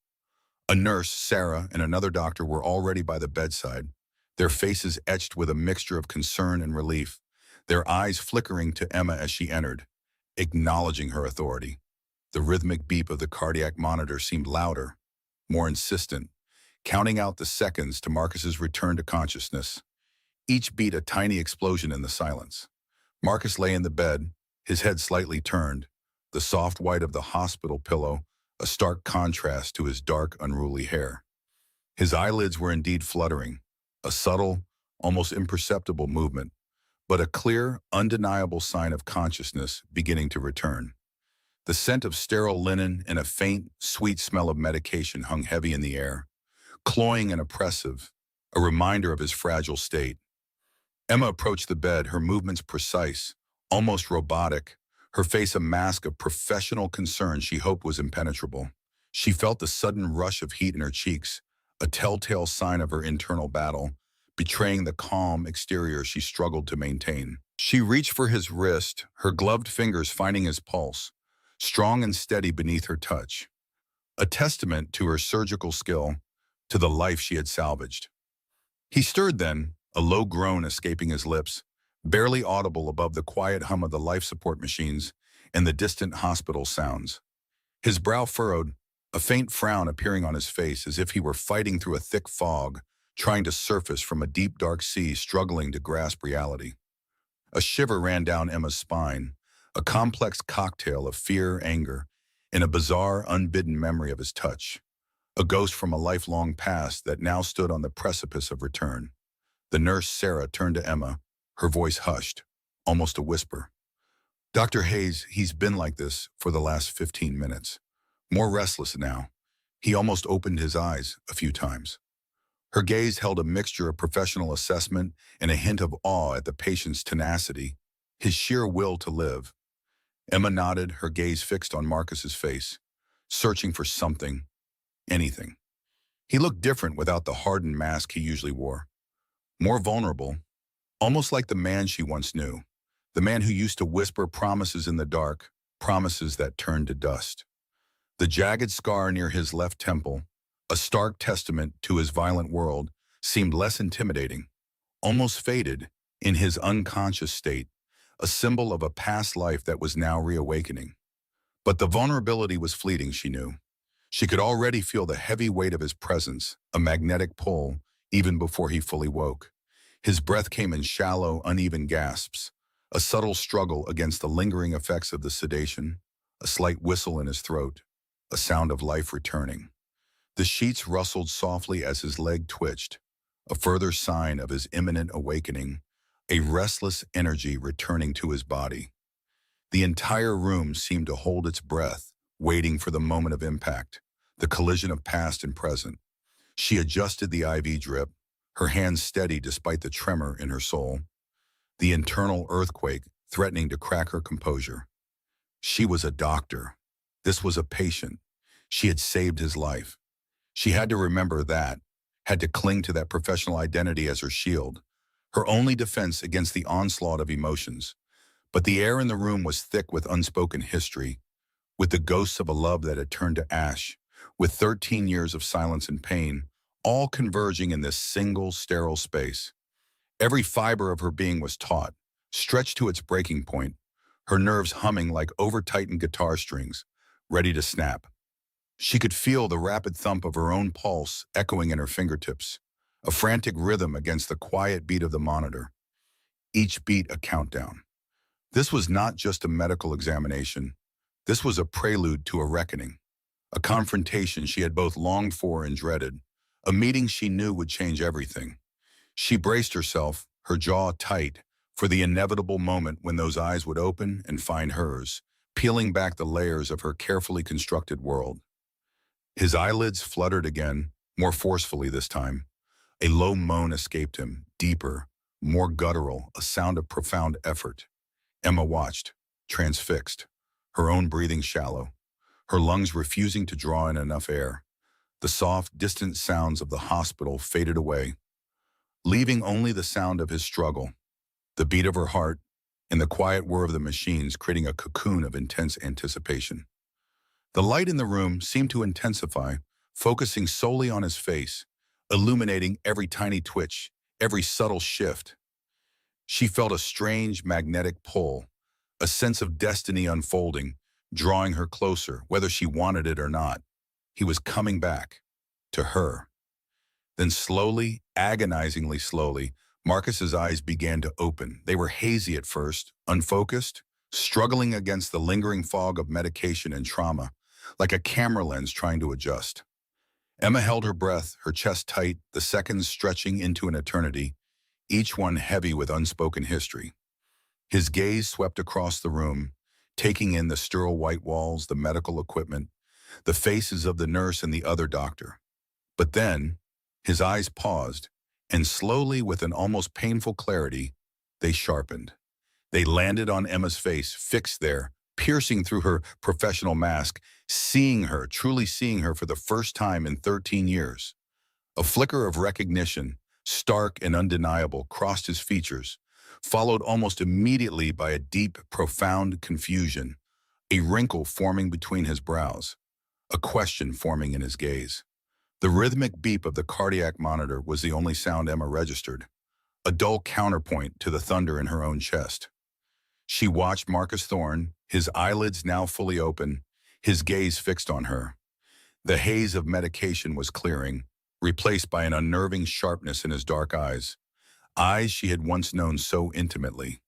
A nurse, Sarah, and another doctor were already by the bedside, their faces etched with a mixture of concern and relief, their eyes flickering to Emma as she entered, acknowledging her authority. The rhythmic beep of the cardiac monitor seemed louder, more insistent, counting out the seconds to Marcus's return to consciousness. Each beat a tiny explosion in the silence. Marcus lay in the bed, his head slightly turned, the soft white of the hospital pillow a stark contrast to his dark, unruly hair. His eyelids were indeed fluttering, a subtle, almost imperceptible movement, but a clear, undeniable sign of consciousness beginning to return. The scent of sterile linen and a faint, sweet smell of medication hung heavy in the air, cloying and oppressive, a reminder of his fragile state. Emma approached the bed, her movements precise, almost robotic, her face a mask of professional concern she hoped was impenetrable. She felt the sudden rush of heat in her cheeks, a telltale sign of her internal battle, betraying the calm exterior she struggled to maintain. She reached for his wrist, her gloved fingers finding his pulse, strong and steady beneath her touch, a testament to her surgical skill, to the life she had salvaged. He stirred then, a low groan escaping his lips, barely audible above the quiet hum of the life support machines and the distant hospital sounds. His brow furrowed, a faint frown appearing on his face as if he were fighting through a thick fog, trying to surface from a deep dark sea struggling to grasp reality. A shiver ran down Emma's spine, a complex cocktail of fear, anger, and a bizarre, unbidden memory of his touch, a ghost from a lifelong past that now stood on the precipice of return. The nurse, Sarah, turned to Emma, her voice hushed, almost a whisper. "Dr. Hayes, he's been like this for the last 15 minutes. More restless now. He almost opened his eyes a few times." Her gaze held a mixture of professional assessment and a hint of awe at the patient's tenacity, his sheer will to live. Emma nodded, her gaze fixed on Marcus's face, searching for something, anything. He looked different without the hardened mask he usually wore. More vulnerable, almost like the man she once knew, the man who used to whisper promises in the dark, promises that turned to dust. The jagged scar near his left temple, a stark testament to his violent world, seemed less intimidating, almost faded, in his unconscious state, a symbol of a past life that was now reawakening. But the vulnerability was fleeting, she knew. She could already feel the heavy weight of his presence, a magnetic pull, even before he fully woke. His breath came in shallow, uneven gasps, a subtle struggle against the lingering effects of the sedation, a slight whistle in his throat, a sound of life returning. The sheets rustled softly as his leg twitched, a further sign of his imminent awakening, a restless energy returning to his body. The entire room seemed to hold its breath, waiting for the moment of impact, the collision of past and present. She adjusted the IV drip, her hands steady despite the tremor in her soul, the internal earthquake threatening to crack her composure. She was a doctor. This was a patient. She had saved his life. She had to remember that, had to cling to that professional identity as her shield, her only defense against the onslaught of emotions. But the air in the room was thick with unspoken history, with the ghosts of a love that had turned to ash, with 13 years of silence and pain, all converging in this single, sterile space. Every fiber of her being was taut, stretched to its breaking point, her nerves humming like over-tightened guitar strings, ready to snap. She could feel the rapid thump of her own pulse echoing in her fingertips, a frantic rhythm against the quiet beat of the monitor. Each beat a countdown. This was not just a medical examination. This was a prelude to a reckoning, a confrontation she had both longed for and dreaded, a meeting she knew would change everything. She braced herself, her jaw tight, for the inevitable moment when those eyes would open and find hers, peeling back the layers of her carefully constructed world. His eyelids fluttered again, more forcefully this time. A low moan escaped him, deeper, more guttural, a sound of profound effort. Emma watched, transfixed, her own breathing shallow, her lungs refusing to draw in enough air. The soft, distant sounds of the hospital faded away, leaving only the sound of his struggle, the beat of her heart, and the quiet whir of the machines creating a cocoon of intense anticipation. The light in the room seemed to intensify, focusing solely on his face, illuminating every tiny twitch, every subtle shift. She felt a strange magnetic pull, a sense of destiny unfolding, drawing her closer, whether she wanted it or not. He was coming back, to her. Then slowly, agonizingly slowly, Marcus's eyes began to open. They were hazy at first, unfocused, struggling against the lingering fog of medication and trauma, like a camera lens trying to adjust. Emma held her breath, her chest tight, the seconds stretching into an eternity, each one heavy with unspoken history. His gaze swept across the room, taking in the sterile white walls, the medical equipment, the faces of the nurse and the other doctor. But then, his eyes paused, and slowly, with an almost painful clarity, they sharpened. They landed on Emma's face, fixed there, piercing through her professional mask, seeing her, truly seeing her for the first time in 13 years. A flicker of recognition, stark and undeniable, crossed his features, followed almost immediately by a deep, profound confusion, a wrinkle forming between his brows, a question forming in his gaze. The rhythmic beep of the cardiac monitor was the only sound Emma registered, a dull counterpoint to the thunder in her own chest. She watched Marcus Thorne, his eyelids now fully open, his gaze fixed on her. The haze of medication was clearing, replaced by an unnerving sharpness in his dark eyes she had once known so intimately.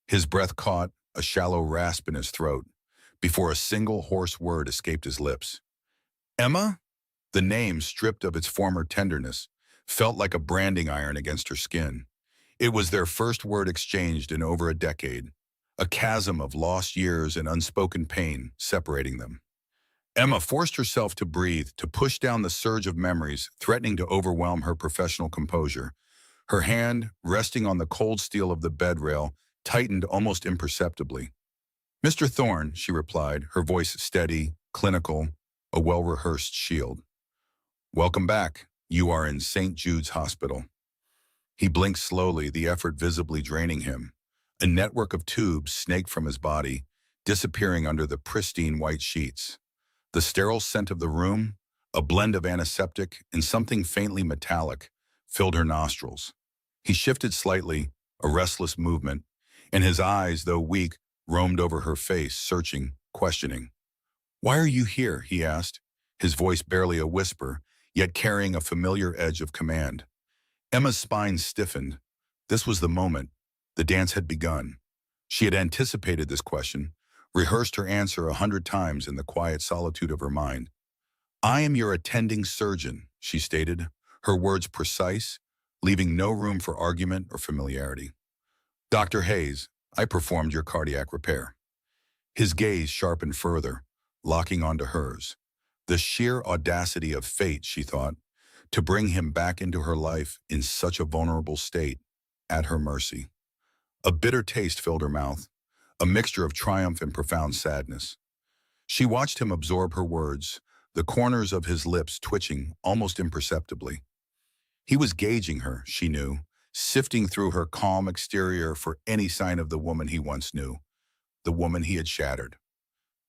His breath caught, a shallow rasp in his throat, before a single hoarse word escaped his lips. Emma? The name, stripped of its former tenderness, felt like a branding iron against her skin. It was their first word exchanged in over a decade, a chasm of lost years and unspoken pain separating them. Emma forced herself to breathe, to push down the surge of memories threatening to overwhelm her professional composure. Her hand, resting on the cold steel of the bed rail, tightened almost imperceptibly. Mr. Thorne, she replied, her voice steady, clinical, a well-rehearsed shield. Welcome back. You are in St. Jude's Hospital. He blinked slowly, the effort visibly draining him. A network of tubes snaked from his body, disappearing under the pristine white sheets. The sterile scent of the room, a blend of antiseptic and something faintly metallic, filled her nostrils. He shifted slightly, a restless movement, and his eyes, though weak, roamed over her face, searching, questioning. Why are you here? He asked, his voice barely a whisper, yet carrying a familiar edge of command. Emma's spine stiffened. This was the moment. The dance had begun. She had anticipated this question, rehearsed her answer 100 times in the quiet solitude of her mind. I am your attending surgeon, she stated, her words precise, leaving no room for argument or familiarity. Dr. Hayes, I performed your cardiac repair. His gaze sharpened further, locking onto hers. The sheer audacity of fate, she thought, to bring him back into her life in such a vulnerable state, at her mercy. A bitter taste filled her mouth, a mixture of triumph and profound sadness. She watched him absorb her words, the corners of his lips twitching almost imperceptibly. He was gauging her, she knew, sifting through her calm exterior for any sign of the woman he once knew, the woman he had shattered.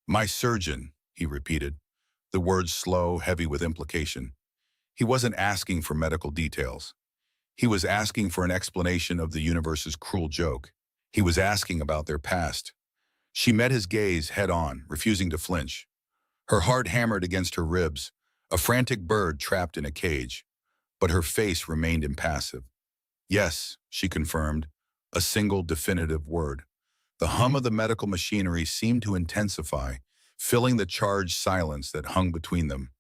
My surgeon, he repeated, the words slow, heavy with implication. He wasn't asking for medical details. He was asking for an explanation of the universe's cruel joke. He was asking about their past. She met his gaze head-on, refusing to flinch. Her heart hammered against her ribs, a frantic bird trapped in a cage. But her face remained impassive. Yes, she confirmed, a single definitive word. The hum of the medical machinery seemed to intensify, filling the charged silence that hung between them.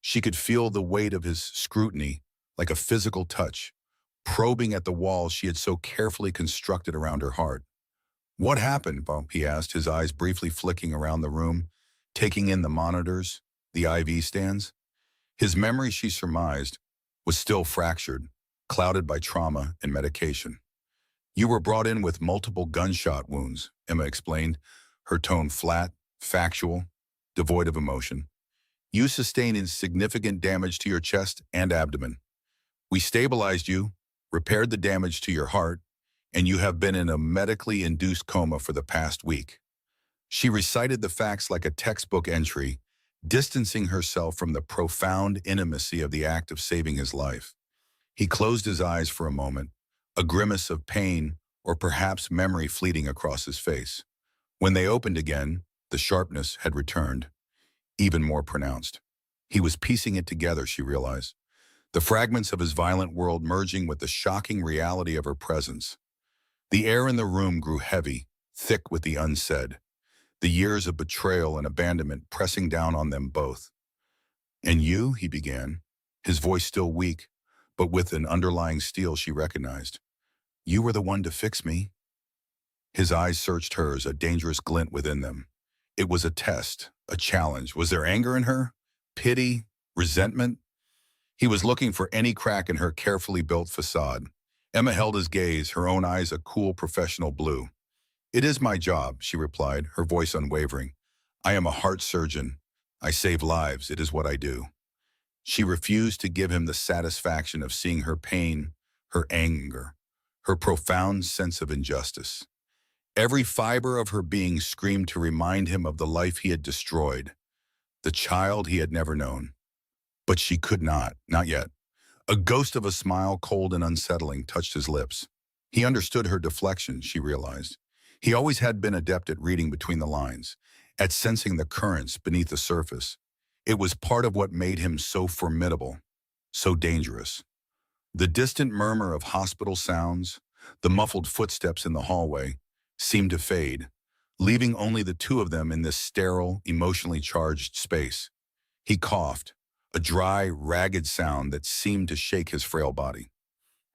She could feel the weight of his scrutiny, like a physical touch, probing at the walls she had so carefully constructed around her heart. What happened, Bump? He asked, his eyes briefly flicking around the room, taking in the monitors, the IV stands. His memory, she surmised, was still fractured, clouded by trauma and medication. You were brought in with multiple gunshot wounds, Emma explained, her tone flat, factual, devoid of emotion. You sustained significant damage to your chest and abdomen. We stabilized you, repaired the damage to your heart, and you have been in a medically induced coma for the past week. She recited the facts like a textbook entry, distancing herself from the profound intimacy of the act of saving his life. He closed his eyes for a moment, a grimace of pain or perhaps memory fleeting across his face. When they opened again, the sharpness had returned, even more pronounced. He was piecing it together, she realized, the fragments of his violent world merging with the shocking reality of her presence. The air in the room grew heavy, thick with the unsaid, the years of betrayal and abandonment pressing down on them both. And you, he began, his voice still weak, but with an underlying steel she recognized. You were the one to fix me. His eyes searched hers, a dangerous glint within them. It was a test, a challenge. Was there anger in her? Pity? Resentment? He was looking for any crack in her carefully built facade. Emma held his gaze, her own eyes a cool professional blue. "It is my job," she replied, her voice unwavering. "I am a heart surgeon. I save lives. It is what I do." She refused to give him the satisfaction of seeing her pain, her anger, her profound sense of injustice. Every fiber of her being screamed to remind him of the life he had destroyed, the child he had never known. But she could not yet. A ghost of a smile, cold and unsettling, touched his lips. He understood her deflection, she realized. He always had been adept at reading between the lines, at sensing the currents beneath the surface. It was part of what made him so formidable, so dangerous. The distant murmur of hospital sounds, the muffled footsteps in the hallway, seemed to fade, leaving only the two of them in this sterile, emotionally charged space. He coughed, a dry, ragged sound that seemed to shake his frail body.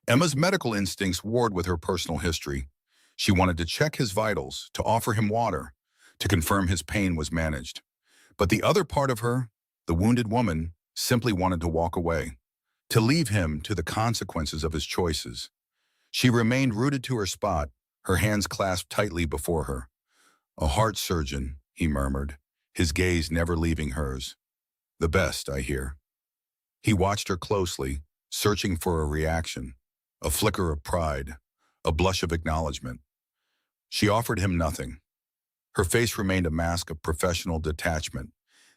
Emma's medical instincts warred with her personal history. She wanted to check his vitals, to offer him water, to confirm his pain was managed. But the other part of her, the wounded woman, simply wanted to walk away, to leave him to the consequences of his choices. She remained rooted to her spot, her hands clasped tightly before her. "A heart surgeon," he murmured, his gaze never leaving hers. "The best, I hear." He watched her closely, searching for a reaction, a flicker of pride, a blush of acknowledgement. She offered him nothing. Her face remained a mask of professional detachment.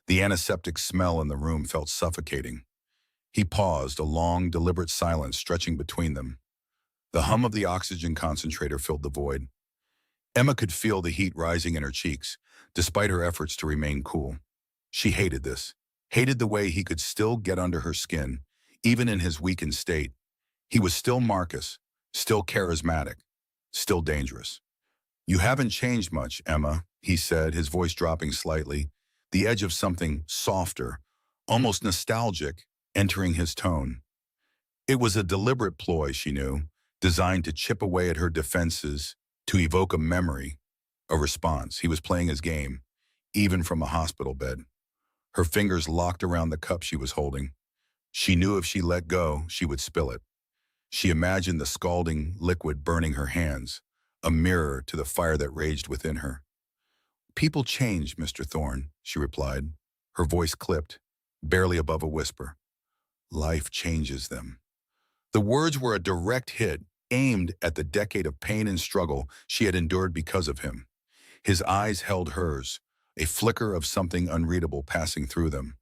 The antiseptic smell in the room felt suffocating. He paused, a long, deliberate silence stretching between them. The hum of the oxygen concentrator filled the void. Emma could feel the heat rising in her cheeks, despite her efforts to remain cool. She hated this, hated the way he could still get under her skin, even in his weakened state. He was still Marcus, still charismatic, still dangerous. "You haven't changed much, Emma," he said, his voice dropping slightly, the edge of something softer, almost nostalgic, entering his tone. It was a deliberate ploy, she knew, designed to chip away at her defenses, to evoke a memory, a response. He was playing his game, even from a hospital bed. Her fingers locked around the cup she was holding. She knew if she let go, she would spill it. She imagined the scalding liquid burning her hands, a mirror to the fire that raged within her. "People change, Mr. Thorne," she replied, her voice clipped, barely above a whisper. "Life changes them." The words were a direct hit, aimed at the decade of pain and struggle she had endured because of him. His eyes held hers, a flicker of something unreadable passing through them.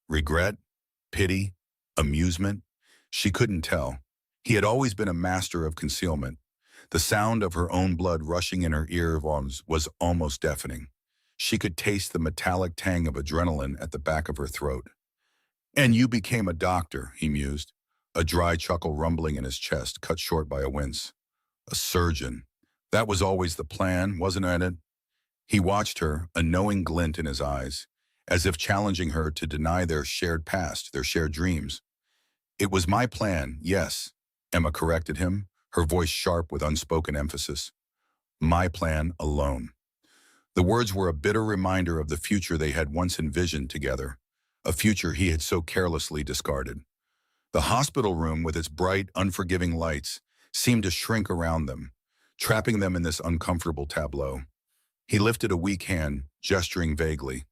Regret? Pity? Amusement? She couldn't tell. He had always been a master of concealment. The sound of her own blood rushing in her earphones was almost deafening. She could taste the metallic tang of adrenaline at the back of her throat. "And you became a doctor," he mused, a dry chuckle rumbling in his chest, cut short by a wince. "A surgeon. That was always the plan, wasn't it?" He watched her, a knowing glint in his eyes, as if challenging her to deny their shared past, their shared dreams. "It was my plan, yes," Emma corrected him, her voice sharp with unspoken emphasis. "My plan alone." The words were a bitter reminder of the future they had once envisioned together, a future he had so carelessly discarded. The hospital room, with its bright, unforgiving lights, seemed to shrink around them, trapping them in this uncomfortable tableau. He lifted a weak hand, gesturing vaguely.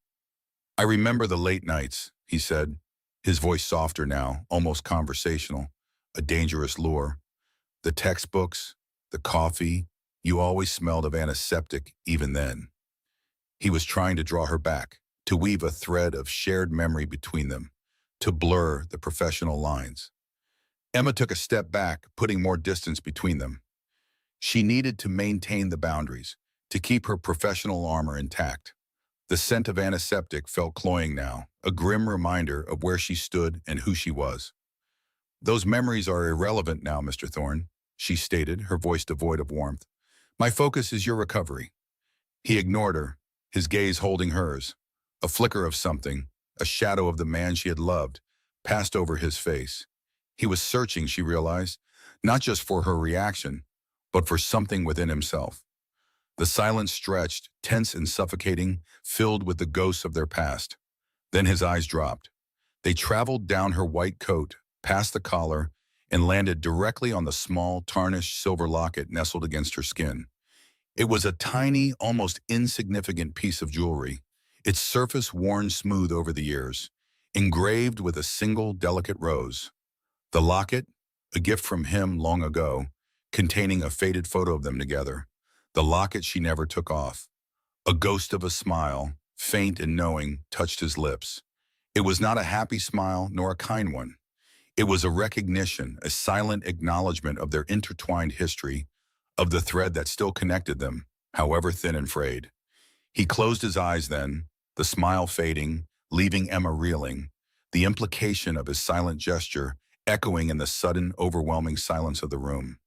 "I remember the late nights," he said, his voice softer now, almost conversational, a dangerous lure. "The textbooks, the coffee, you always smelled of antiseptic even then." He was trying to draw her back, to weave a thread of shared memory between them, to blur the professional lines. Emma took a step back, putting more distance between them. She needed to maintain the boundaries, to keep her professional armor intact. The scent of antiseptic felt cloying now, a grim reminder of where she stood and who she was. "Those memories are irrelevant now, Mr. Thorne," she stated, her voice devoid of warmth. "My focus is your recovery." He ignored her, his gaze holding hers. A flicker of something, a shadow of the man she had loved, passed over his face. He was searching, she realized, not just for her reaction, but for something within himself. The silence stretched, tense and suffocating, filled with the ghosts of their past. Then his eyes dropped. They traveled down her white coat, past the collar, and landed directly on the small, tarnished silver locket nestled against her skin. It was a tiny, almost insignificant piece of jewelry, its surface worn smooth over the years, engraved with a single delicate rose. The locket, a gift from him long ago, containing a faded photo of them together. The locket she never took off. A ghost of a smile, faint and knowing, touched his lips. It was not a happy smile nor a kind one. It was a recognition, a silent acknowledgement of their intertwined history, of the thread that still connected them, however thin and frayed. He closed his eyes then, the smile fading, leaving Emma reeling, the implication of his silent gesture echoing in the sudden, overwhelming silence of the room.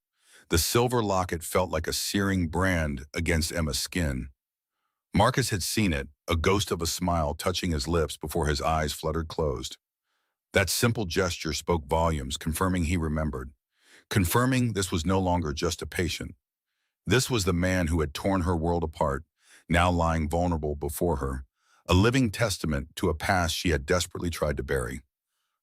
The silver locket felt like a searing brand against Emma's skin. Marcus had seen it, a ghost of a smile touching his lips before his eyes fluttered closed. That simple gesture spoke volumes, confirming he remembered, confirming this was no longer just a patient. This was the man who had torn her world apart, now lying vulnerable before her, a living testament to a past she had desperately tried to bury.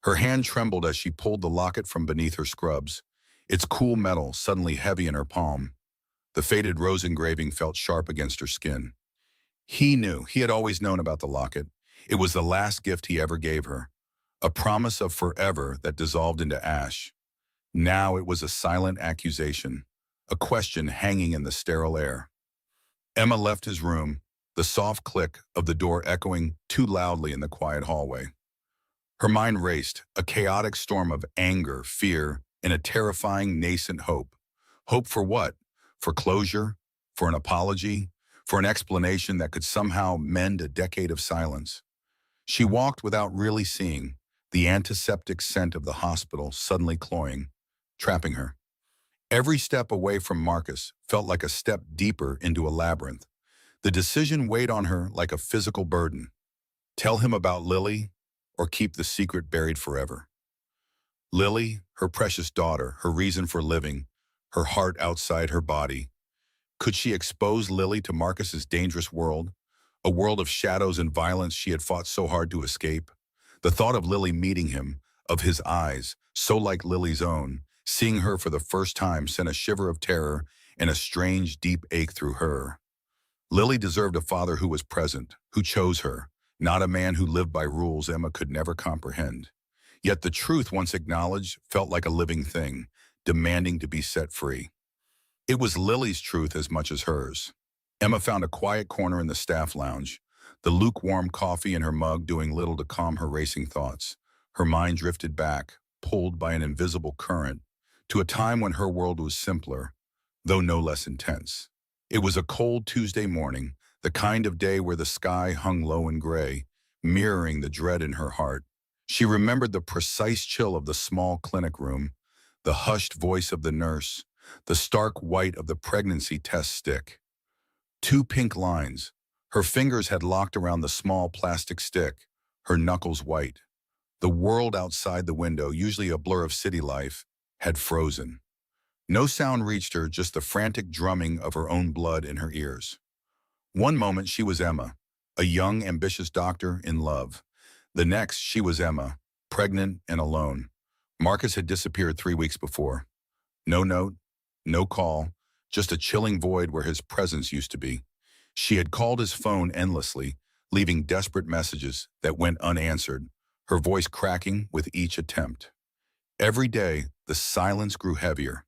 Her hand trembled as she pulled the locket from beneath her scrubs, its cool metal suddenly heavy in her palm. The faded rose engraving felt sharp against her skin. He knew, he had always known about the locket. It was the last gift he ever gave her, a promise of forever that dissolved into ash. Now it was a silent accusation, a question hanging in the sterile air. Emma left his room, the soft click of the door echoing too loudly in the quiet hallway. Her mind raced, a chaotic storm of anger, fear, and a terrifying nascent hope. Hope for what? For closure? For an apology? For an explanation that could somehow mend a decade of silence? She walked without really seeing, the antiseptic scent of the hospital suddenly cloying, trapping her. Every step away from Marcus felt like a step deeper into a labyrinth. The decision weighed on her like a physical burden. Tell him about Lily, or keep the secret buried forever. Lily, her precious daughter, her reason for living, her heart outside her body. Could she expose Lily to Marcus's dangerous world, a world of shadows and violence she had fought so hard to escape? The thought of Lily meeting him, of his eyes, so like Lily's own, seeing her for the first time sent a shiver of terror and a strange, deep ache through her. Lily deserved a father who was present, who chose her, not a man who lived by rules Emma could never comprehend. Yet the truth, once acknowledged, felt like a living thing, demanding to be set free. It was Lily's truth as much as hers. Emma found a quiet corner in the staff lounge, the lukewarm coffee in her mug doing little to calm her racing thoughts. Her mind drifted back, pulled by an invisible current, to a time when her world was simpler, though no less intense. It was a cold Tuesday morning, the kind of day where the sky hung low and gray, mirroring the dread in her heart. She remembered the precise chill of the small clinic room, the hushed voice of the nurse, the stark white of the pregnancy test stick. 2 pink lines. Her fingers had locked around the small plastic stick, her knuckles white. The world outside the window, usually a blur of city life, had frozen. No sound reached her, just the frantic drumming of her own blood in her ears. One moment she was Emma, a young, ambitious doctor in love. The next she was Emma, pregnant and alone. Marcus had disappeared 3 weeks before. No note, no call, just a chilling void where his presence used to be. She had called his phone endlessly, leaving desperate messages that went unanswered, her voice cracking with each attempt. Every day, the silence grew heavier,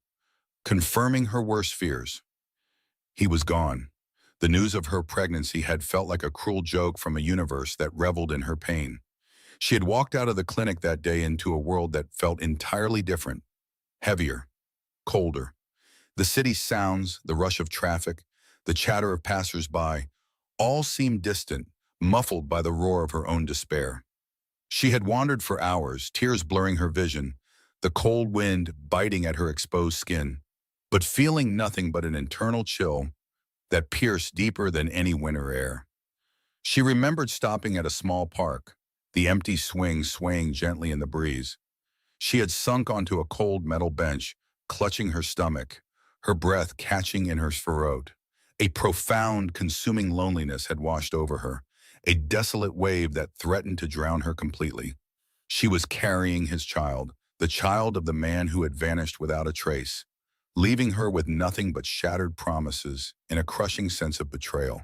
confirming her worst fears. He was gone. The news of her pregnancy had felt like a cruel joke from a universe that reveled in her pain. She had walked out of the clinic that day into a world that felt entirely different, heavier, colder. The city's sounds, the rush of traffic, the chatter of passers-by, all seemed distant, muffled by the roar of her own despair. She had wandered for hours, tears blurring her vision, the cold wind biting at her exposed skin, but feeling nothing but an internal chill that pierced deeper than any winter air. She remembered stopping at a small park, the empty swing swaying gently in the breeze. She had sunk onto a cold metal bench, clutching her stomach, her breath catching in her throat. A profound, consuming loneliness had washed over her, a desolate wave that threatened to drown her completely. She was carrying his child, the child of the man who had vanished without a trace, leaving her with nothing but shattered promises and a crushing sense of betrayal.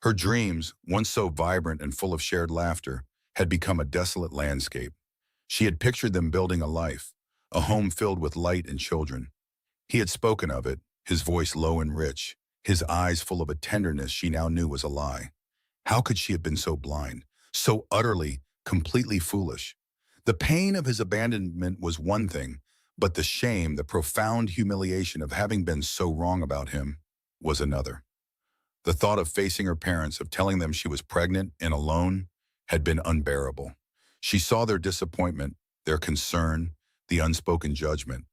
Her dreams, once so vibrant and full of shared laughter, had become a desolate landscape. She had pictured them building a life, a home filled with light and children. He had spoken of it, his voice low and rich, his eyes full of a tenderness she now knew was a lie. How could she have been so blind, so utterly, completely foolish? The pain of his abandonment was one thing, but the shame, the profound humiliation of having been so wrong about him was another. The thought of facing her parents, of telling them she was pregnant and alone, had been unbearable. She saw their disappointment, their concern, the unspoken judgment.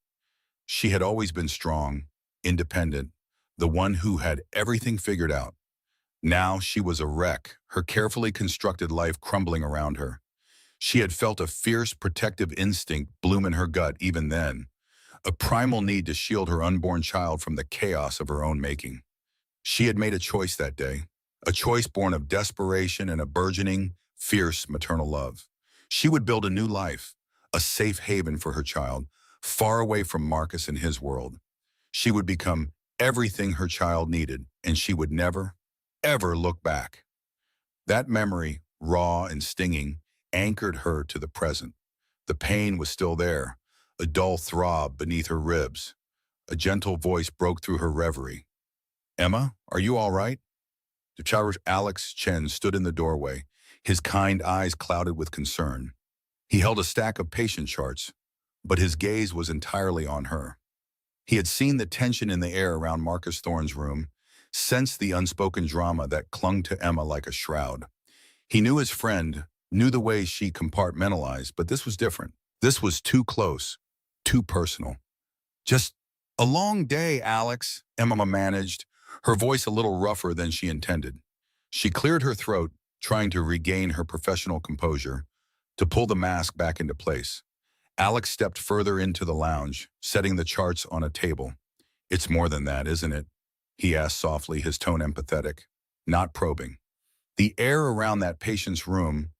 She had always been strong, independent, the one who had everything figured out. Now she was a wreck, her carefully constructed life crumbling around her. She had felt a fierce protective instinct bloom in her gut even then, a primal need to shield her unborn child from the chaos of her own making. She had made a choice that day, a choice born of desperation and a burgeoning, fierce maternal love. She would build a new life, a safe haven for her child, far away from Marcus and his world. She would become everything her child needed, and she would never, ever look back. That memory, raw and stinging, anchored her to the present. The pain was still there, a dull throb beneath her ribs. A gentle voice broke through her reverie. "Emma, are you all right?" Dr. Alex Chen stood in the doorway, his kind eyes clouded with concern. He held a stack of patient charts, but his gaze was entirely on her. He had seen the tension in the air around Marcus Thorne's room, sensed the unspoken drama that clung to Emma like a shroud. He knew his friend, knew the way she compartmentalized, but this was different. This was too close, too personal. "Just a long day, Alex," Emma managed, her voice a little rougher than she intended. She cleared her throat, trying to regain her professional composure, to pull the mask back into place. Alex stepped further into the lounge, setting the charts on a table. "It's more than that, isn't it?" he asked softly, his tone empathetic, not probing. "The air around that patient's room,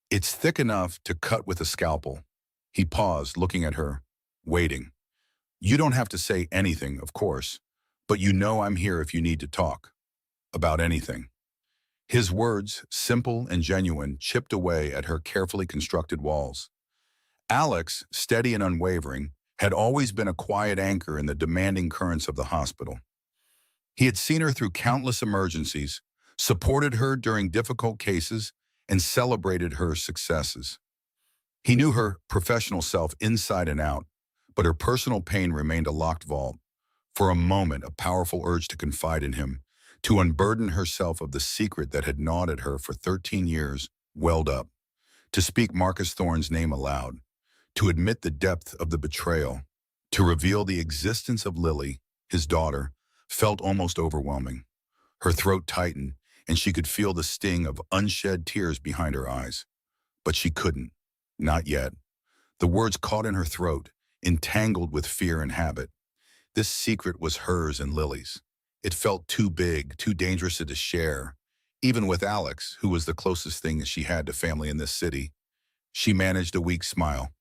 it's thick enough to cut with a scalpel." He paused, looking at her, waiting. "You don't have to say anything, of course, but you know I'm here if you need to talk. About anything." His words, simple and genuine, chipped away at her carefully constructed walls. Alex, steady and unwavering, had always been a quiet anchor in the demanding currents of the hospital. He had seen her through countless emergencies, supported her during difficult cases, and celebrated her successes. He knew her professional self inside and out, but her personal pain remained a locked vault. For a moment, a powerful urge to confide in him, to unburden herself of the secret that had gnawed at her for 13 years, welled up. To speak Marcus Thorne's name aloud, to admit the depth of the betrayal, to reveal the existence of Lily, his daughter, felt almost overwhelming. Her throat tightened, and she could feel the sting of unshed tears behind her eyes. But she couldn't. Not yet. The words caught in her throat, entangled with fear and habit. This secret was hers and Lily's. It felt too big, too dangerous to share. Even with Alex, who was the closest thing she had to family in this city, she managed a weak smile.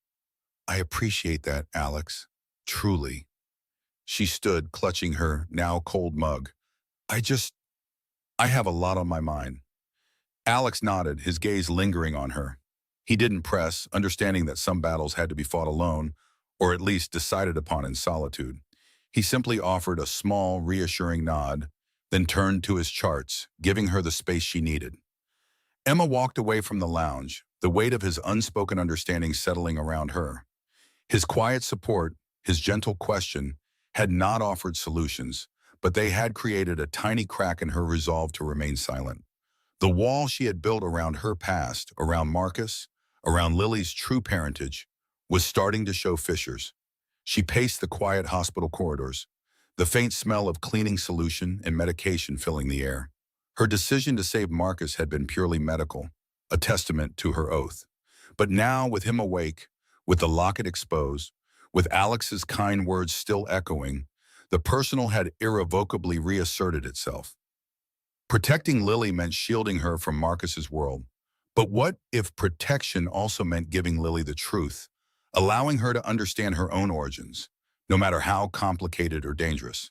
"I appreciate that, Alex. Truly." She stood, clutching her now cold mug. I have a lot on my mind." Alex nodded, his gaze lingering on her. He didn't press, understanding that some battles had to be fought alone, or at least decided upon in solitude. He simply offered a small, reassuring nod, then turned to his charts, giving her the space she needed. Emma walked away from the lounge, the weight of his unspoken understanding settling around her. His quiet support, his gentle question, had not offered solutions, but they had created a tiny crack in her resolve to remain silent. The wall she had built around her past, around Marcus, around Lily's true parentage, was starting to show fissures. She paced the quiet hospital corridors, the faint smell of cleaning solution and medication filling the air. Her decision to save Marcus had been purely medical, a testament to her oath. But now, with him awake, with the locket exposed, with Alex's kind words still echoing, The personal had irrevocably reasserted itself. Protecting Lily meant shielding her from Marcus's world. But what if protection also meant giving Lily the truth, allowing her to understand her own origins, no matter how complicated or dangerous?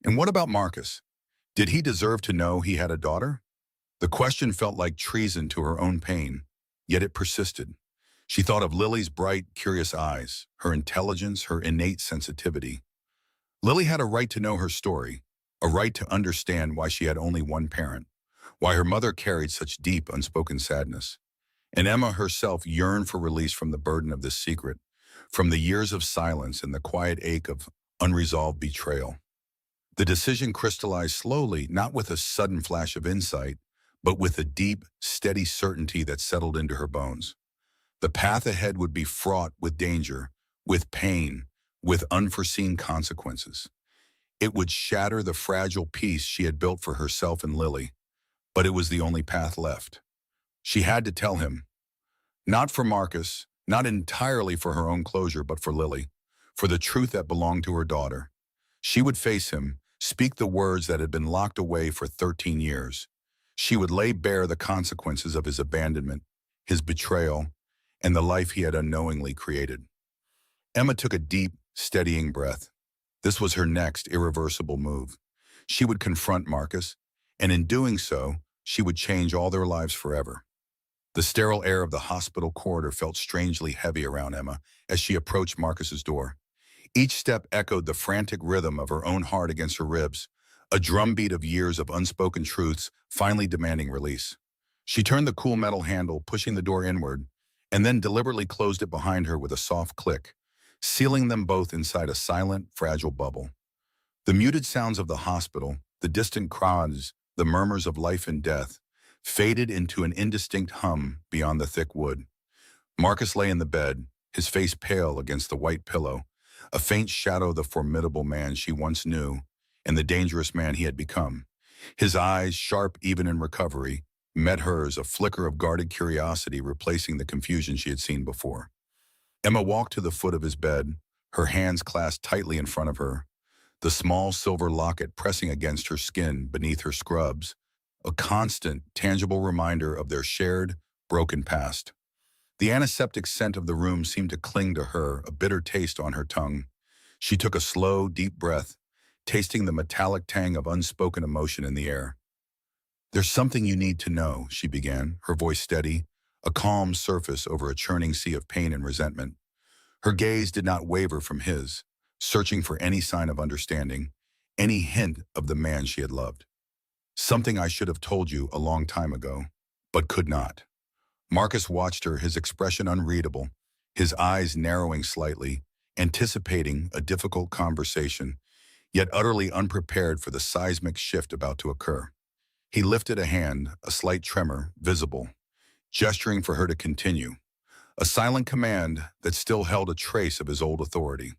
And what about Marcus? Did he deserve to know he had a daughter? The question felt like treason to her own pain, yet it persisted. She thought of Lily's bright, curious eyes, her intelligence, her innate sensitivity. Lily had a right to know her story, a right to understand why she had only one parent, why her mother carried such deep, unspoken sadness. And Emma herself yearned for release from the burden of this secret, from the years of silence and the quiet ache of unresolved betrayal. The decision crystallized slowly, not with a sudden flash of insight, but with a deep, steady certainty that settled into her bones. The path ahead would be fraught with danger, with pain, with unforeseen consequences. It would shatter the fragile peace she had built for herself and Lily, but it was the only path left. She had to tell him, not for Marcus, not entirely for her own closure, but for Lily, for the truth that belonged to her daughter. She would face him, speak the words that had been locked away for 13 years. She would lay bare the consequences of his abandonment, his betrayal, and the life he had unknowingly created. Emma took a deep, steadying breath. This was her next irreversible move. She would confront Marcus, and in doing so, she would change all their lives forever. The sterile air of the hospital corridor felt strangely heavy around Emma as she approached Marcus's door. Each step echoed the frantic rhythm of her own heart against her ribs, a drumbeat of years of unspoken truths finally demanding release. She turned the cool metal handle, pushing the door inward, and then deliberately closed it behind her with a soft click, sealing them both inside a silent, fragile bubble. The muted sounds of the hospital, the distant cries, the murmurs of life and death, faded into an indistinct hum beyond the thick wood. Marcus lay in the bed, his face pale against the white pillow, a faint shadow of the formidable man she once knew and the dangerous man he had become. His eyes, sharp even in recovery, met hers, a flicker of guarded curiosity replacing the confusion she had seen before. Emma walked to the foot of his bed, her hands clasped tightly in front of her, the small silver locket pressing against her skin beneath her scrubs, a constant, tangible reminder of their shared, broken past. The antiseptic scent of the room seemed to cling to her, a bitter taste on her tongue. She took a slow, deep breath, tasting the metallic tang of unspoken emotion in the air. "There's something you need to know," she began, her voice steady, a calm surface over a churning sea of pain and resentment. Her gaze did not waver from his, searching for any sign of understanding, any hint of the man she had loved. "Something I should have told you a long time ago, but could not." Marcus watched her, his expression unreadable, his eyes narrowing slightly, anticipating a difficult conversation, yet utterly unprepared for the seismic shift about to occur. He lifted a hand, a slight tremor, visible, gesturing for her to continue, a silent command that still held a trace of his old authority.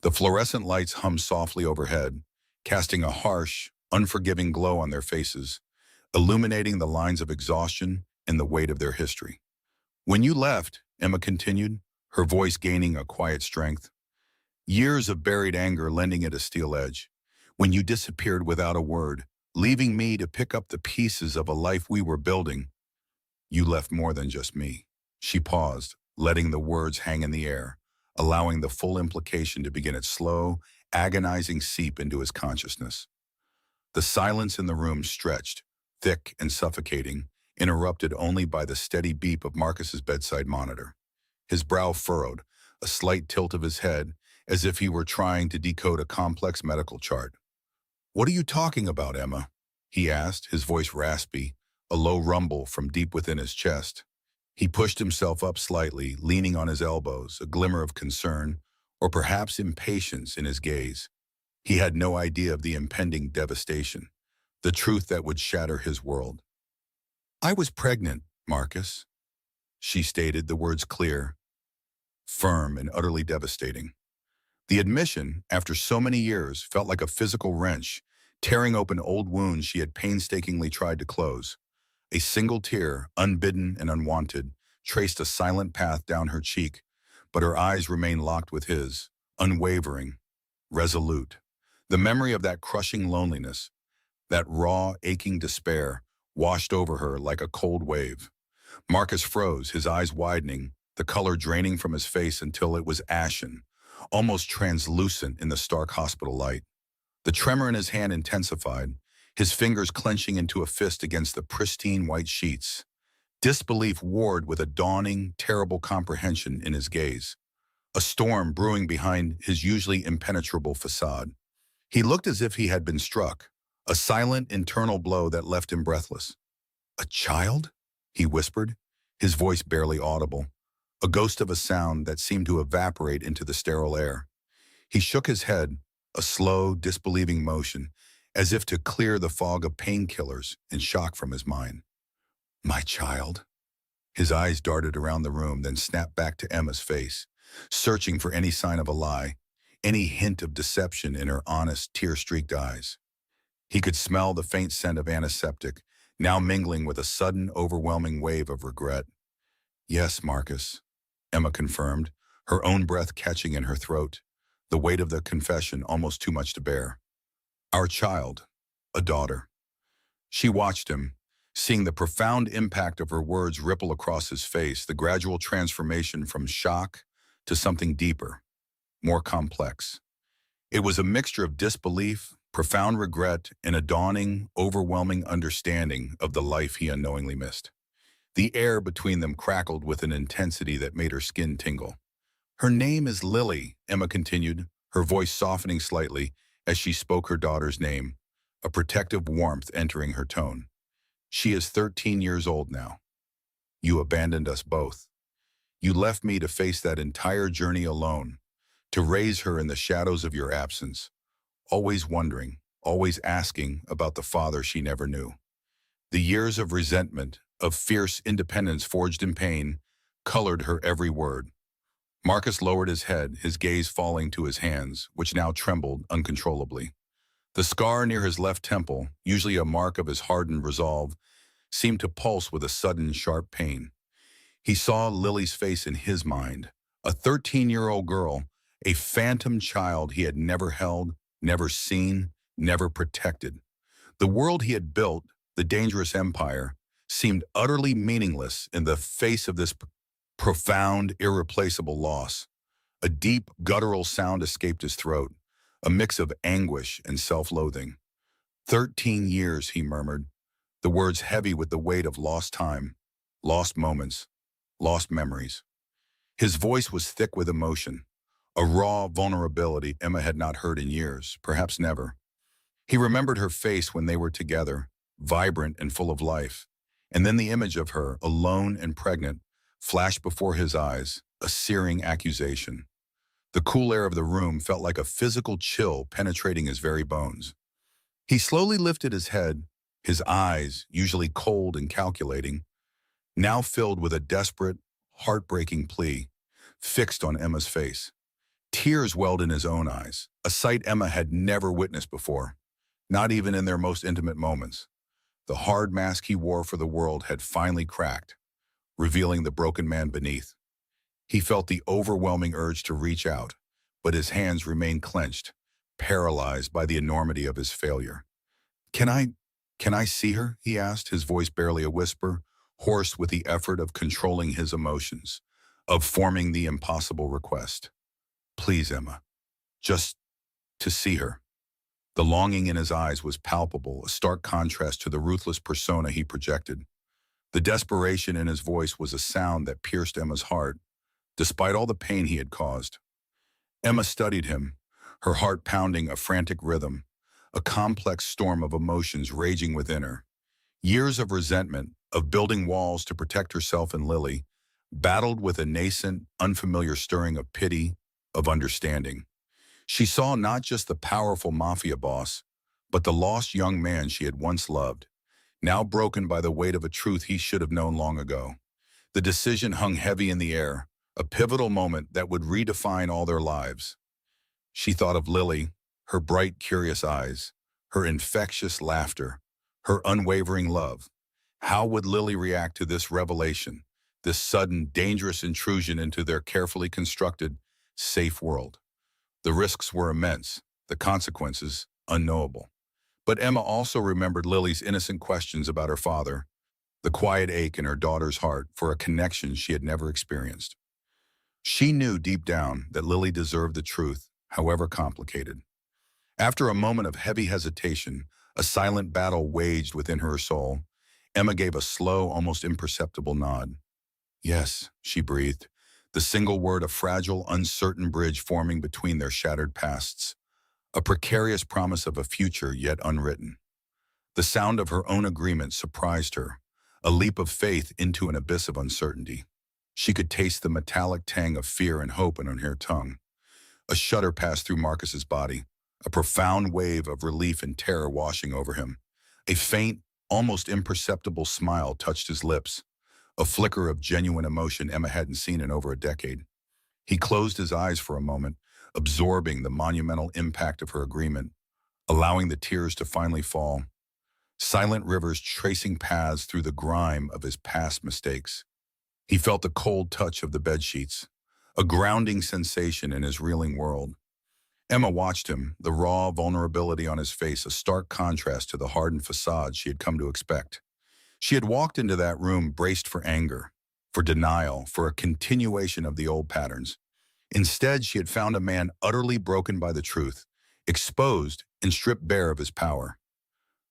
The fluorescent lights hummed softly overhead, casting a harsh, unforgiving glow on their faces, illuminating the lines of exhaustion and the weight of their history. "When you left," Emma continued, her voice gaining a quiet strength, years of buried anger lending it a steel edge. "When you disappeared without a word, leaving me to pick up the pieces of a life we were building, you left more than just me." She paused, letting the words hang in the air, allowing the full implication to begin its slow, agonizing seep into his consciousness. The silence in the room stretched, thick and suffocating, interrupted only by the steady beep of Marcus's bedside monitor. His brow furrowed, a slight tilt of his head, as if he were trying to decode a complex medical chart. "What are you talking about, Emma?" he asked, his voice raspy, a low rumble from deep within his chest. He pushed himself up slightly, leaning on his elbows, a glimmer of concern, or perhaps impatience in his gaze. He had no idea of the impending devastation, the truth that would shatter his world. "I was pregnant, Marcus," she stated, the words clear, firm, and utterly devastating. The admission, after so many years, felt like a physical wrench, tearing open old wounds she had painstakingly tried to close. A single tear, unbidden and unwanted, traced a silent path down her cheek, but her eyes remained locked with his, unwavering, resolute. The memory of that crushing loneliness, that raw, aching despair, washed over her like a cold wave. Marcus froze, his eyes widening, the color draining from his face until it was ashen, almost translucent in the stark hospital light. The tremor in his hand intensified, his fingers clenching into a fist against the pristine white sheets. Disbelief warred with a dawning, terrible comprehension in his gaze, a storm brewing behind his usually impenetrable facade. He looked as if he had been struck, a silent internal blow that left him breathless. "A child?" he whispered, his voice barely audible, a ghost of a sound that seemed to evaporate into the sterile air. He shook his head, a slow, disbelieving motion, as if to clear the fog of painkillers and shock from his mind. "My child?" His eyes darted around the room, then snapped back to Emma's face, searching for any sign of a lie, any hint of deception in her honest, tear-streaked eyes. He could smell the faint scent of antiseptic, now mingling with a sudden, overwhelming wave of regret. "Yes, Marcus," Emma confirmed, her own breath catching in her throat, the weight of the confession almost too much to bear. "Our child, a daughter." She watched him, seeing the profound impact of her words ripple across his face, the gradual transformation from shock to something deeper, more complex. It was a mixture of disbelief, profound regret, and a dawning, overwhelming understanding of the life he unknowingly missed. The air between them crackled with an intensity that made her skin tingle. "Her name is Lily," Emma continued, her voice softening slightly as she spoke her daughter's name, a protective warmth entering her tone. "She is 13 years old now. You abandoned us both. You left me to face that entire journey alone, to raise her in the shadows of your absence, always wondering, always asking about the father she never knew." The years of resentment, of fierce independence forged in pain, colored her every word. Marcus lowered his head, his gaze falling to his hands, which now trembled uncontrollably. The scar near his left temple, usually a mark of his hardened resolve, seemed to pulse with a sudden, sharp pain. He saw Lily's face in his mind, a 13-year-old girl, a phantom child he had never held, never seen, never protected. The world he had built, the dangerous empire, seemed utterly meaningless in the face of this profound, irreplaceable loss. A deep, guttural sound escaped his throat, a mix of anguish and self-loathing. 13 years, he murmured, the words heavy with the weight of lost time, lost moments, lost memories. His voice was thick with emotion, a raw vulnerability Emma had not heard in years, perhaps never. He remembered her face when they were together, vibrant and full of life, and then the image of her, alone and pregnant, flashed before his eyes, a searing accusation. The cool air of the room felt like a physical chill penetrating his very bones. He slowly lifted his head, his eyes, usually cold and calculating, now filled with a desperate, heartbreaking plea, fixed on Emma's face. Tears welled in his own eyes, a sight Emma had never witnessed before, not even in their most intimate moments. The hard mask he wore for the world had finally cracked, revealing the broken man beneath. He felt the overwhelming urge to reach out, but his hands remained clenched, paralyzed by the enormity of his failure. Can I see her?" he asked, his voice barely a whisper, hoarse with the effort of controlling his emotions, of forming the impossible request. "Please, Emma, just to see her." The longing in his eyes was palpable, a stark contrast to the ruthless persona he projected. The desperation in his voice was a sound that pierced Emma's heart, despite all the pain he had caused. Emma studied him, her heart pounding a frantic rhythm, a complex storm of emotions raging within her. Years of resentment, of building walls to protect herself and Lily, battled with a nascent, unfamiliar stirring of pity, of understanding. She saw not just the powerful Mafia boss, but the lost young man she had once loved, now broken by the weight of a truth he should have known long ago. The decision hung heavy in the air, a pivotal moment that would redefine all their lives. She thought of Lily, her bright, curious eyes, her infectious laughter, her unwavering love. How would Lily react to this revelation, this sudden, dangerous intrusion into their carefully constructed, safe world? The risks were immense, the consequences unknowable. But Emma also remembered Lily's innocent questions about her father, the quiet ache in her daughter's heart for a connection she had never experienced. She knew deep down that Lily deserved the truth, however complicated. After a moment of heavy hesitation, a silent battle waged within her soul, Emma gave a slow, almost imperceptible nod. Yes, she breathed, the single word a fragile, uncertain bridge forming between their shattered pasts, a precarious promise of a future yet unwritten. The sound of her own agreement surprised her, a leap of faith into an abyss of uncertainty. She could taste the metallic tang of fear and hope on her tongue. A shudder passed through Marcus's body, a profound wave of relief and terror washing over him. A faint, almost imperceptible smile touched his lips, a flicker of genuine emotion Emma hadn't seen in over a decade. He closed his eyes for a moment, absorbing the monumental impact of her agreement, allowing the tears to finally fall. Silent rivers tracing paths through the grime of his past mistakes. He felt the cold touch of the bedsheets, a grounding sensation in his reeling world. Emma watched him, the raw vulnerability on his face a stark contrast to the hardened facade she had come to expect. She had walked into that room braced for anger, for denial, for a continuation of the old patterns. Instead, she had found a man utterly broken by the truth, exposed and stripped bare of his power.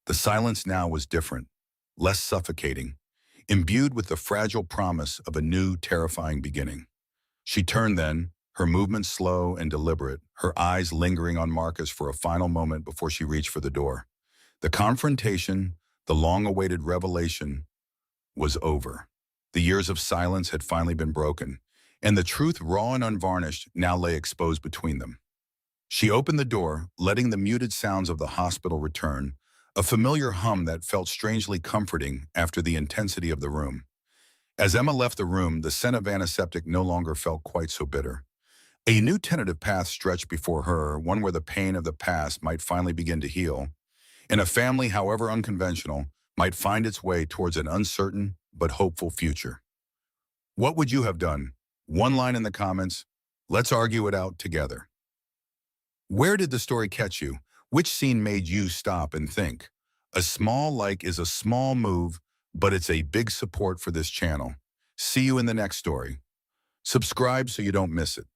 The silence now was different, less suffocating, imbued with the fragile promise of a new, terrifying beginning. She turned then, her movements slow and deliberate, her eyes lingering on Marcus for a final moment before she reached for the door. The confrontation, the long-awaited revelation, was over. The years of silence had finally been broken, and the truth, raw and unvarnished, now lay exposed between them. She opened the door, letting the muted sounds of the hospital return, a familiar hum that felt strangely comforting after the intensity of the room. As Emma left the room, the scent of antiseptic no longer felt quite so bitter. A new tentative path stretched before her, one where the pain of the past might finally begin to heal, and a family, however unconventional, might find its way towards an uncertain but hopeful future. What would you have done? One line in the comments. Let's argue it out together. Where did the story catch you? Which scene made you stop and think? A small like is a small move, but it's a big support for this channel. See you in the next story. Subscribe so you don't miss it.